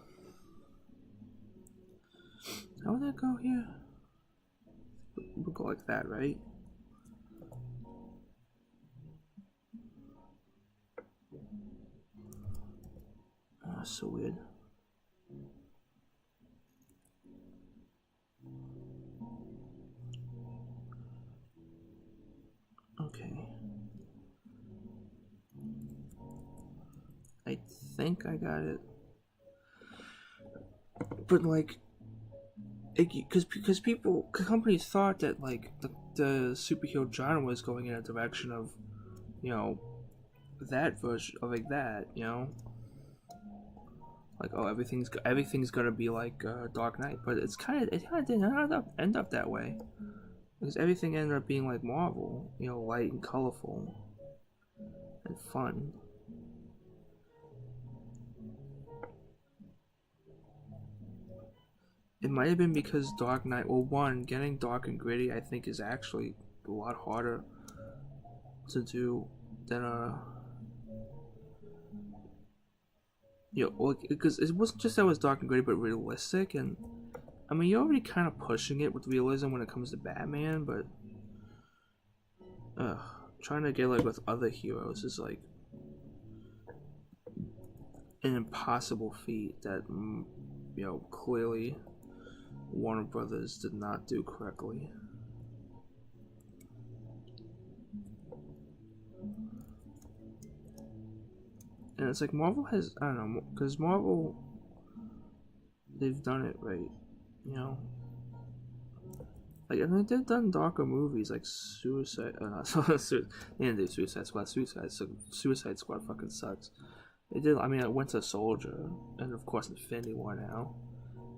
How would that go here? We'll go like that, right? Oh, so weird. Okay. I think I got it. But like, because companies thought that like the superhero genre was going in a direction of, you know, that version of like that, you know, like oh everything's gonna be like Dark Knight, but it kind of didn't end up that way because everything ended up being like Marvel, you know, light and colorful and fun. It might have been because Dark Knight, well, one, getting dark and gritty, I think, is actually a lot harder to do than you know, because it wasn't just that it was dark and gritty, but realistic. And I mean, you're already kind of pushing it with realism when it comes to Batman, but uh, trying to get like with other heroes is like an impossible feat that you know clearly Warner Brothers did not do correctly. And it's like Marvel has, I don't know, because Marvel, they've done it right, you know. Like I mean, they've done darker movies like Suicide. Not they didn't do Suicide Squad. Suicide Squad fucking sucks. They did. I mean, I Winter Soldier, and of course Infinity War now.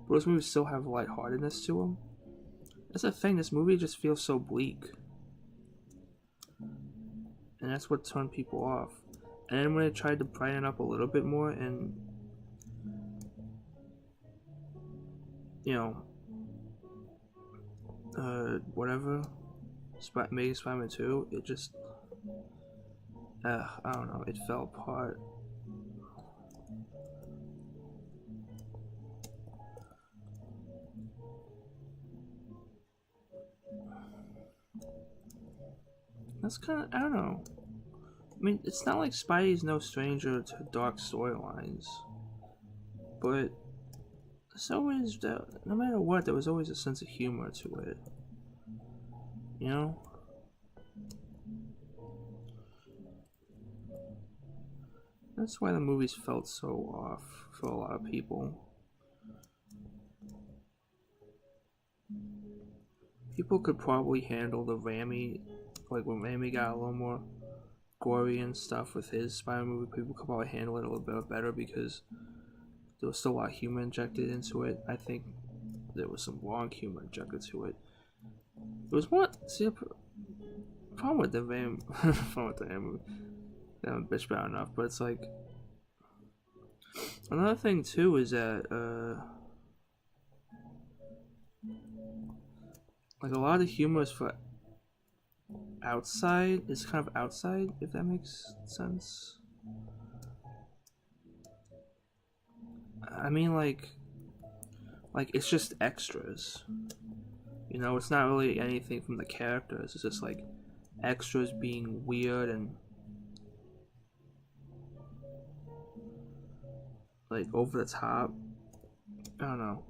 But those movies still have lightheartedness to them. That's the thing. This movie just feels so bleak, and that's what turned people off. And then when they tried to brighten up a little bit more, and you know, whatever, maybe Spider-Man 2, it just, I don't know, it fell apart. That's kind of, I don't know. I mean, it's not like Spidey's no stranger to dark storylines. but there's always no matter what, there was always a sense of humor to it. You know? That's why the movies felt so off for a lot of people. People could probably handle the Raimi, like when Raimi got a little more gory and stuff with his Spider-Man movie, people could probably handle it a little bit better because there was still a lot of humor injected into it. I think there was some wrong humor injected to it. It was more, see, the problem with the Raimi, problem with the Raimi movie, I haven't bitched about enough, but it's like, another thing too is that, like a lot of the humor is for outside, it's kind of outside, if that makes sense. I mean, like it's just extras. You know, it's not really anything from the characters. It's just like extras being weird and like over the top. I don't know.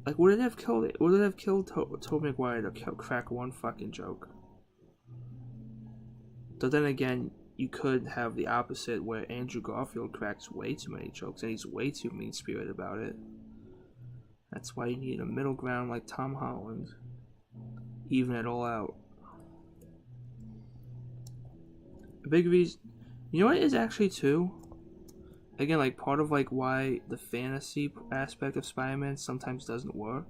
Like, would it have killed Tobey Maguire to crack one fucking joke? But then again, you could have the opposite where Andrew Garfield cracks way too many jokes and he's way too mean-spirited about it. That's why you need a middle ground like Tom Holland. Even it all out. A big reason... You know what it is actually too? Again, like part of like why the fantasy aspect of Spider-Man sometimes doesn't work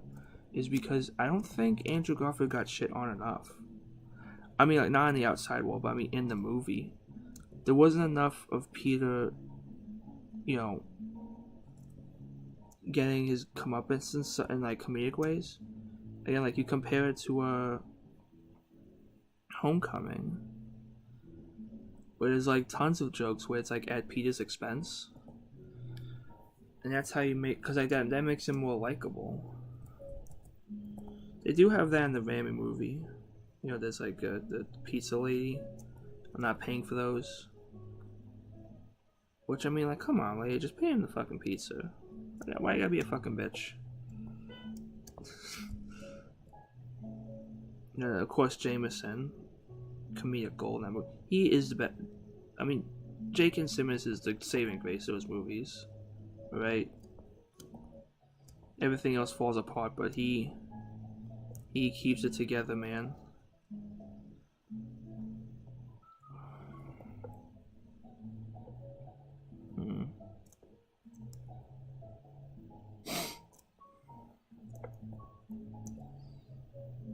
is because I don't think Andrew Garfield got shit on enough. I mean, like not in the outside world, but I mean in the movie. There wasn't enough of Peter, you know, getting his comeuppance in like comedic ways. Again, like you compare it to Homecoming, where there's like tons of jokes where it's like at Peter's expense, and that's how you make, because like that makes him more likable. They do have that in the Raimi movie. You know, there's like the pizza lady. I'm not paying for those. Which, I mean, like, come on, lady, just pay him the fucking pizza. Why you gotta be a fucking bitch? You know, of course, Jameson, comedic gold in that movie. He is the best. I mean, J.K. Simmons is the saving grace of those movies, right? Everything else falls apart, but he keeps it together, man.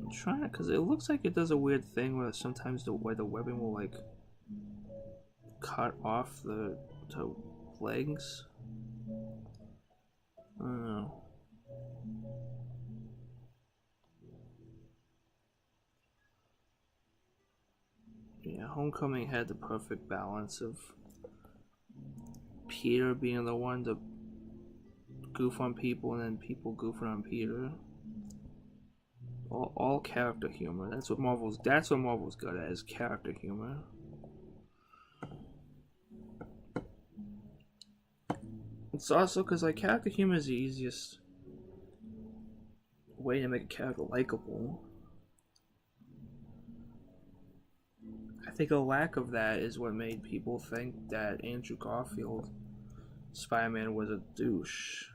I'm trying to, because it looks like it does a weird thing where sometimes the webbing will like cut off the legs. I don't know. Yeah, Homecoming had the perfect balance of Peter being the one to goof on people and then people goofing on Peter. All character humor. That's what Marvel's good at, is character humor. It's also because like character humor is the easiest way to make a character likable. I think a lack of that is what made people think that Andrew Garfield Spider-Man was a douche.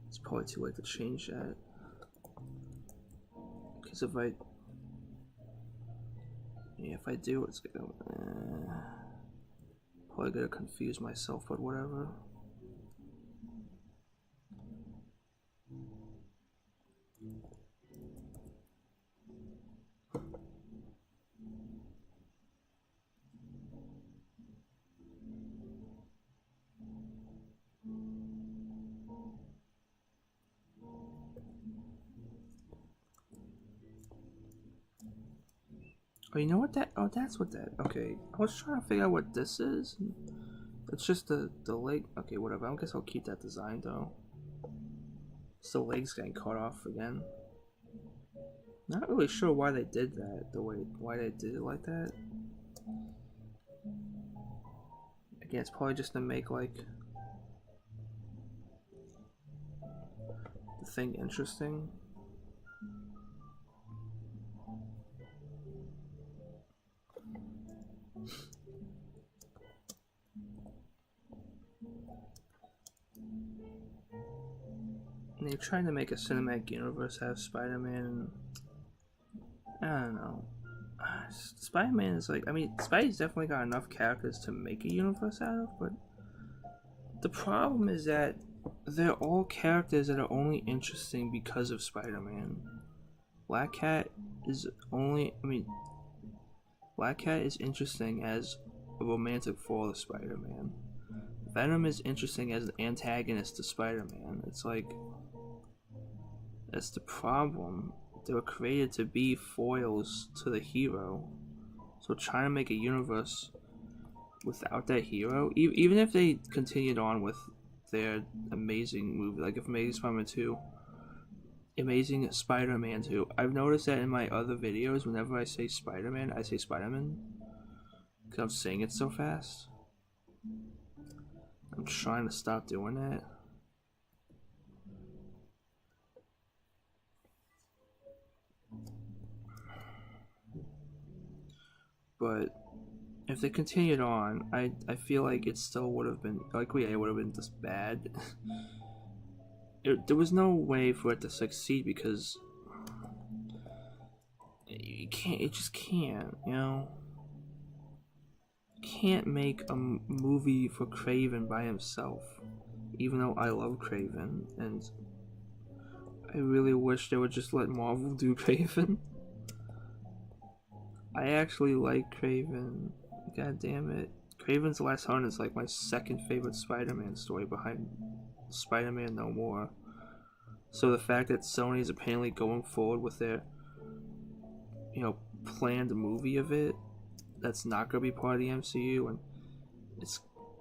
It's probably too late to change that. Because if I do, it's gonna probably gonna confuse myself, but whatever. Oh, you know what that? Oh, that's what that. Okay, I was trying to figure out what this is. It's just the leg. Okay, whatever. I guess I'll keep that design though. It's the legs getting cut off again. Not really sure why they did that, why they did it like that. Again, it's probably just to make like the thing interesting. And they're trying to make a cinematic universe out of Spider-Man. I don't know. Spider-Man is like, I mean, Spidey's definitely got enough characters to make a universe out of, but the problem is that they're all characters that are only interesting because of Spider-Man. Black Cat is interesting as a romantic foil to Spider-Man. Venom is interesting as an antagonist to Spider-Man. It's like, that's the problem. They were created to be foils to the hero. So trying to make a universe without that hero, even if they continued on with their amazing movie, like if Amazing Spider-Man 2, I've noticed that in my other videos, whenever I say Spider-Man, I say Spider-Man, because I'm saying it so fast. I'm trying to stop doing that. But if they continued on, I feel like it still would have been it would have been just bad. There was no way for it to succeed because you can't. It just can't. You know, you can't make a movie for Craven by himself. Even though I love Craven, and I really wish they would just let Marvel do Craven. I actually like Craven. God damn it. Craven's Last Hunt is like my second favorite Spider-Man story behind Spider-Man No More. So the fact that Sony is apparently going forward with their, planned movie of it, that's not going to be part of the MCU, and it's,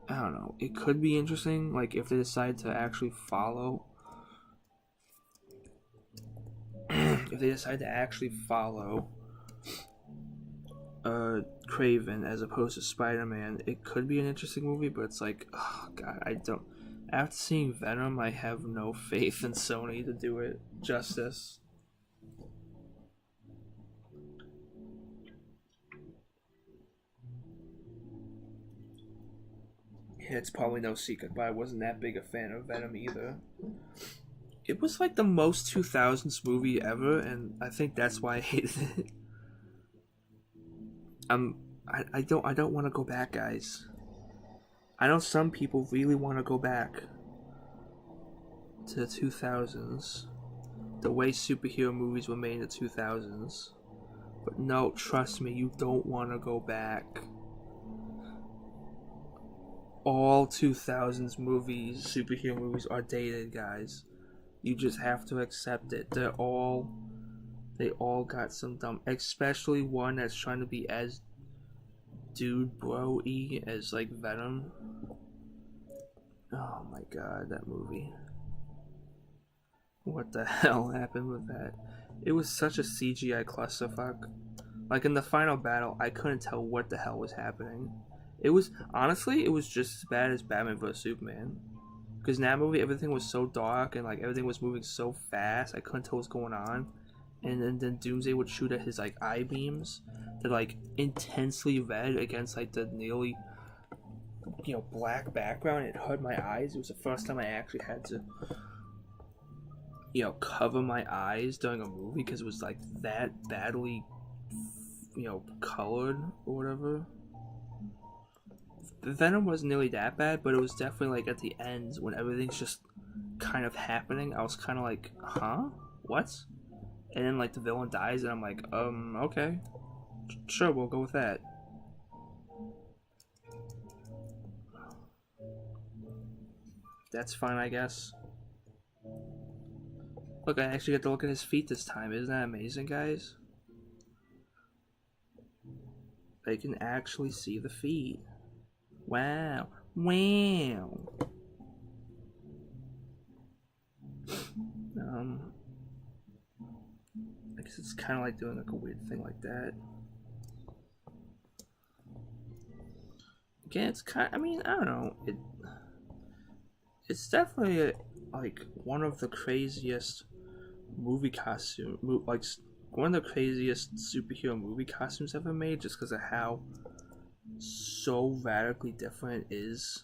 I don't know, it could be interesting, like if they decide to actually follow Craven as opposed to Spider-Man, it could be an interesting movie, but it's like, oh god, after seeing Venom, I have no faith in Sony to do it justice. Yeah, it's probably no secret, but I wasn't that big a fan of Venom either. It was like the most 2000s movie ever, and I think that's why I hated it. I don't want to go back, guys. I know some people really want to go back to the 2000s, the way superhero movies were made in the 2000s. But no, trust me, you don't want to go back. All 2000s movies, superhero movies, are dated, guys. You just have to accept it. They all got some dumb, especially one that's trying to be as dude bro-y as like Venom. Oh my god, that movie. What the hell happened with that? It was such a CGI clusterfuck. Like in the final battle, I couldn't tell what the hell was happening. It was just as bad as Batman vs Superman. Because in that movie, everything was so dark and like everything was moving so fast, I couldn't tell what was going on. And then Doomsday would shoot at his like eye beams that like intensely red against like the nearly black background. It hurt my eyes. It was the first time I actually had to cover my eyes during a movie because it was like that badly colored or whatever. Venom wasn't nearly that bad, but it was definitely like at the end when everything's just kind of happening. I was kind of like, huh, what? And then like the villain dies, and I'm like, okay, sure, we'll go with that. That's fine, I guess. Look, I actually get to look at his feet this time. Isn't that amazing, guys? I can actually see the feet. Wow. Wow. I can guess it's kind of like doing like a weird thing like that. Again, it's kind. I mean, I don't know. It's definitely like one of the craziest movie costume, like one of the craziest superhero movie costumes ever made, just because of how so radically different it is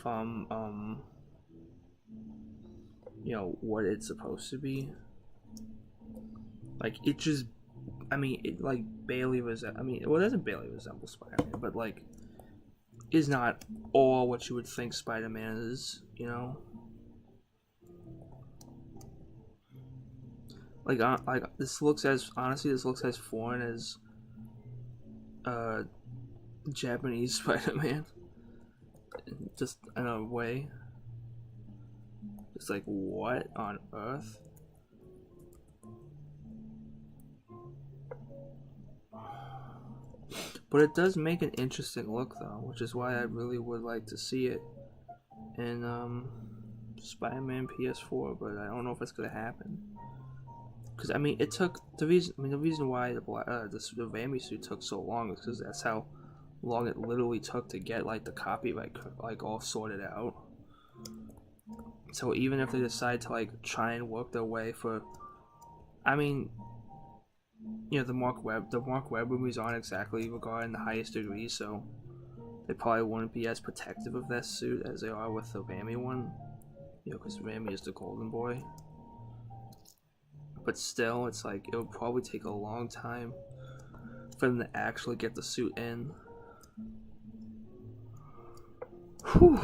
from what it's supposed to be. Like it just, I mean, it like barely resembles. I mean, well, it doesn't barely resemble Spider-Man, but like is not all what you would think Spider-Man is. Like this looks as honestly, this looks as foreign as uh Japanese Spider-Man, just in a way. It's like, what on earth? But it does make an interesting look, though, which is why I really would like to see it in Spider-Man PS4. But I don't know if it's gonna happen. Because I mean, it took the reason why the Raimi suit took so long is because that's how long it literally took to get like the copyright like all sorted out. So even if they decide to like try and work their way for, I mean, the Mark Webb movies aren't exactly regarded in the highest degree, so they probably wouldn't be as protective of that suit as they are with the Raimi one. Because Raimi is the golden boy. But still, it's like it would probably take a long time for them to actually get the suit in. Whew.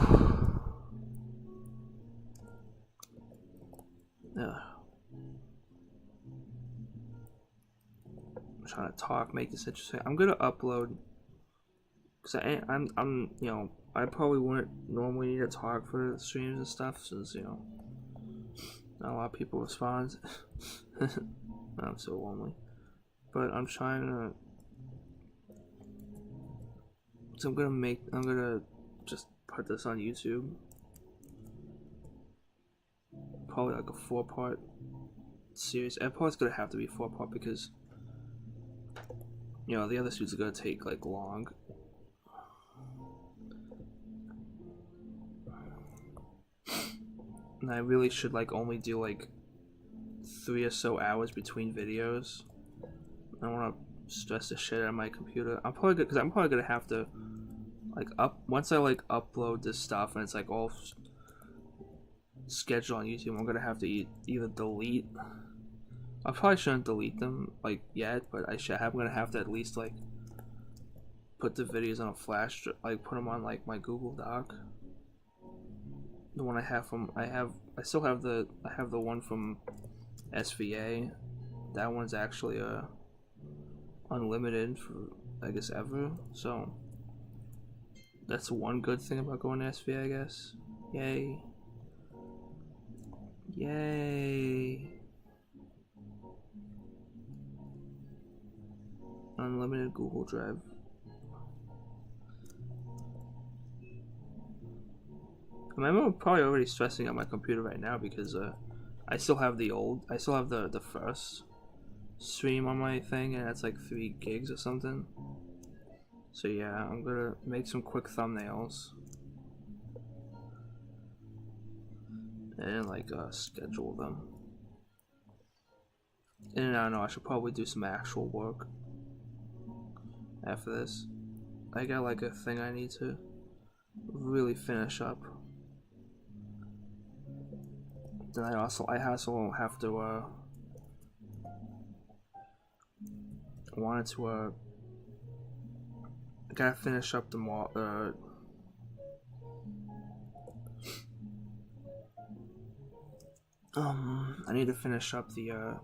I'm trying to talk, make this interesting. I'm gonna upload because I'm I probably wouldn't normally need to talk for streams and stuff since not a lot of people respond. I'm so lonely, but I'm trying to. So I'm gonna just put this on YouTube. Probably like a 4-part series. And probably it's gonna have to be 4-part because the other suits are gonna take like long. And I really should like only do like 3 or so hours between videos. I don't want to stress the shit out of my computer. I'm probably gonna have to like once I like upload this stuff and it's like all scheduled on YouTube. I'm gonna have to either delete. I probably shouldn't delete them like yet, but I'm gonna have to at least like put the videos on a flash, like put them on like my Google Doc. The one I have I still have the one from SVA. That one's actually unlimited for I guess ever. So that's one good thing about going to SVA, I guess. Yay. Yay. Unlimited Google Drive. I mean, I'm probably already stressing out my computer right now because I still have the first stream on my thing, and that's like 3 gigs or something. So yeah, I'm gonna make some quick thumbnails and like schedule them. And I don't know, I should probably do some actual work after this. I got like a thing I need to really finish up. Then I also have to wanted to I gotta finish up the I need to finish up the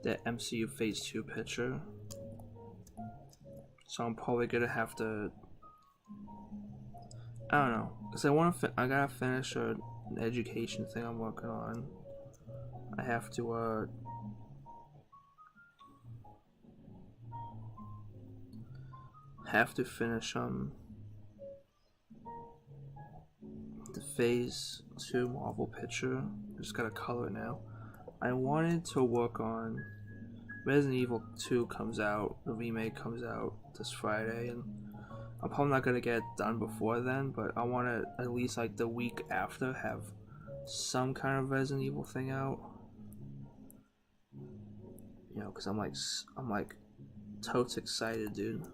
MCU Phase 2 picture. So I'm probably gonna have to, I don't know, cause I gotta finish an education thing I'm working on. I have to finish the Phase 2 Marvel picture. I just gotta color now. I wanted to work on Resident Evil 2 comes out, the remake comes out this Friday, and I'm probably not gonna get it done before then, but I want to at least like the week after have some kind of Resident Evil thing out. You know, because I'm like totes excited, dude.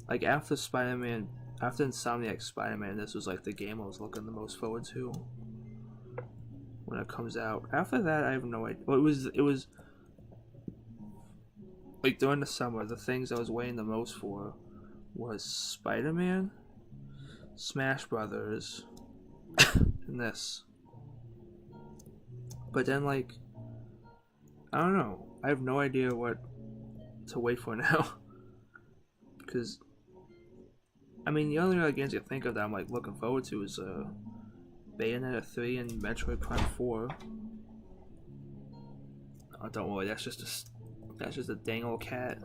Like after Spider-Man, after Insomniac Spider-Man, this was like the game I was looking the most forward to when it comes out. After that, I have no idea. Well, it was like during the summer, the things I was waiting the most for was Spider-Man, Smash Brothers, and this. But then, like, I don't know. I have no idea what to wait for now. Because, I mean, the only other games I can think of that I'm like looking forward to is Bayonetta 3 and Metroid Prime 4. Oh, don't worry, that's just a dang old cat.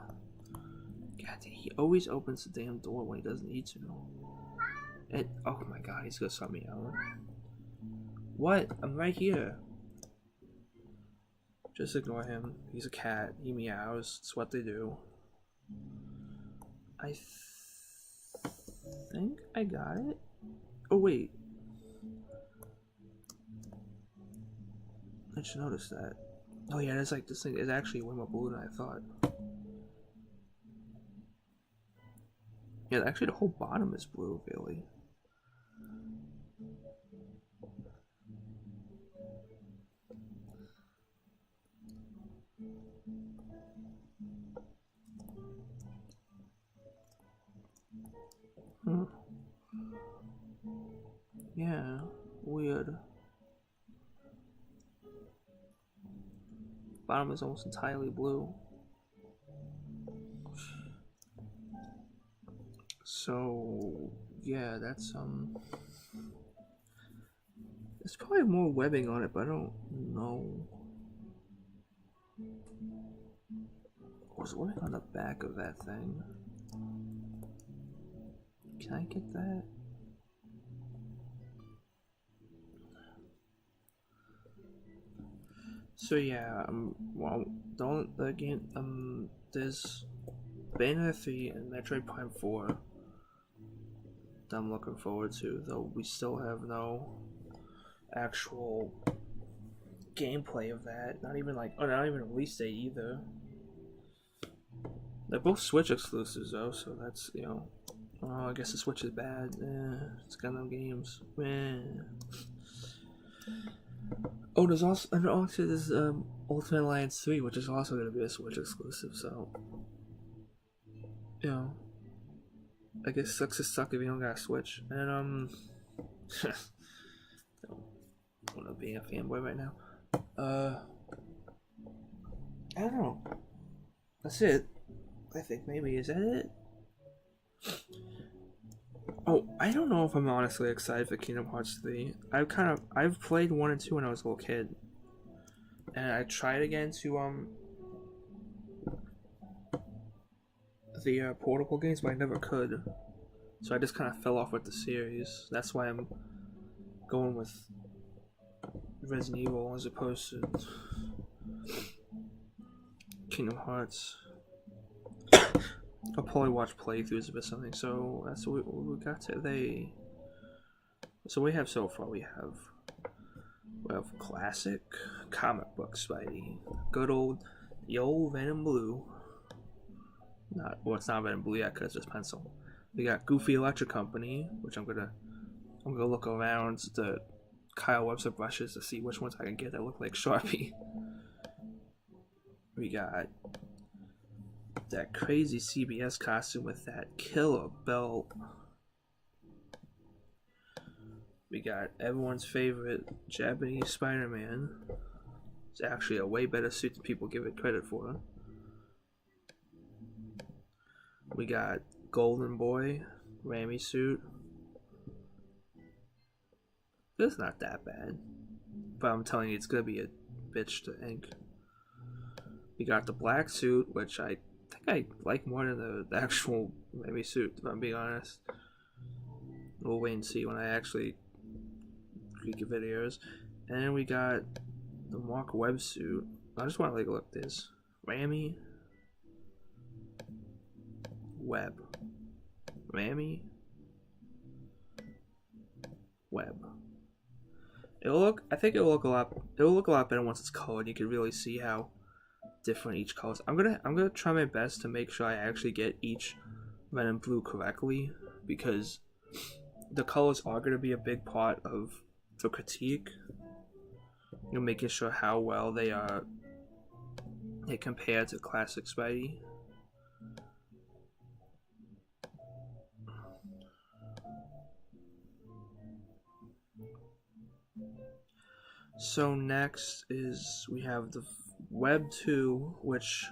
God, he always opens the damn door when he doesn't need to. And oh my god, he's gonna start me out. What? I'm right here. Just ignore him. He's a cat. He meows. It's what they do. I think I got it. Oh wait. I just noticed that. Oh yeah, it's like this thing is actually way more blue than I thought. Yeah, actually the whole bottom is blue, really. Hmm. Yeah, weird. Bottom is almost entirely blue. So yeah, that's there's probably more webbing on it, but I don't know. Was webbing on the back of that thing? Can I get that? So yeah, well, don't again. There's Bayonetta 3 and Metroid Prime 4 that I'm looking forward to, though we still have no actual gameplay of that. Not even like, not even a release date either. They're both Switch exclusives though, so that's, you know. Oh, I guess the Switch is bad. It's got no games. Oh, there's also Ultimate Alliance 3, which is also going to be a Switch exclusive, so, you know, I guess sucks to suck if you don't got a Switch. And, I don't want to be a fanboy right now. I don't know. That's it. I think maybe, is that it? Oh, I don't know if I'm honestly excited for Kingdom Hearts 3. I've played 1 and 2 when I was a little kid. And I tried again to, the portable games, but I never could. So I just kind of fell off with the series. That's why I'm going with Resident Evil as opposed to Kingdom Hearts. I'll probably watch playthroughs of it or something. So that's what we got today. So we have so far. We have classic comic book Spidey, good old the old Venom Blue. It's not Venom Blue yet because it's just pencil. We got Goofy Electric Company, which I'm gonna look around the Kyle Webster brushes to see which ones I can get that look like Sharpie. We got that crazy CBS costume with that killer belt. We got everyone's favorite Japanese Spider-Man. It's actually a way better suit than people give it credit for. We got Golden Boy, Raimi suit. It's not that bad, but I'm telling you, it's gonna be a bitch to ink. We got the black suit, which I think I like more than the actual Raimi suit, if I'm being honest. We'll wait and see when I actually create videos. And then we got The Mark Webb suit. I just want to look at this. Raimi. Webb. Raimi. Webb. I think it'll look a lot better once it's colored. You can really see how different each color is. I'm gonna try my best to make sure I actually get each red and blue correctly, because the colors are gonna be a big part of the critique. Making sure how well they compare to classic Spidey. So next is we have the Webb 2, which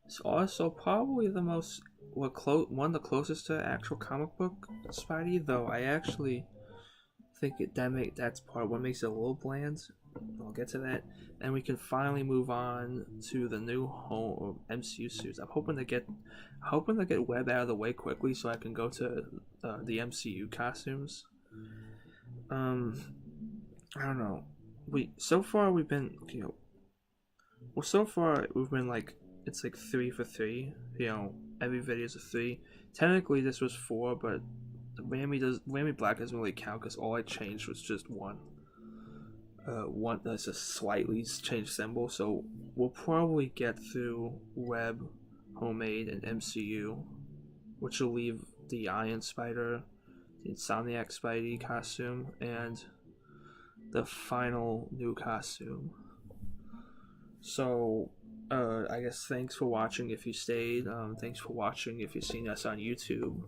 is also probably the most one of the closest to actual comic book Spidey, though I actually think that's part of what makes it a little bland. I'll get to that, and we can finally move on to the new home MCU suits. I'm hoping to get Webb out of the way quickly so I can go to the MCU costumes. I don't know. So far we've been like, it's like 3 for 3. Every video is a 3. Technically this was 4, but Raimi Black doesn't really count because all I changed was just one. One that's a slightly changed symbol, so we'll probably get through Webb, Homemade, and MCU, which will leave the Iron Spider, the Insomniac Spidey costume, and the final new costume. So, I guess thanks for watching if you stayed. Thanks for watching if you've seen us on YouTube.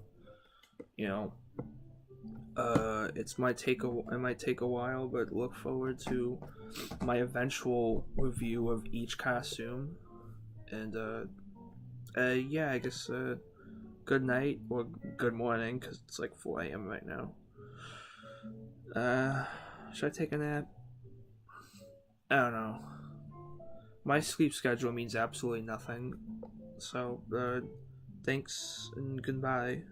It might take a while, but look forward to my eventual review of each costume. And yeah, I guess good night or good morning, because it's like 4 a.m. right now. Should I take a nap? I don't know. My sleep schedule means absolutely nothing. So thanks and goodbye.